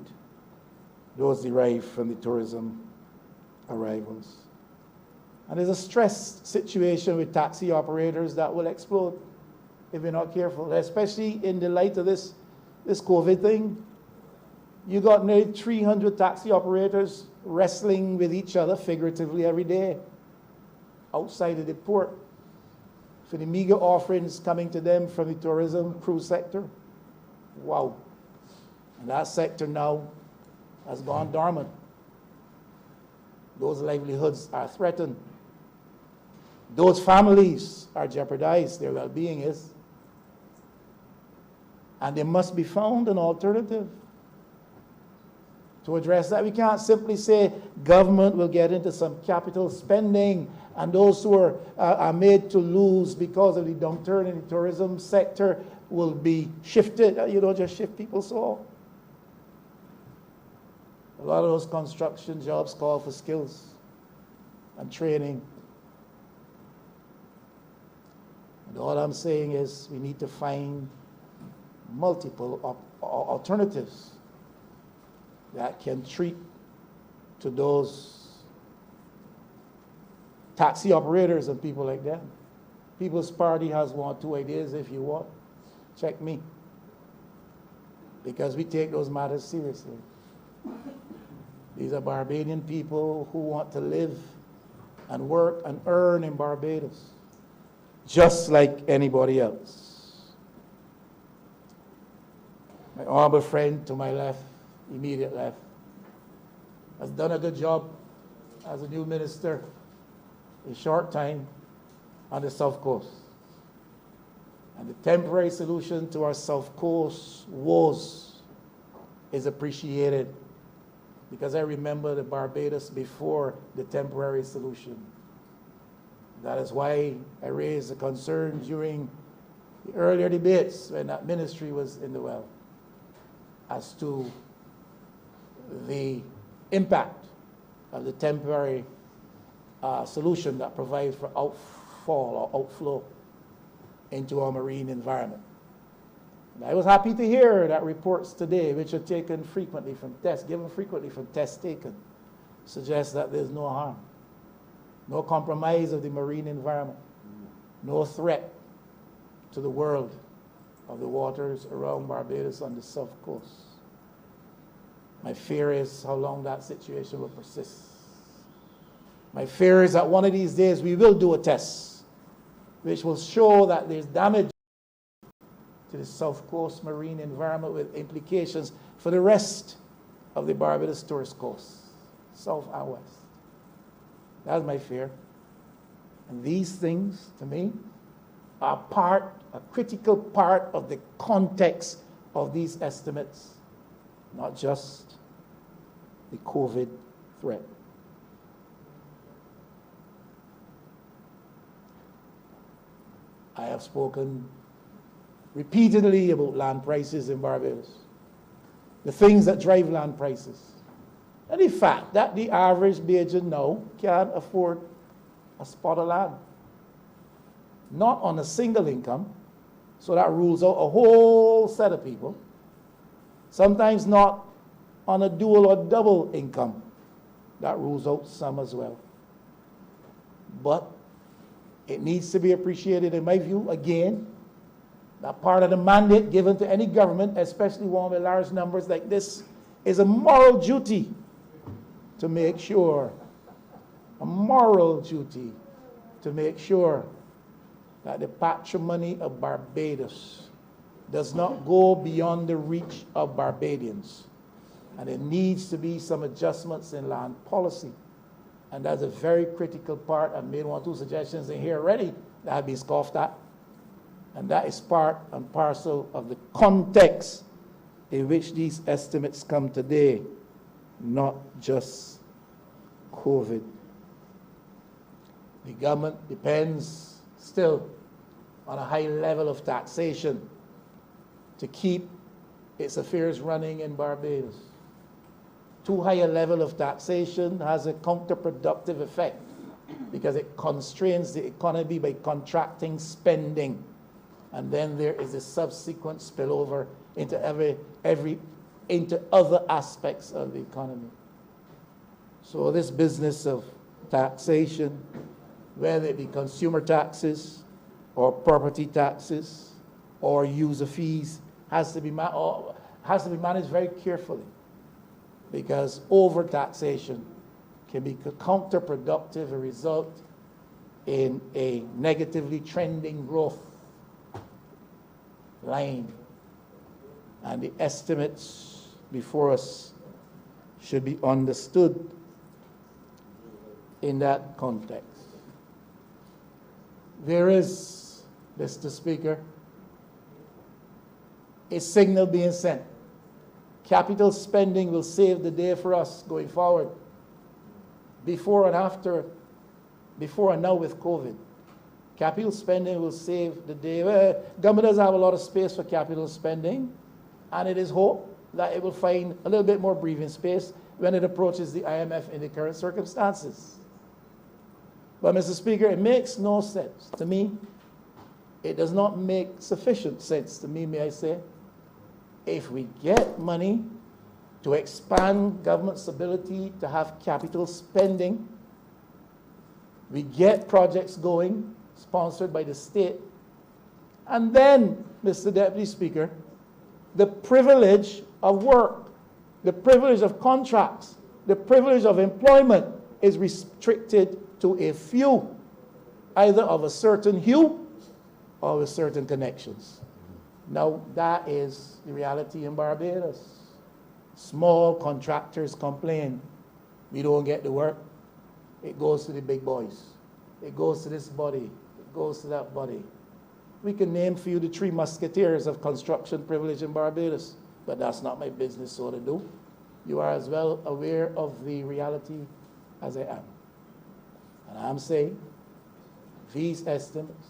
those derived from the tourism arrivals. And there's a stress situation with taxi operators that will explode if we're not careful, especially in the light of this COVID thing. You got nearly 300 taxi operators wrestling with each other figuratively every day outside of the port for the meager offerings coming to them from the tourism cruise sector. Wow. And that sector now has gone dormant. Those livelihoods are threatened. Those families are jeopardized, their well-being is. And there must be found an alternative to address that. We can't simply say government will get into some capital spending and those who are made to lose because of the downturn in the tourism sector will be shifted. You don't just shift people so. A lot of those construction jobs call for skills and training. And all I'm saying is we need to find multiple alternatives that can treat to those taxi operators and people like that. People's Party has 1 or 2 ideas if you want. Check me. Because we take those matters seriously. These are Barbadian people who want to live and work and earn in Barbados, just like anybody else. My honorable friend to my left, immediate left, has done a good job as a new minister in short time on the South Coast. And the temporary solution to our South Coast woes is appreciated, because I remember the Barbados before the temporary solution. That is why I raised the concern during the earlier debates when that ministry was in the well as to the impact of the temporary solution that provides for outfall or outflow into our marine environment. And I was happy to hear that reports today, which are taken frequently from tests, given frequently from tests taken, suggest that there's no harm, no compromise of the marine environment, no threat to the world of the waters around Barbados on the South Coast. My fear is how long that situation will persist. My fear is that one of these days we will do a test which will show that there's damage to the South Coast marine environment with implications for the rest of the Barbados tourist coast, south and west. That's my fear. And these things, to me, are a critical part of the context of these estimates, not just the COVID threat. I have spoken repeatedly about land prices in Barbados, the things that drive land prices, and the fact that the average Bajan now can't afford a spot of land, not on a single income, so that rules out a whole set of people, sometimes not on a dual or double income, that rules out some as well. But it needs to be appreciated, in my view, again, that part of the mandate given to any government, especially one with large numbers like this, is a moral duty to make sure, that the patrimony of Barbados does not go beyond the reach of Barbadians. And there needs to be some adjustments in land policy. And that's a very critical part. I've made 1 or 2 suggestions in here already that have been scoffed at. And that is part and parcel of the context in which these estimates come today, not just COVID. The government depends still on a high level of taxation to keep its affairs running in Barbados. Too high a level of taxation has a counterproductive effect because it constrains the economy by contracting spending. And then there is a subsequent spillover into every into other aspects of the economy. So this business of taxation, whether it be consumer taxes or property taxes or user fees, has to be managed very carefully, because overtaxation can be counterproductive and result in a negatively trending growth line. And the estimates before us should be understood in that context. There is, Mr. Speaker, a signal being sent. Capital spending will save the day for us going forward, before and after, before and now with COVID. Capital spending will save the day. Well, government does have a lot of space for capital spending, and it is hoped that it will find a little bit more breathing space when it approaches the IMF in the current circumstances. But, Mr. Speaker, it makes no sense to me. It does not make sufficient sense to me, may I say, if we get money to expand government's ability to have capital spending, we get projects going, sponsored by the state, and then, Mr. Deputy Speaker, the privilege of work, the privilege of contracts, the privilege of employment is restricted to a few, either of a certain hue or with certain connections. Now, that is the reality in Barbados. Small contractors complain, we don't get the work. It goes to the big boys. It goes to this body. It goes to that body. We can name for you the 3 musketeers of construction privilege in Barbados, but that's not my business so to do. You are as well aware of the reality as I am. And I'm saying these estimates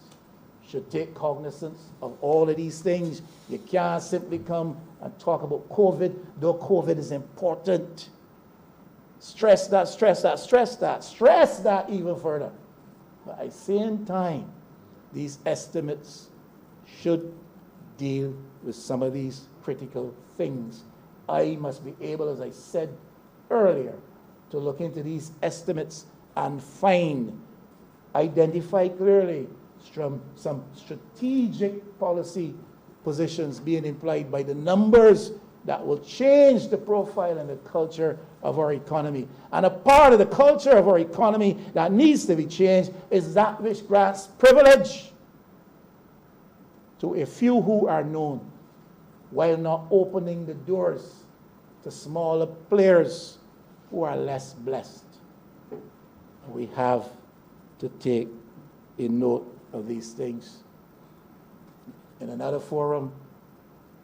should take cognizance of all of these things. You can't simply come and talk about COVID, though COVID is important. Stress that even further. But at the same time, these estimates should deal with some of these critical things. I must be able, as I said earlier, to look into these estimates and identify clearly some strategic policy positions being implied by the numbers that will change the profile and the culture of our economy. And a part of the culture of our economy that needs to be changed is that which grants privilege to a few who are known, while not opening the doors to smaller players who are less blessed. We have to take a note of these things. In another forum,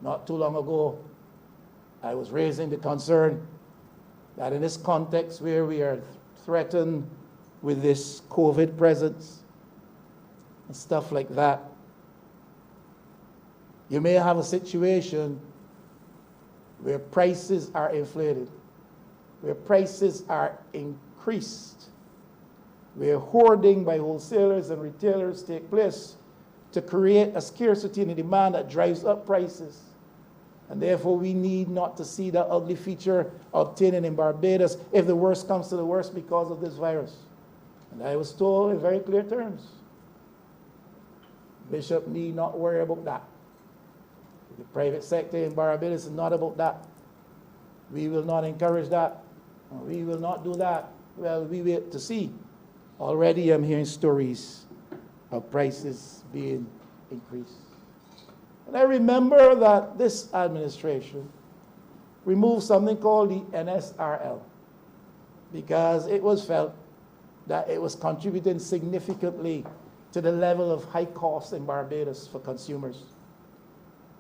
not too long ago, I was raising the concern that in this context where we are threatened with this COVID presence and stuff like that, you may have a situation where prices are inflated, where prices are increased, where hoarding by wholesalers and retailers take place to create a scarcity and a demand that drives up prices. And therefore, we need not to see that ugly feature obtaining in Barbados if the worst comes to the worst because of this virus. And I was told in very clear terms, Bishop need not worry about that. The private sector in Barbados is not about that. We will not encourage that. We will not do that. Well, we wait to see. Already I'm hearing stories of prices being increased. And I remember that this administration removed something called the NSRL because it was felt that it was contributing significantly to the level of high costs in Barbados for consumers.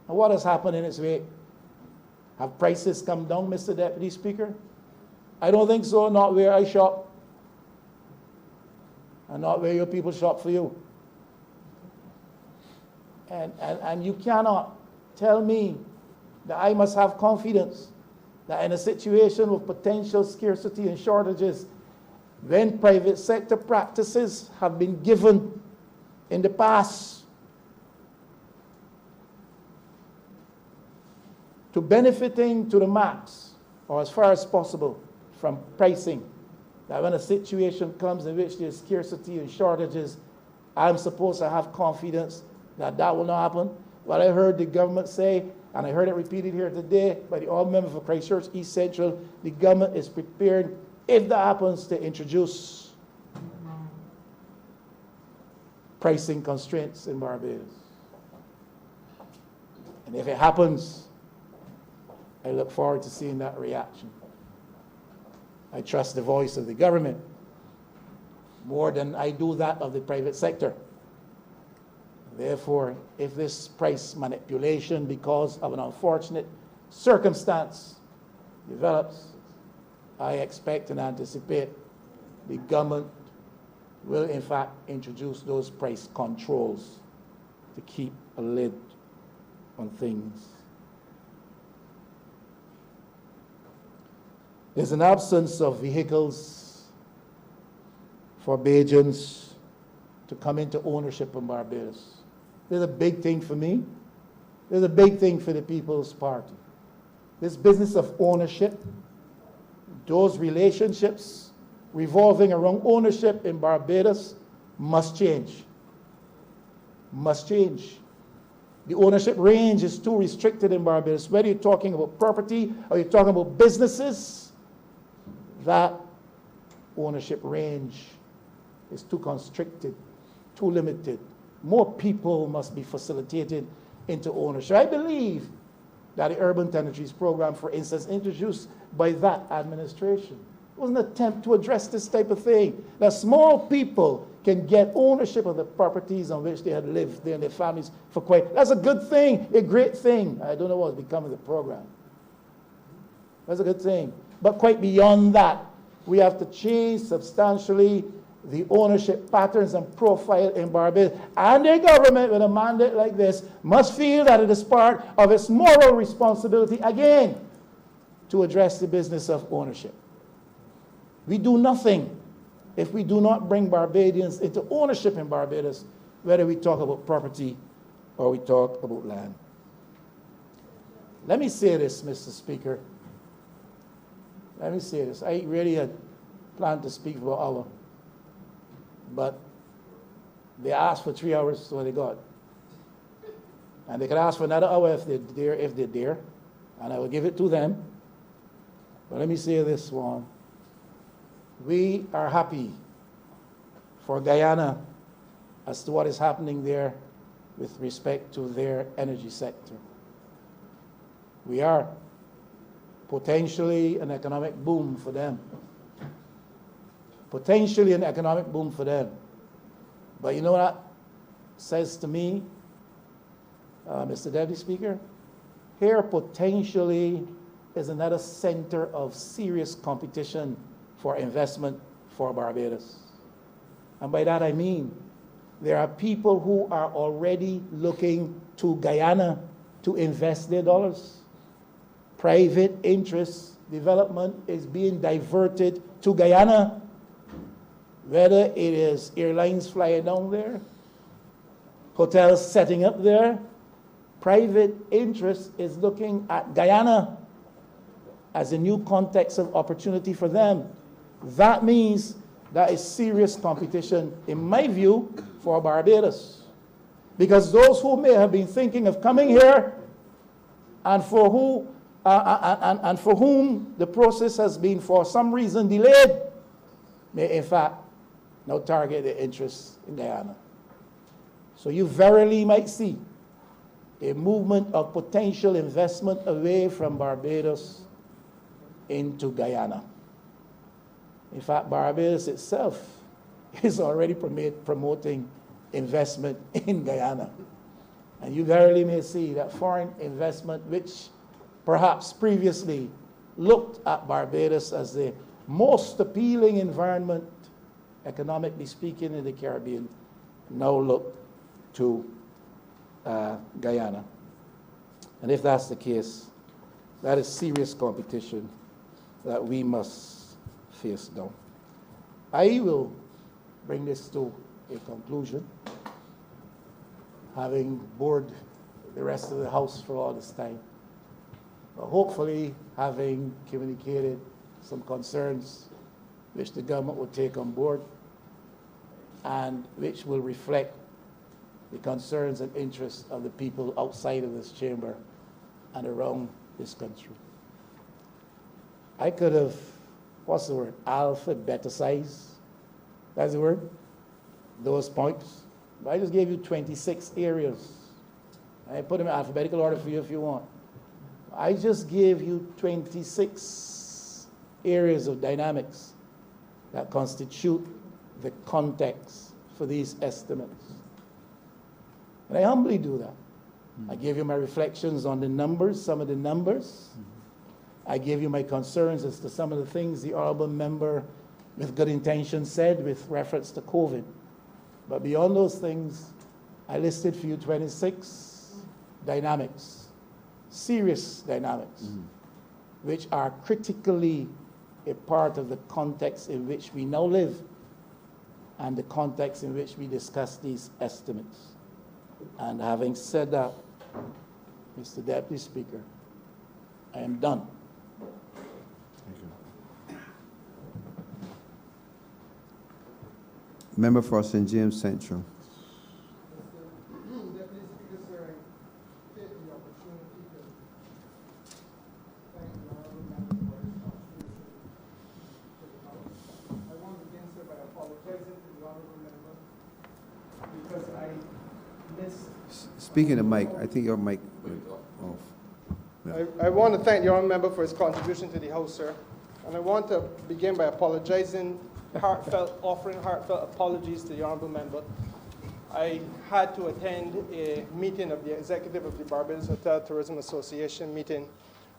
And what has happened in its wake? Have prices come down, Mr. Deputy Speaker? I don't think so, not where I shop, and not where your people shop for you. And you cannot tell me that I must have confidence that in a situation of potential scarcity and shortages, when private sector practices have been given in the past to benefiting to the max, or as far as possible, from pricing. That when a situation comes in which there's scarcity and shortages, I'm supposed to have confidence that that will not happen. What I heard the government say, and I heard it repeated here today by the Honourable Member for Christchurch East Central, the government is prepared, if that happens, to introduce pricing constraints in Barbados. And if it happens, I look forward to seeing that reaction. I trust the voice of the government more than I do that of the private sector. Therefore, if this price manipulation because of an unfortunate circumstance develops, I expect and anticipate the government will in fact introduce those price controls to keep a lid on things. There's an absence of vehicles for Bajans to come into ownership in Barbados. There's a big thing for me. There's a big thing for the People's Party. This business of ownership, those relationships revolving around ownership in Barbados must change. Must change. The ownership range is too restricted in Barbados. Whether you're talking about property or you're talking about businesses, that ownership range is too constricted, too limited. More people must be facilitated into ownership. I believe that the Urban Tenantries Program, for instance, introduced by that administration, was an attempt to address this type of thing, that small people can get ownership of the properties on which they had lived there and their families for quite. That's a good thing, a great thing. I don't know what's become of the program. That's a good thing. But quite beyond that, we have to change substantially the ownership patterns and profile in Barbados. And the government, with a mandate like this, must feel that it is part of its moral responsibility, again, to address the business of ownership. We do nothing if we do not bring Barbadians into ownership in Barbados, whether we talk about property or we talk about land. Let me say this, Mr. Speaker. Let me say this. I really had planned to speak for an hour, but they asked for 3 hours, so they got. And they could ask for another hour if they're there, and I will give it to them. But let me say this one. We are happy for Guyana as to what is happening there with respect to their energy sector. We are potentially an economic boom for them. Potentially an economic boom for them. But you know what that says to me, Mr. Deputy Speaker? Here potentially is another center of serious competition for investment for Barbados. And by that I mean, there are people who are already looking to Guyana to invest their dollars. Private interest development is being diverted to Guyana, whether it is airlines flying down there, hotels setting up there. Private interest is looking at Guyana as a new context of opportunity for them. That means that is serious competition, in my view, for Barbados. Because those who may have been thinking of coming here and for whom the process has been for some reason delayed, may in fact now target their interests in Guyana. So you verily might see a movement of potential investment away from Barbados into Guyana. In fact, Barbados itself is already promoting investment in Guyana. And you verily may see that foreign investment, which perhaps previously looked at Barbados as the most appealing environment, economically speaking, in the Caribbean, now look to Guyana. And if that's the case, that is serious competition that we must face down. I will bring this to a conclusion, having bored the rest of the House for all this time. but hopefully having communicated some concerns which the government will take on board and which will reflect the concerns and interests of the people outside of this chamber and around this country. I could have, what's the word, alphabeticize, that's the word, those points. But I just gave you 26 areas. I put them in alphabetical order for you if you want. I just gave you 26 areas of dynamics that constitute the context for these estimates. And I humbly do that. I gave you my reflections on the numbers, some of the numbers. I gave you my concerns as to some of the things the honourable member with good intention said with reference to COVID. But beyond those things, I listed for you 26 dynamics, serious dynamics, which are critically a part of the context in which we now live and the context in which we discuss these estimates. And having said that, Mr. Deputy Speaker, I am done. Member for St. James Central. Deputy Speaker, sir, I take the opportunity to thank the honourable member for his contribution to the House. I want to begin, sir, by apologizing to the honourable member because I missed. Speaking of mic, I think your mic went off. Yeah. I want to thank the honourable member for his contribution to the House, sir. And I want to begin by offering heartfelt apologies to the honourable member. I had to attend a meeting of the executive of the Barbados Hotel Tourism Association meeting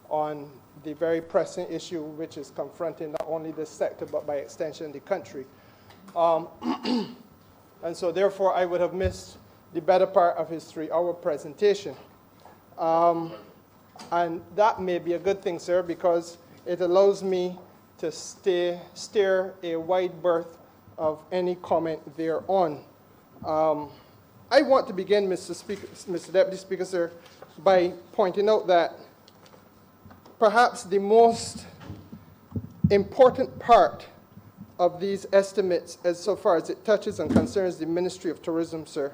on the very pressing issue which is confronting not only this sector but by extension the country. And so therefore I would have missed the better part of his 3-hour presentation. And that may be a good thing, sir, because it allows me to steer a wide berth of any comment thereon. I want to begin, Mr. Deputy Speaker, sir, by pointing out that perhaps the most important part of these estimates, as so far as it touches and concerns the Ministry of Tourism, sir,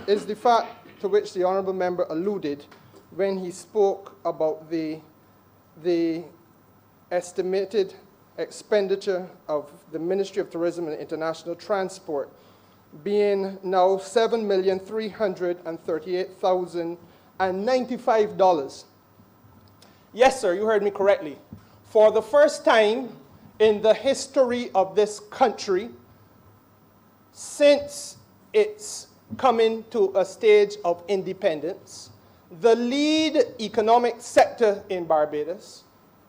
is the fact to which the honourable member alluded when he spoke about the estimated expenditure of the Ministry of Tourism and International Transport being now $7,338,095. Yes, sir, you heard me correctly. For the first time in the history of this country, since its coming to a stage of independence, the lead economic sector in Barbados,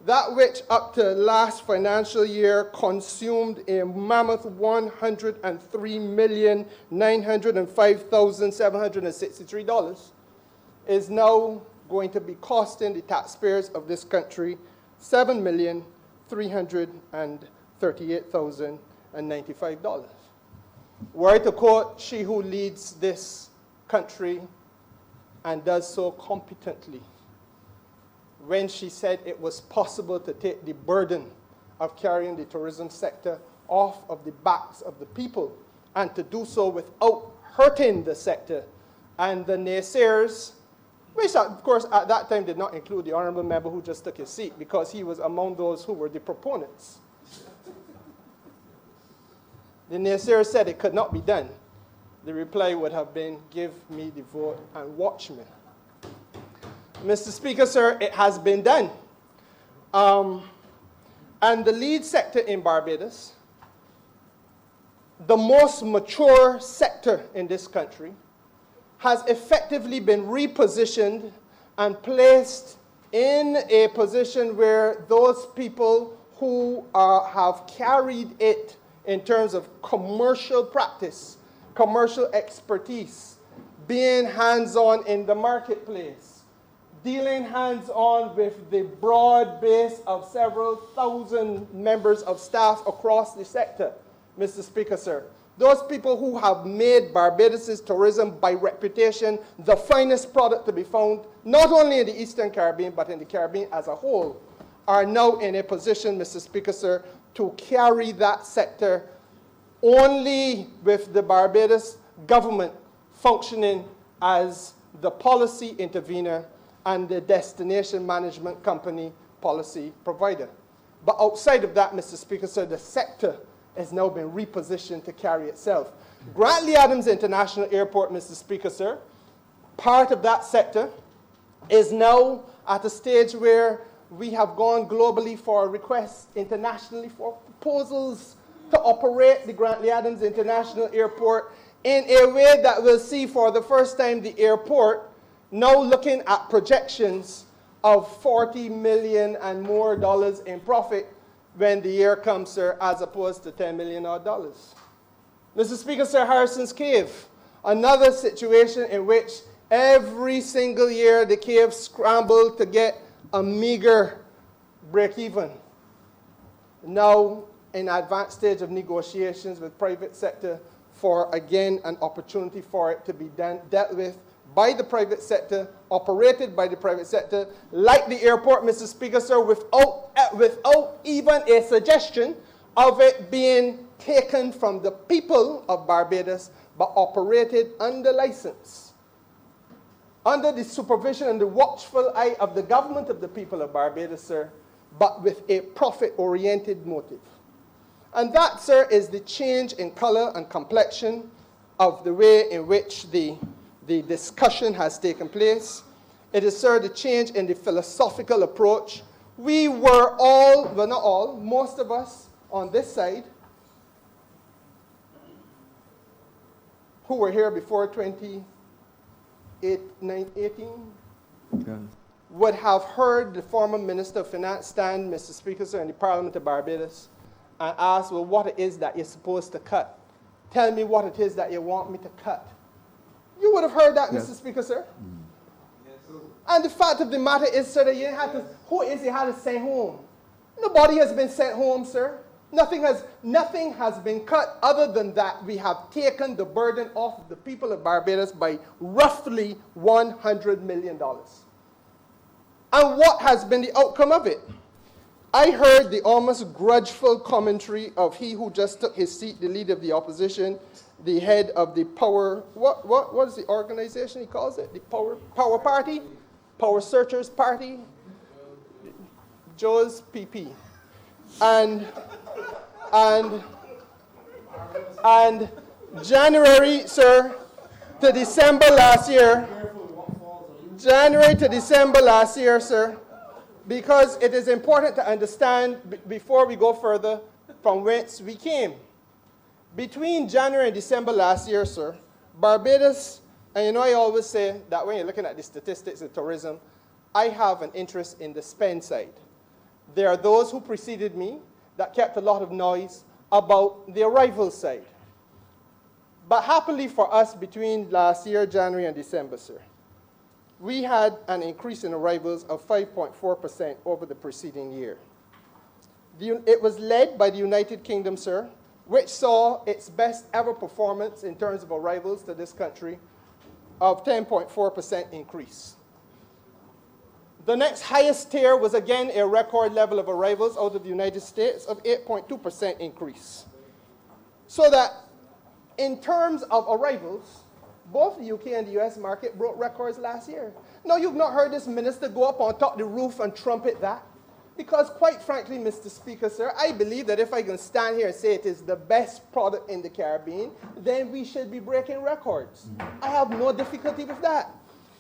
that which up to last financial year consumed a mammoth $103,905,763, is now going to be costing the taxpayers of this country $7,338,095. Were I to quote she who leads this country and does so competently, when she said it was possible to take the burden of carrying the tourism sector off of the backs of the people and to do so without hurting the sector. And the naysayers, which of course at that time did not include the honourable member who just took his seat because he was among those who were the proponents. The naysayers said it could not be done. The reply would have been, give me the vote and watch me. Mr. Speaker, sir, it has been done. And the lead sector in Barbados, the most mature sector in this country, has effectively been repositioned and placed in a position where those people who have carried it in terms of commercial practice, commercial expertise, being hands-on in the marketplace, dealing hands-on with the broad base of several thousand members of staff across the sector, Mr. Speaker, sir. Those people who have made Barbados' tourism by reputation the finest product to be found, not only in the Eastern Caribbean, but in the Caribbean as a whole, are now in a position, Mr. Speaker, sir, to carry that sector only with the Barbados government functioning as the policy intervener and the destination management company policy provider. But outside of that, Mr. Speaker, sir, the sector has now been repositioned to carry itself. Grantley Adams International Airport, Mr. Speaker, sir, part of that sector, is now at a stage where we have gone globally for requests internationally for proposals to operate the Grantley Adams International Airport in a way that will see for the first time the airport now looking at projections of $40 million and more in profit when the year comes, sir, as opposed to $10 million odd dollars. Mr. Speaker, sir, Harrison's Cave, another situation in which every single year the cave scrambled to get a meager break-even. Now, in advanced stage of negotiations with private sector for, again, an opportunity for it to be dealt with by the private sector, operated by the private sector, like the airport, Mr. Speaker, sir, without even a suggestion of it being taken from the people of Barbados, but operated under license, under the supervision and the watchful eye of the government of the people of Barbados, sir, but with a profit-oriented motive. And that, sir, is the change in color and complexion of the way in which the discussion has taken place. It is, sir, the change in the philosophical approach. We were all, well, not all, most of us on this side who were here before 2018 would have heard the former Minister of Finance stand, Mr. Speaker, sir, in the Parliament of Barbados and ask, well, what it is that you're supposed to cut. Tell me what it is that you want me to cut. You would have heard that, yes, Mr. Speaker, sir. Yes, sir. And the fact of the matter is, sir, that you had to, who is you had to send home? Nobody has been sent home, sir. Nothing has been cut other than that we have taken the burden off of the people of Barbados by roughly $100 million. And what has been the outcome of it? I heard the almost grudgeful commentary of he who just took his seat, the leader of the opposition, the head of the power, what is the organization he calls it? The power party? Power Searchers Party? Joe's PP. And January, sir, to December last year, January to December last year, sir, because it is important to understand before we go further from whence we came. Between January and December last year, sir, Barbados, and you know I always say that when you're looking at the statistics of tourism, I have an interest in the spend side. There are those who preceded me that kept a lot of noise about the arrival side. But happily for us, between last year, January and December, sir, we had an increase in arrivals of 5.4% over the preceding year. It was led by the United Kingdom, sir, which saw its best ever performance in terms of arrivals to this country of 10.4% increase. The next highest tier was again a record level of arrivals out of the United States of 8.2% increase. So that in terms of arrivals, both the UK and the US market broke records last year. Now, you've not heard this minister go up on top of the roof and trumpet that. Because quite frankly, Mr. Speaker, sir, I believe that if I can stand here and say it is the best product in the Caribbean, then we should be breaking records. I have no difficulty with that.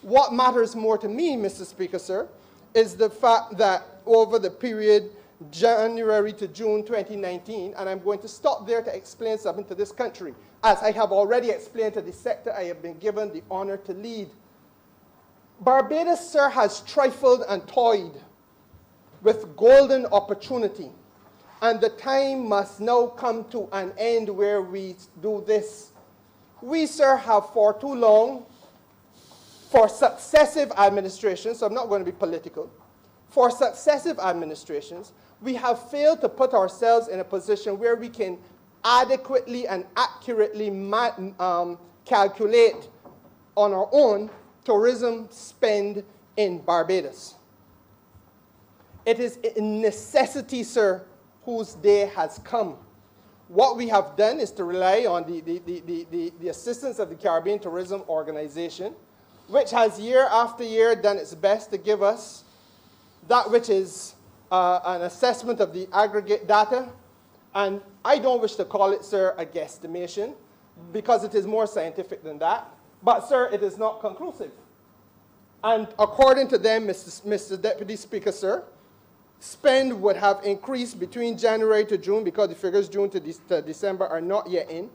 What matters more to me, Mr. Speaker, sir, is the fact that over the period January to June 2019, and I'm going to stop there to explain something to this country. As I have already explained to the sector I have been given the honor to lead. Barbados, sir, has trifled and toyed with golden opportunity. And the time must now come to an end where we do this. We, sir, have for too long, for successive administrations, so I'm not going to be political, for successive administrations, we have failed to put ourselves in a position where we can adequately and accurately calculate on our own tourism spend in Barbados. It is a necessity, sir, whose day has come. What we have done is to rely on the assistance of the Caribbean Tourism Organization, which has year after year done its best to give us that which is an assessment of the aggregate data. And I don't wish to call it, sir, a guesstimation, because it is more scientific than that. But, sir, it is not conclusive. And according to them, Mr. Deputy Speaker, sir, spend would have increased between January to June, because the figures June to December are not yet in,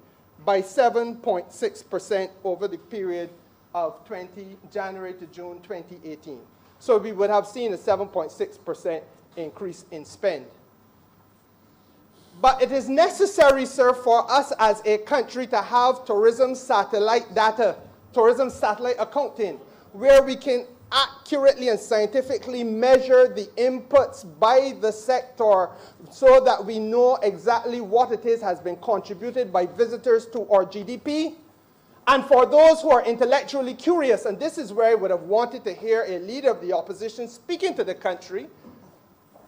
by 7.6% over the period of January to June 2018. So we would have seen a 7.6% increase in spend. But it is necessary, sir, for us as a country to have tourism satellite data, tourism satellite accounting, where we can accurately and scientifically measure the inputs by the sector so that we know exactly what it is has been contributed by visitors to our GDP. And for those who are intellectually curious, and this is where I would have wanted to hear a leader of the opposition speaking to the country,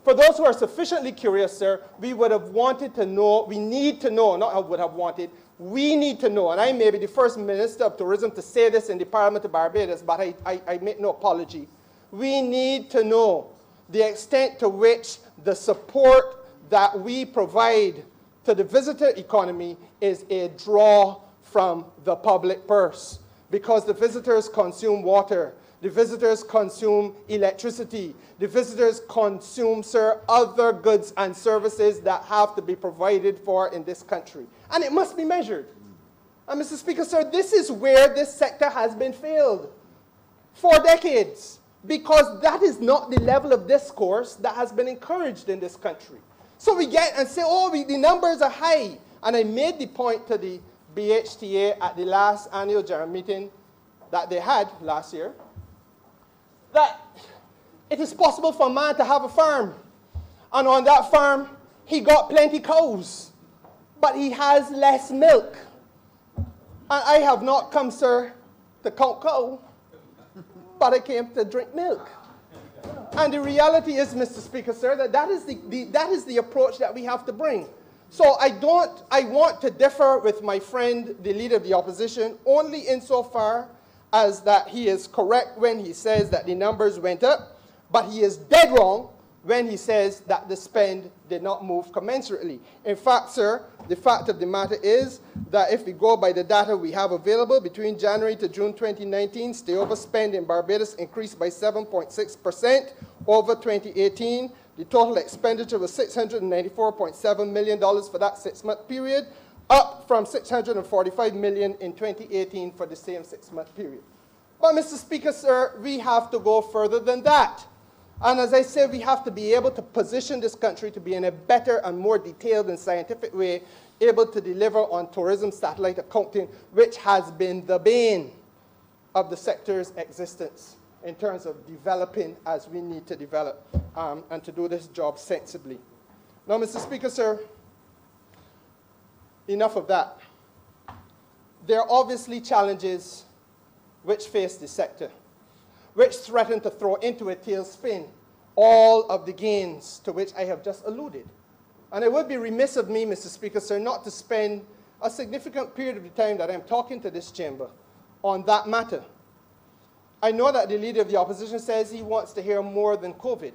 for those who are sufficiently curious, sir, we would have wanted to know, we need to know, not would have wanted, we need to know, and I may be the first Minister of Tourism to say this in the Parliament of Barbados, but I make no apology. We need to know the extent to which the support that we provide to the visitor economy is a draw from the public purse, because the visitors consume water, the visitors consume electricity, the visitors consume, sir, other goods and services that have to be provided for in this country. And it must be measured. And Mr. Speaker, sir, this is where this sector has been failed for decades, because that is not the level of discourse that has been encouraged in this country. So we get and say, oh, the numbers are high. And I made the point to the BHTA at the last annual general meeting that they had last year, that it is possible for a man to have a farm, and on that farm he got plenty cows, but he has less milk. And I have not come, sir, to count cow, but I came to drink milk. And the reality is, Mr. Speaker, sir, that is the approach that we have to bring. So I want to differ with my friend, the leader of the opposition, only insofar as that he is correct when he says that the numbers went up, but he is dead wrong when he says that the spend did not move commensurately. In fact, sir, the fact of the matter is that if we go by the data we have available, between January to June 2019, stayover spend in Barbados increased by 7.6% over 2018. The total expenditure was $694.7 million for that 6-month period, up from $645 million in 2018 for the same 6-month period. But, Mr. Speaker, sir, we have to go further than that. And as I said, we have to be able to position this country to be in a better and more detailed and scientific way able to deliver on tourism satellite accounting, which has been the bane of the sector's existence in terms of developing as we need to develop and to do this job sensibly. Now, Mr. Speaker, sir, enough of that. There are obviously challenges which face the sector, which threaten to throw into a tailspin all of the gains to which I have just alluded. And it would be remiss of me, Mr. Speaker, sir, not to spend a significant period of the time that I'm talking to this chamber on that matter. I know that the leader of the opposition says he wants to hear more than COVID.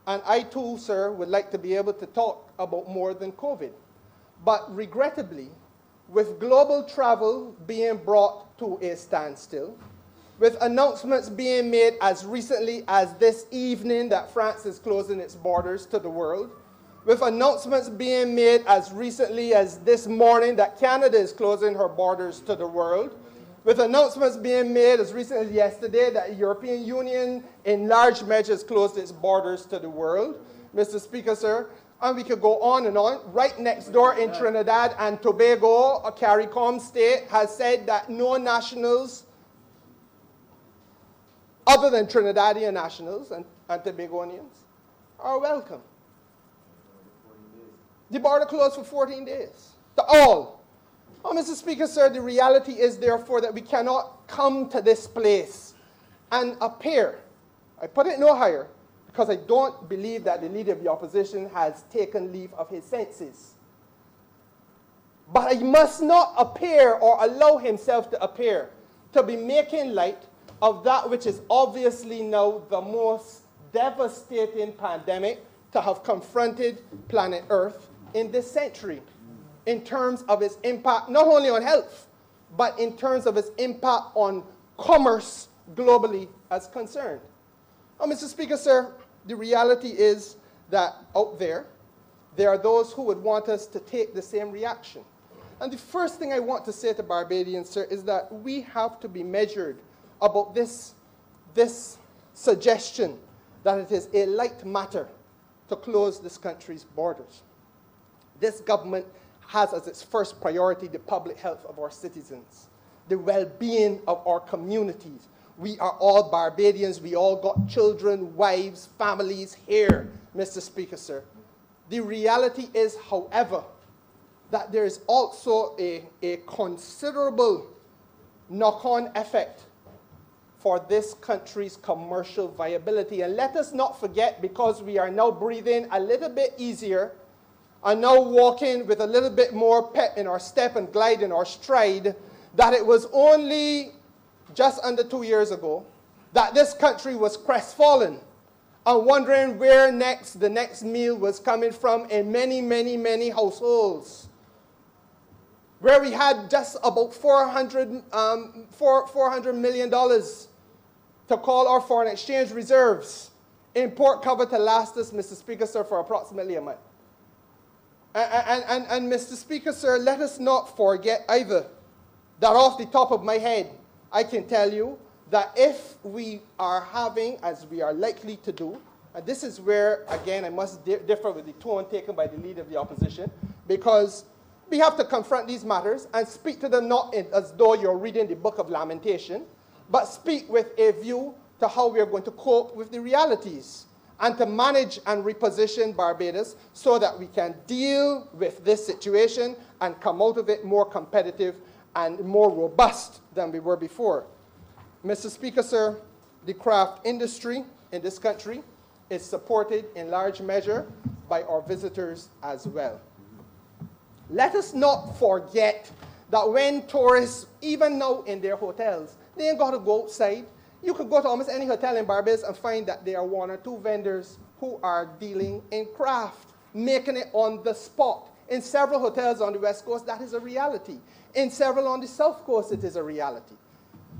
And I too, sir, would like to be able to talk about more than COVID. But regrettably, with global travel being brought to a standstill, with announcements being made as recently as this evening that France is closing its borders to the world, with announcements being made as recently as this morning that Canada is closing her borders to the world, with announcements being made as recently as yesterday that the European Union in large measures closed its borders to the world, Mr. Speaker, sir, and we could go on and on. Right next door in Trinidad and Tobago, a CARICOM state has said that no nationals other than Trinidadian nationals and Tobagonians are welcome. The border closed for 14 days. To all. Oh, Mr. Speaker, sir, the reality is, therefore, that we cannot come to this place and appear, I put it no higher, because I don't believe that the leader of the opposition has taken leave of his senses. But he must not appear or allow himself to appear to be making light of that which is obviously now the most devastating pandemic to have confronted planet Earth in this century, in terms of its impact not only on health, but in terms of its impact on commerce globally as concerned. Oh, Mr. Speaker, sir, the reality is that out there are those who would want us to take the same reaction. And the first thing I want to say to Barbadians, sir, is that we have to be measured about this suggestion that it is a light matter to close this country's borders. This government has as its first priority the public health of our citizens, the well-being of our communities. We are all Barbadians. We all got children, wives, families here, Mr. Speaker, sir. The reality is, however, that there is also a considerable knock-on effect for this country's commercial viability. And let us not forget, because we are now breathing a little bit easier, and now walking with a little bit more pep in our step and glide in our stride, that it was only just under 2 years ago that this country was crestfallen and wondering where the next meal was coming from in many, many, many households, where we had just about $400 million to call our foreign exchange reserves, import cover to last us, Mr. Speaker, sir, for approximately a month. And Mr. Speaker, sir, let us not forget either that off the top of my head, I can tell you that if we are having, as we are likely to do, and this is where, again, I must differ with the tone taken by the leader of the opposition, because we have to confront these matters and speak to them not as though you're reading the book of Lamentation, but speak with a view to how we are going to cope with the realities and to manage and reposition Barbados so that we can deal with this situation and come out of it more competitive and more robust than we were before. Mr. Speaker, sir, the craft industry in this country is supported in large measure by our visitors as well. Let us not forget that when tourists, even now in their hotels, they ain't got to go outside. You could go to almost any hotel in Barbados and find that there are 1 or 2 vendors who are dealing in craft, making it on the spot. In several hotels on the West Coast, that is a reality. In several on the South Coast, it is a reality.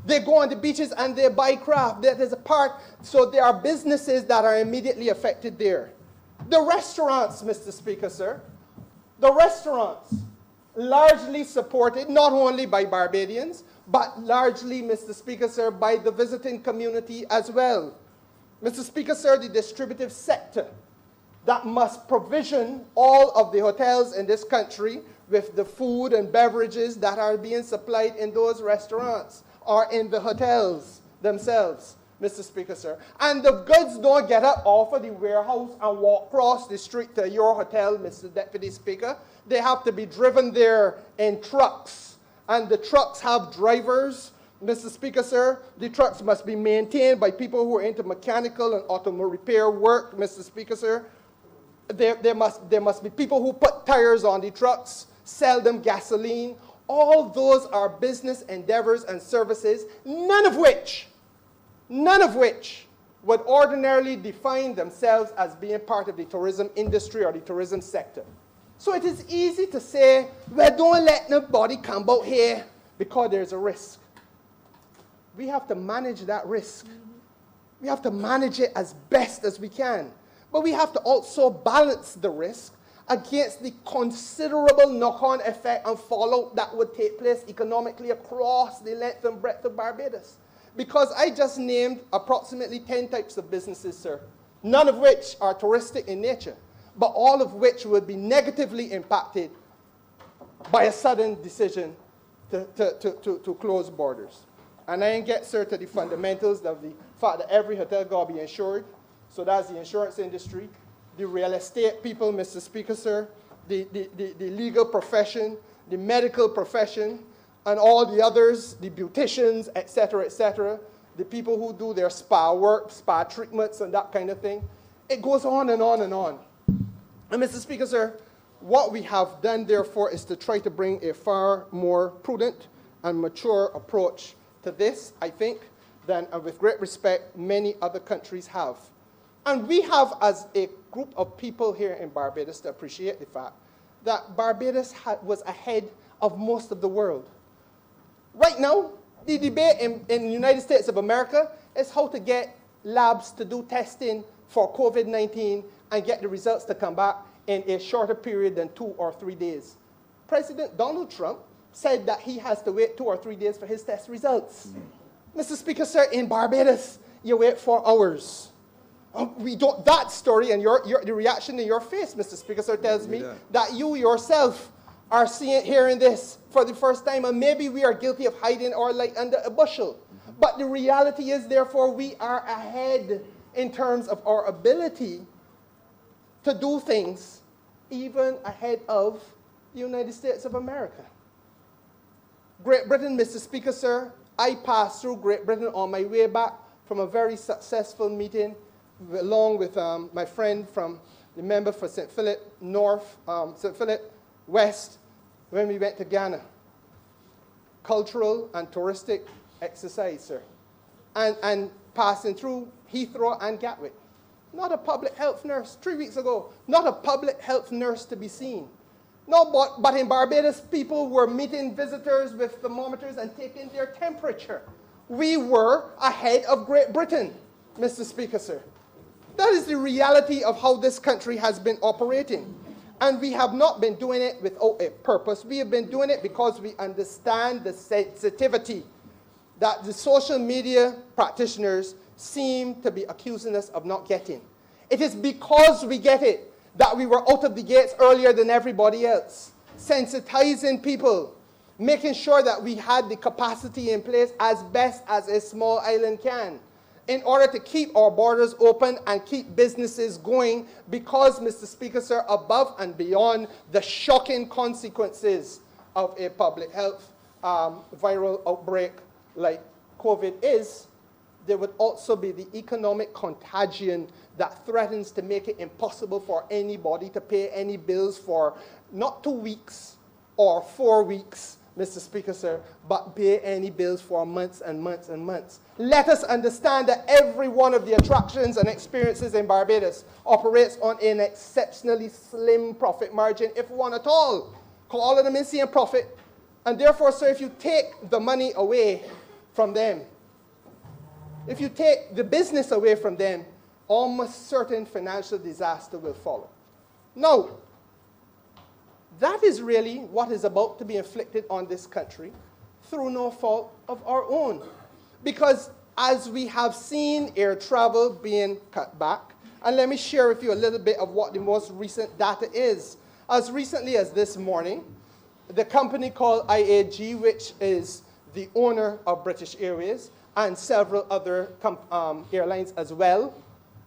They go on the beaches and they buy craft. That is a part. So there are businesses that are immediately affected there. The restaurants, Mr. Speaker, sir, the restaurants, largely supported not only by Barbadians, but largely, Mr. Speaker, sir, by the visiting community as well. Mr. Speaker, sir, the distributive sector that must provision all of the hotels in this country with the food and beverages that are being supplied in those restaurants or in the hotels themselves, Mr. Speaker, sir. And the goods don't get up off of the warehouse and walk across the street to your hotel, Mr. Deputy Speaker. They have to be driven there in trucks. And the trucks have drivers, Mr. Speaker, sir. The trucks must be maintained by people who are into mechanical and automobile repair work, Mr. Speaker, sir. There must be people who put tires on the trucks, sell them gasoline. All those are business endeavors and services, none of which would ordinarily define themselves as being part of the tourism industry or the tourism sector. So it is easy to say, well, don't let nobody come out here because there's a risk. We have to manage that risk. We have to manage it as best as we can. But we have to also balance the risk against the considerable knock-on effect and fallout that would take place economically across the length and breadth of Barbados. Because I just named approximately 10 types of businesses, sir, none of which are touristic in nature, but all of which would be negatively impacted by a sudden decision to close borders. And I ain't get, sir, to the fundamentals of the fact that every hotel got to be insured. So that's the insurance industry. The real estate people, Mr. Speaker, sir, the legal profession, the medical profession, and all the others, the beauticians, etc., the people who do their spa work, spa treatments, and that kind of thing. It goes on and on and on. And Mr. Speaker, sir, what we have done, therefore, is to try to bring a far more prudent and mature approach to this, I think, than, and with great respect, many other countries have. And we have, as a group of people here in Barbados, to appreciate the fact that Barbados was ahead of most of the world. Right now, the debate in the United States of America is how to get labs to do testing for COVID-19 and get the results to come back in a shorter period than 2 or 3 days. President Donald Trump said that he has to wait 2 or 3 days for his test results. Mr. Speaker, sir, in Barbados, you wait 4 hours. We don't, that story and the reaction in your face, Mr. Speaker, sir, tells me that you yourself are hearing this for the first time, and maybe we are guilty of hiding our light under a bushel. But the reality is, therefore, we are ahead in terms of our ability to do things, even ahead of the United States of America. Great Britain, Mr. Speaker, sir, I passed through Great Britain on my way back from a very successful meeting along with my friend from the member for St. Philip North, St. Philip West, when we went to Ghana. Cultural and touristic exercise, sir. And passing through Heathrow and Gatwick. Not a public health nurse, 3 weeks ago, not a public health nurse to be seen. No, but in Barbados, people were meeting visitors with thermometers and taking their temperature. We were ahead of Great Britain, Mr. Speaker, sir. That is the reality of how this country has been operating. And we have not been doing it without a purpose. We have been doing it because we understand the sensitivity that the social media practitioners seem to be accusing us of not getting. It is because we get it that we were out of the gates earlier than everybody else, sensitizing people, making sure that we had the capacity in place as best as a small island can, in order to keep our borders open and keep businesses going because, Mr. Speaker, sir, above and beyond the shocking consequences of a public health viral outbreak like COVID is, there would also be the economic contagion that threatens to make it impossible for anybody to pay any bills for not 2 weeks or 4 weeks, Mr. Speaker, sir, but pay any bills for months and months and months. Let us understand that every one of the attractions and experiences in Barbados operates on an exceptionally slim profit margin, if one at all. All of them is seeing profit. And therefore, sir, if you take the money away from them, if you take the business away from them, almost certain financial disaster will follow. Now, that is really what is about to be inflicted on this country through no fault of our own. Because as we have seen air travel being cut back, and let me share with you a little bit of what the most recent data is. As recently as this morning, the company called IAG, which is the owner of British Airways and several other airlines as well,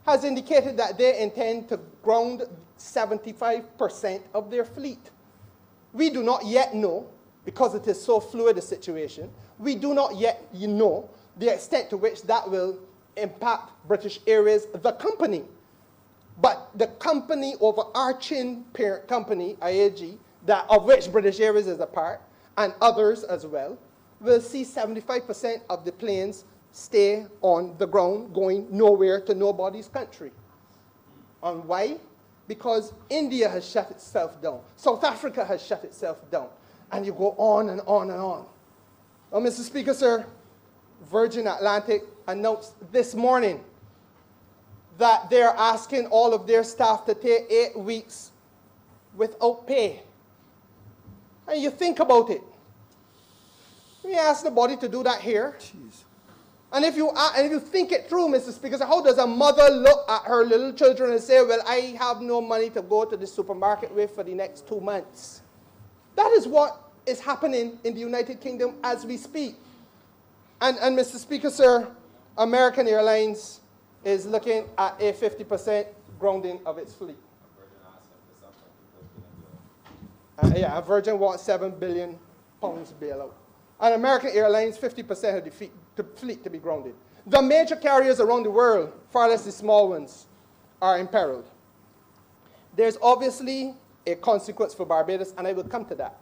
has indicated that they intend to ground 75% of their fleet. We do not yet know, because it is so fluid a situation, we do not yet know the extent to which that will impact British Airways, the company. But the company, overarching parent company, IAG, of which British Airways is a part, and others as well, will see 75% of the planes stay on the ground, going nowhere to nobody's country. And why? Because India has shut itself down. South Africa has shut itself down. And you go on and on and on. Well, Mr. Speaker, sir, Virgin Atlantic announced this morning that they're asking all of their staff to take 8 weeks without pay. And you think about it. We ask the body to do that here. Jeez. And if you think it through, Mr. Speaker, so how does a mother look at her little children and say, well, I have no money to go to the supermarket with for the next 2 months? That is what is happening in the United Kingdom as we speak. And Mr. Speaker, sir, American Airlines is looking at a 50% grounding of its fleet. Virgin wants £7 billion bailout. And American Airlines, 50% of the fleet to be grounded. The major carriers around the world, far less the small ones, are imperiled. There's obviously a consequence for Barbados, and I will come to that.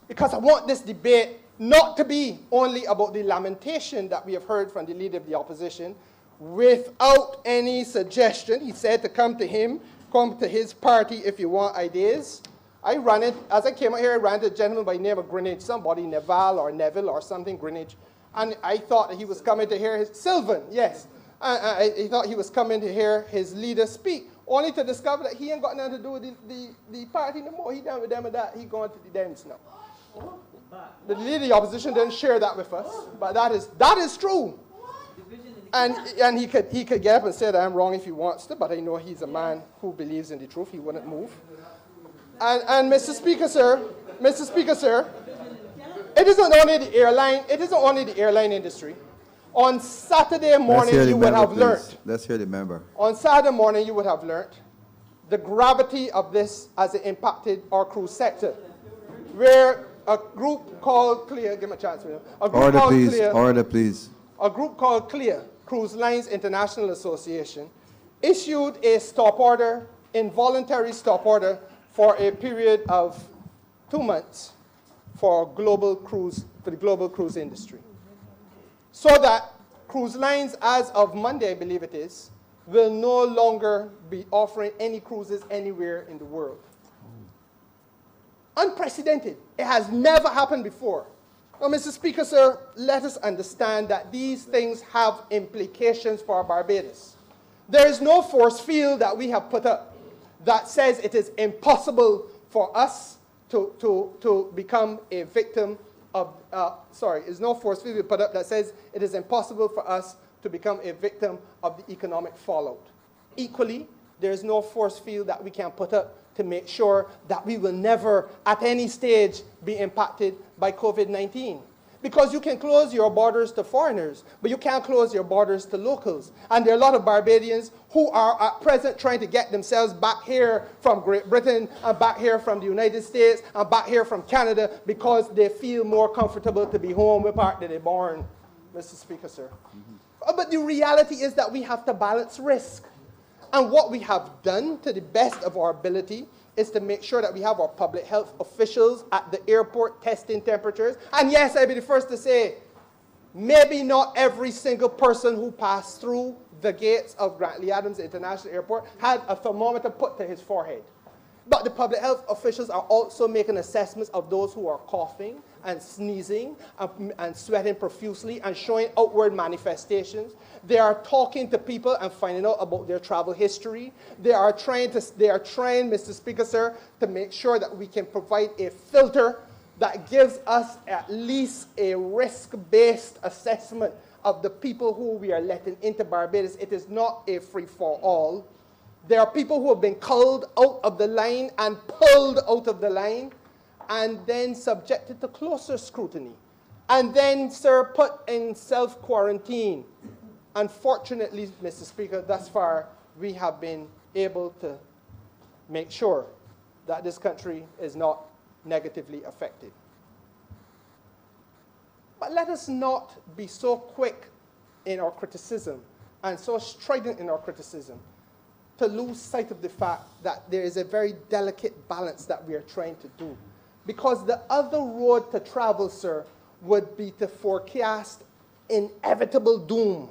Because I want this debate not to be only about the lamentation that we have heard from the leader of the opposition, without any suggestion. He said to come to him, come to his party if you want ideas. I ran it, as I came out here, I ran to a gentleman by the name of Greenwich, somebody, Neville or something, Greenwich. And I thought that he was coming to hear his, Sylvan, yes. I thought he was coming to hear his leader speak, only to discover that he ain't got nothing to do with the party no more. He done with them and that, he going to the Dems now. The leader of the opposition didn't share that with us, but that is true. And he could get up and say that I'm wrong if he wants to, but I know he's a man who believes in the truth. He wouldn't move. And Mr. Speaker, sir, it isn't only the airline industry. On Saturday morning, you would have learned. Let's hear the member. On Saturday morning, you would have learned the gravity of this as it impacted our cruise sector, where a group called CLEAR, give me a chance, Order, please. A group called CLEAR, Cruise Lines International Association, issued a stop order, involuntary stop order, for a period of 2 months for the global cruise industry. So that cruise lines, as of Monday, I believe it is, will no longer be offering any cruises anywhere in the world. Unprecedented. It has never happened before. Now, Mr. Speaker, sir, let us understand that these things have implications for Barbados. There is no force field that we have put up that says it is impossible for us to become a victim of, there's no force field we put up that says it is impossible for us to become a victim of the economic fallout. Equally, there is no force field that we can put up to make sure that we will never, at any stage, be impacted by COVID-19. Because you can close your borders to foreigners, but you can't close your borders to locals. And there are a lot of Barbadians who are at present trying to get themselves back here from Great Britain, and back here from the United States, and back here from Canada, because they feel more comfortable to be home with part that they're born, Mr. Speaker, sir. But the reality is that we have to balance risk. And what we have done to the best of our ability is to make sure that we have our public health officials at the airport testing temperatures. And yes, I'll be the first to say, maybe not every single person who passed through the gates of Grantley Adams International Airport had a thermometer put to his forehead. But the public health officials are also making assessments of those who are coughing and sneezing and sweating profusely and showing outward manifestations. They are talking to people and finding out about their travel history. They are trying, Mr. Speaker, sir, to make sure that we can provide a filter that gives us at least a risk-based assessment of the people who we are letting into Barbados. It is not a free-for-all. There are people who have been culled out of the line and pulled out of the line and then subjected to closer scrutiny. And then, sir, put in self-quarantine. Unfortunately, Mr. Speaker, thus far, we have been able to make sure that this country is not negatively affected. But let us not be so quick in our criticism and so strident in our criticism to lose sight of the fact that there is a very delicate balance that we are trying to do. Because the other road to travel, sir, would be to forecast inevitable doom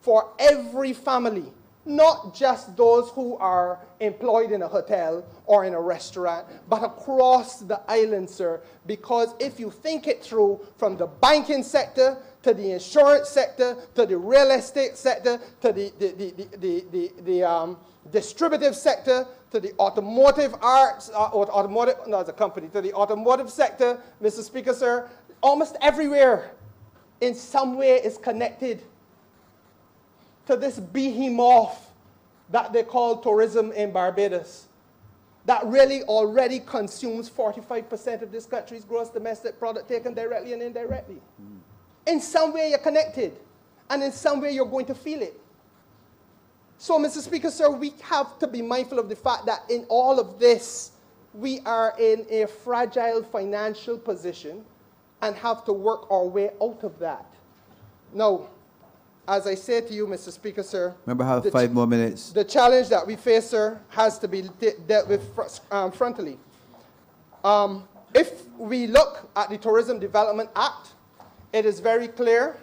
for every family, not just those who are employed in a hotel or in a restaurant, but across the island, sir. Because if you think it through, from the banking sector to the insurance sector to the real estate sector to the distributive sector to the automotive arts, to the automotive sector, Mr. Speaker, sir, almost everywhere in some way is connected to this behemoth that they call tourism in Barbados, that really already consumes 45% of this country's gross domestic product, taken directly and indirectly. In some way you're connected, and in some way you're going to feel it. So, Mr. Speaker, sir, we have to be mindful of the fact that in all of this, we are in a fragile financial position and have to work our way out of that. Now, as I say to you, Mr. Speaker, sir, Remember, have the 5 more minutes. the challenge that we face, sir, has to be dealt with frontally. If we look at the Tourism Development Act, it is very clear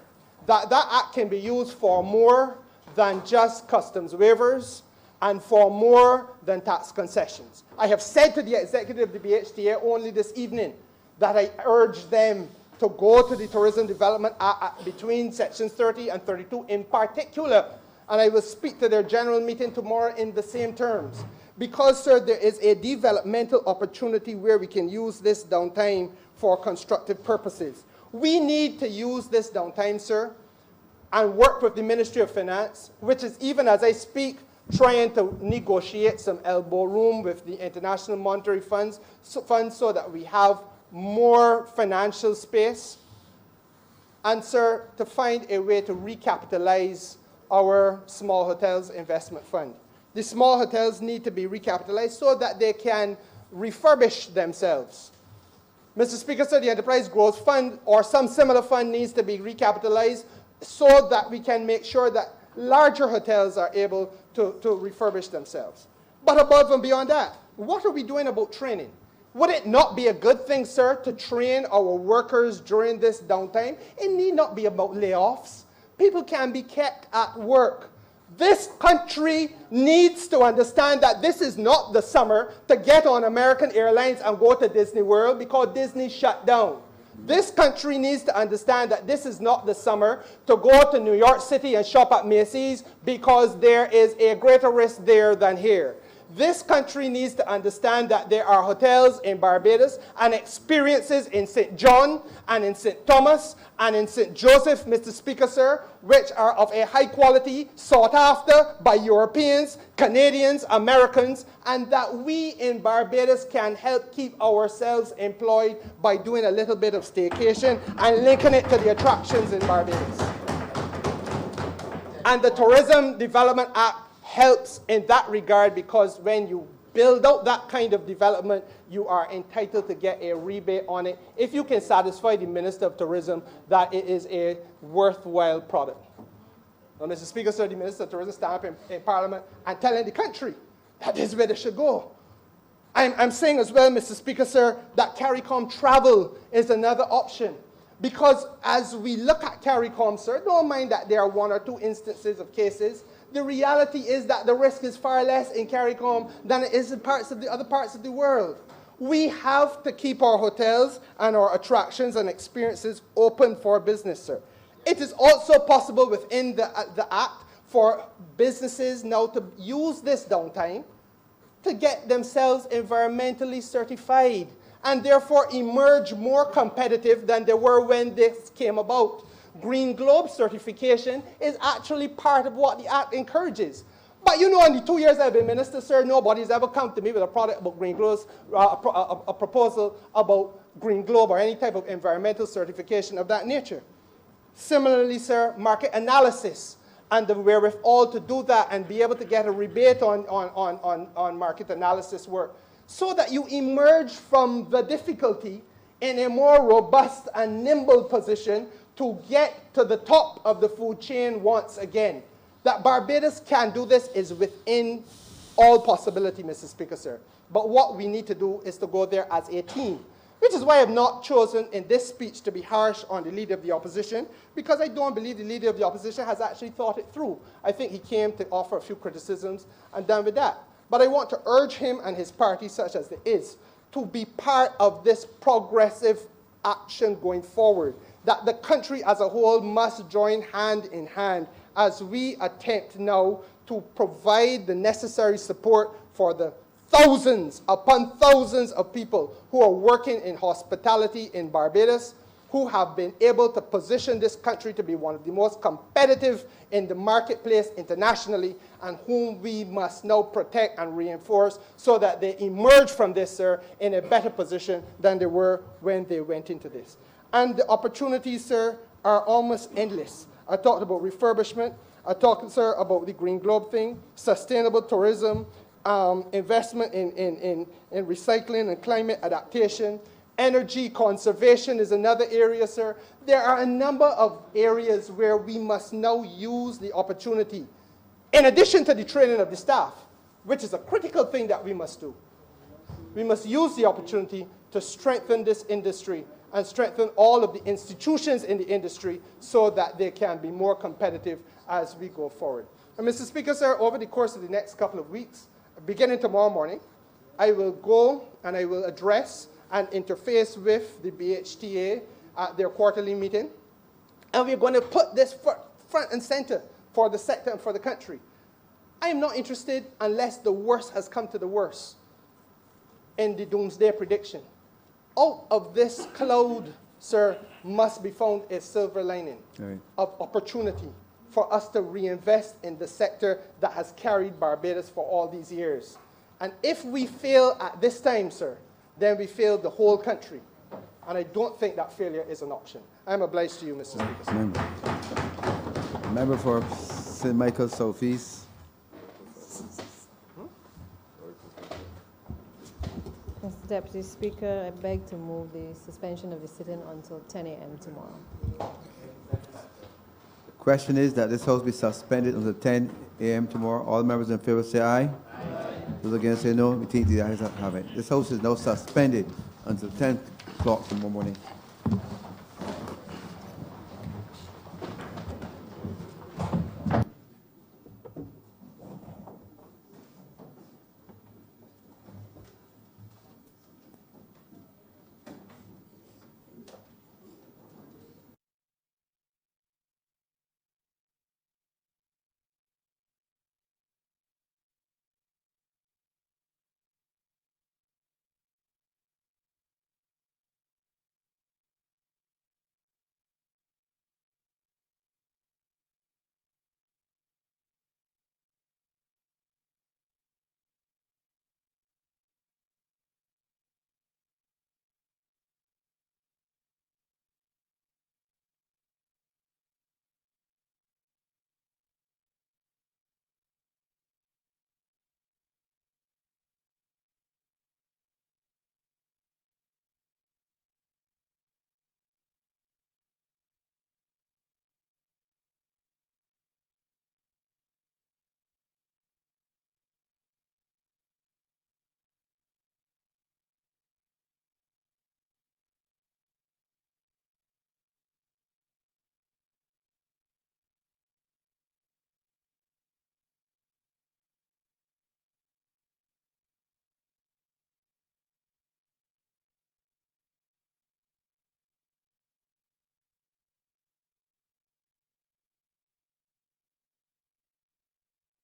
that that act can be used for more than just customs waivers and for more than tax concessions. I have said to the executive of the BHTA only this evening that I urge them to go to the Tourism Development Act between sections 30 and 32 in particular, and I will speak to their general meeting tomorrow in the same terms. Because, sir, there is a developmental opportunity where we can use this downtime for constructive purposes. We need to use this downtime, sir, and work with the Ministry of Finance, which is, even as I speak, trying to negotiate some elbow room with the International Monetary Fund so that we have more financial space, and, sir, to find a way to recapitalize our small hotels investment fund. The small hotels need to be recapitalized so that they can refurbish themselves. Mr. Speaker, sir, the Enterprise Growth Fund or some similar fund needs to be recapitalized so that we can make sure that larger hotels are able to refurbish themselves. But above and beyond that, what are we doing about training? Would it not be a good thing, sir, to train our workers during this downtime? It need not be about layoffs. People can be kept at work. This country needs to understand that this is not the summer to get on American Airlines and go to Disney World because Disney shut down. This country needs to understand that this is not the summer to go to New York City and shop at Macy's because there is a greater risk there than here. This country needs to understand that there are hotels in Barbados and experiences in St. John and in St. Thomas and in St. Joseph, Mr. Speaker, sir, which are of a high quality, sought after by Europeans, Canadians, Americans, and that we in Barbados can help keep ourselves employed by doing a little bit of staycation and linking it to the attractions in Barbados. And the Tourism Development Act helps in that regard, because when you build out that kind of development, you are entitled to get a rebate on it if you can satisfy the Minister of Tourism that it is a worthwhile product. Now, Mr. Speaker, sir, the Minister of Tourism stand up in Parliament and telling the country that this is where they should go. I'm saying as well, Mr. Speaker, sir, that CARICOM travel is another option. Because as we look at CARICOM, sir, don't mind that there are 1 or 2 instances of cases. The reality is that the risk is far less in CARICOM than it is in other parts of the world. We have to keep our hotels and our attractions and experiences open for business, sir. It is also possible within the Act for businesses now to use this downtime to get themselves environmentally certified and therefore emerge more competitive than they were when this came about. Green Globe certification is actually part of what the Act encourages. But you know, in the 2 years I've been minister, sir, nobody's ever come to me with a product about Green Globe, a proposal about Green Globe or any type of environmental certification of that nature. Similarly, sir, market analysis and the wherewithal to do that and be able to get a rebate on market analysis work so that you emerge from the difficulty in a more robust and nimble position to get to the top of the food chain once again. That Barbados can do this is within all possibility, Mr. Speaker, sir. But what we need to do is to go there as a team, which is why I have not chosen in this speech to be harsh on the Leader of the Opposition, because I don't believe the Leader of the Opposition has actually thought it through. I think he came to offer a few criticisms and done with that. But I want to urge him and his party, such as it is, to be part of this progressive action going forward, that the country as a whole must join hand in hand as we attempt now to provide the necessary support for the thousands upon thousands of people who are working in hospitality in Barbados, who have been able to position this country to be one of the most competitive in the marketplace internationally, and whom we must now protect and reinforce so that they emerge from this, sir, in a better position than they were when they went into this. And the opportunities, sir, are almost endless. I talked about refurbishment. I talked, sir, about the Green Globe thing, sustainable tourism, investment in recycling and climate adaptation. Energy conservation is another area, sir. There are a number of areas where we must now use the opportunity, in addition to the training of the staff, which is a critical thing that we must do. We must use the opportunity to strengthen this industry and strengthen all of the institutions in the industry so that they can be more competitive as we go forward. And Mr. Speaker, sir, over the course of the next couple of weeks, beginning tomorrow morning, I will go and I will address and interface with the BHTA at their quarterly meeting. And we're going to put this front and center for the sector and for the country. I am not interested unless the worst has come to the worst in the doomsday prediction. Out of this cloud, sir, must be found a silver lining of opportunity for us to reinvest in the sector that has carried Barbados for all these years. And if we fail at this time, sir, then we fail the whole country. And I don't think that failure is an option. I'm obliged to you, Mr. Speaker. Sir. Member for St. Michael Southeast. Mr. Deputy Speaker, I beg to move the suspension of the sitting until 10 a.m. tomorrow. The question is that this House be suspended until 10 a.m. tomorrow. All members in favor say aye. Those against say no. We think the ayes have it. This House is now suspended until 10 o'clock tomorrow morning.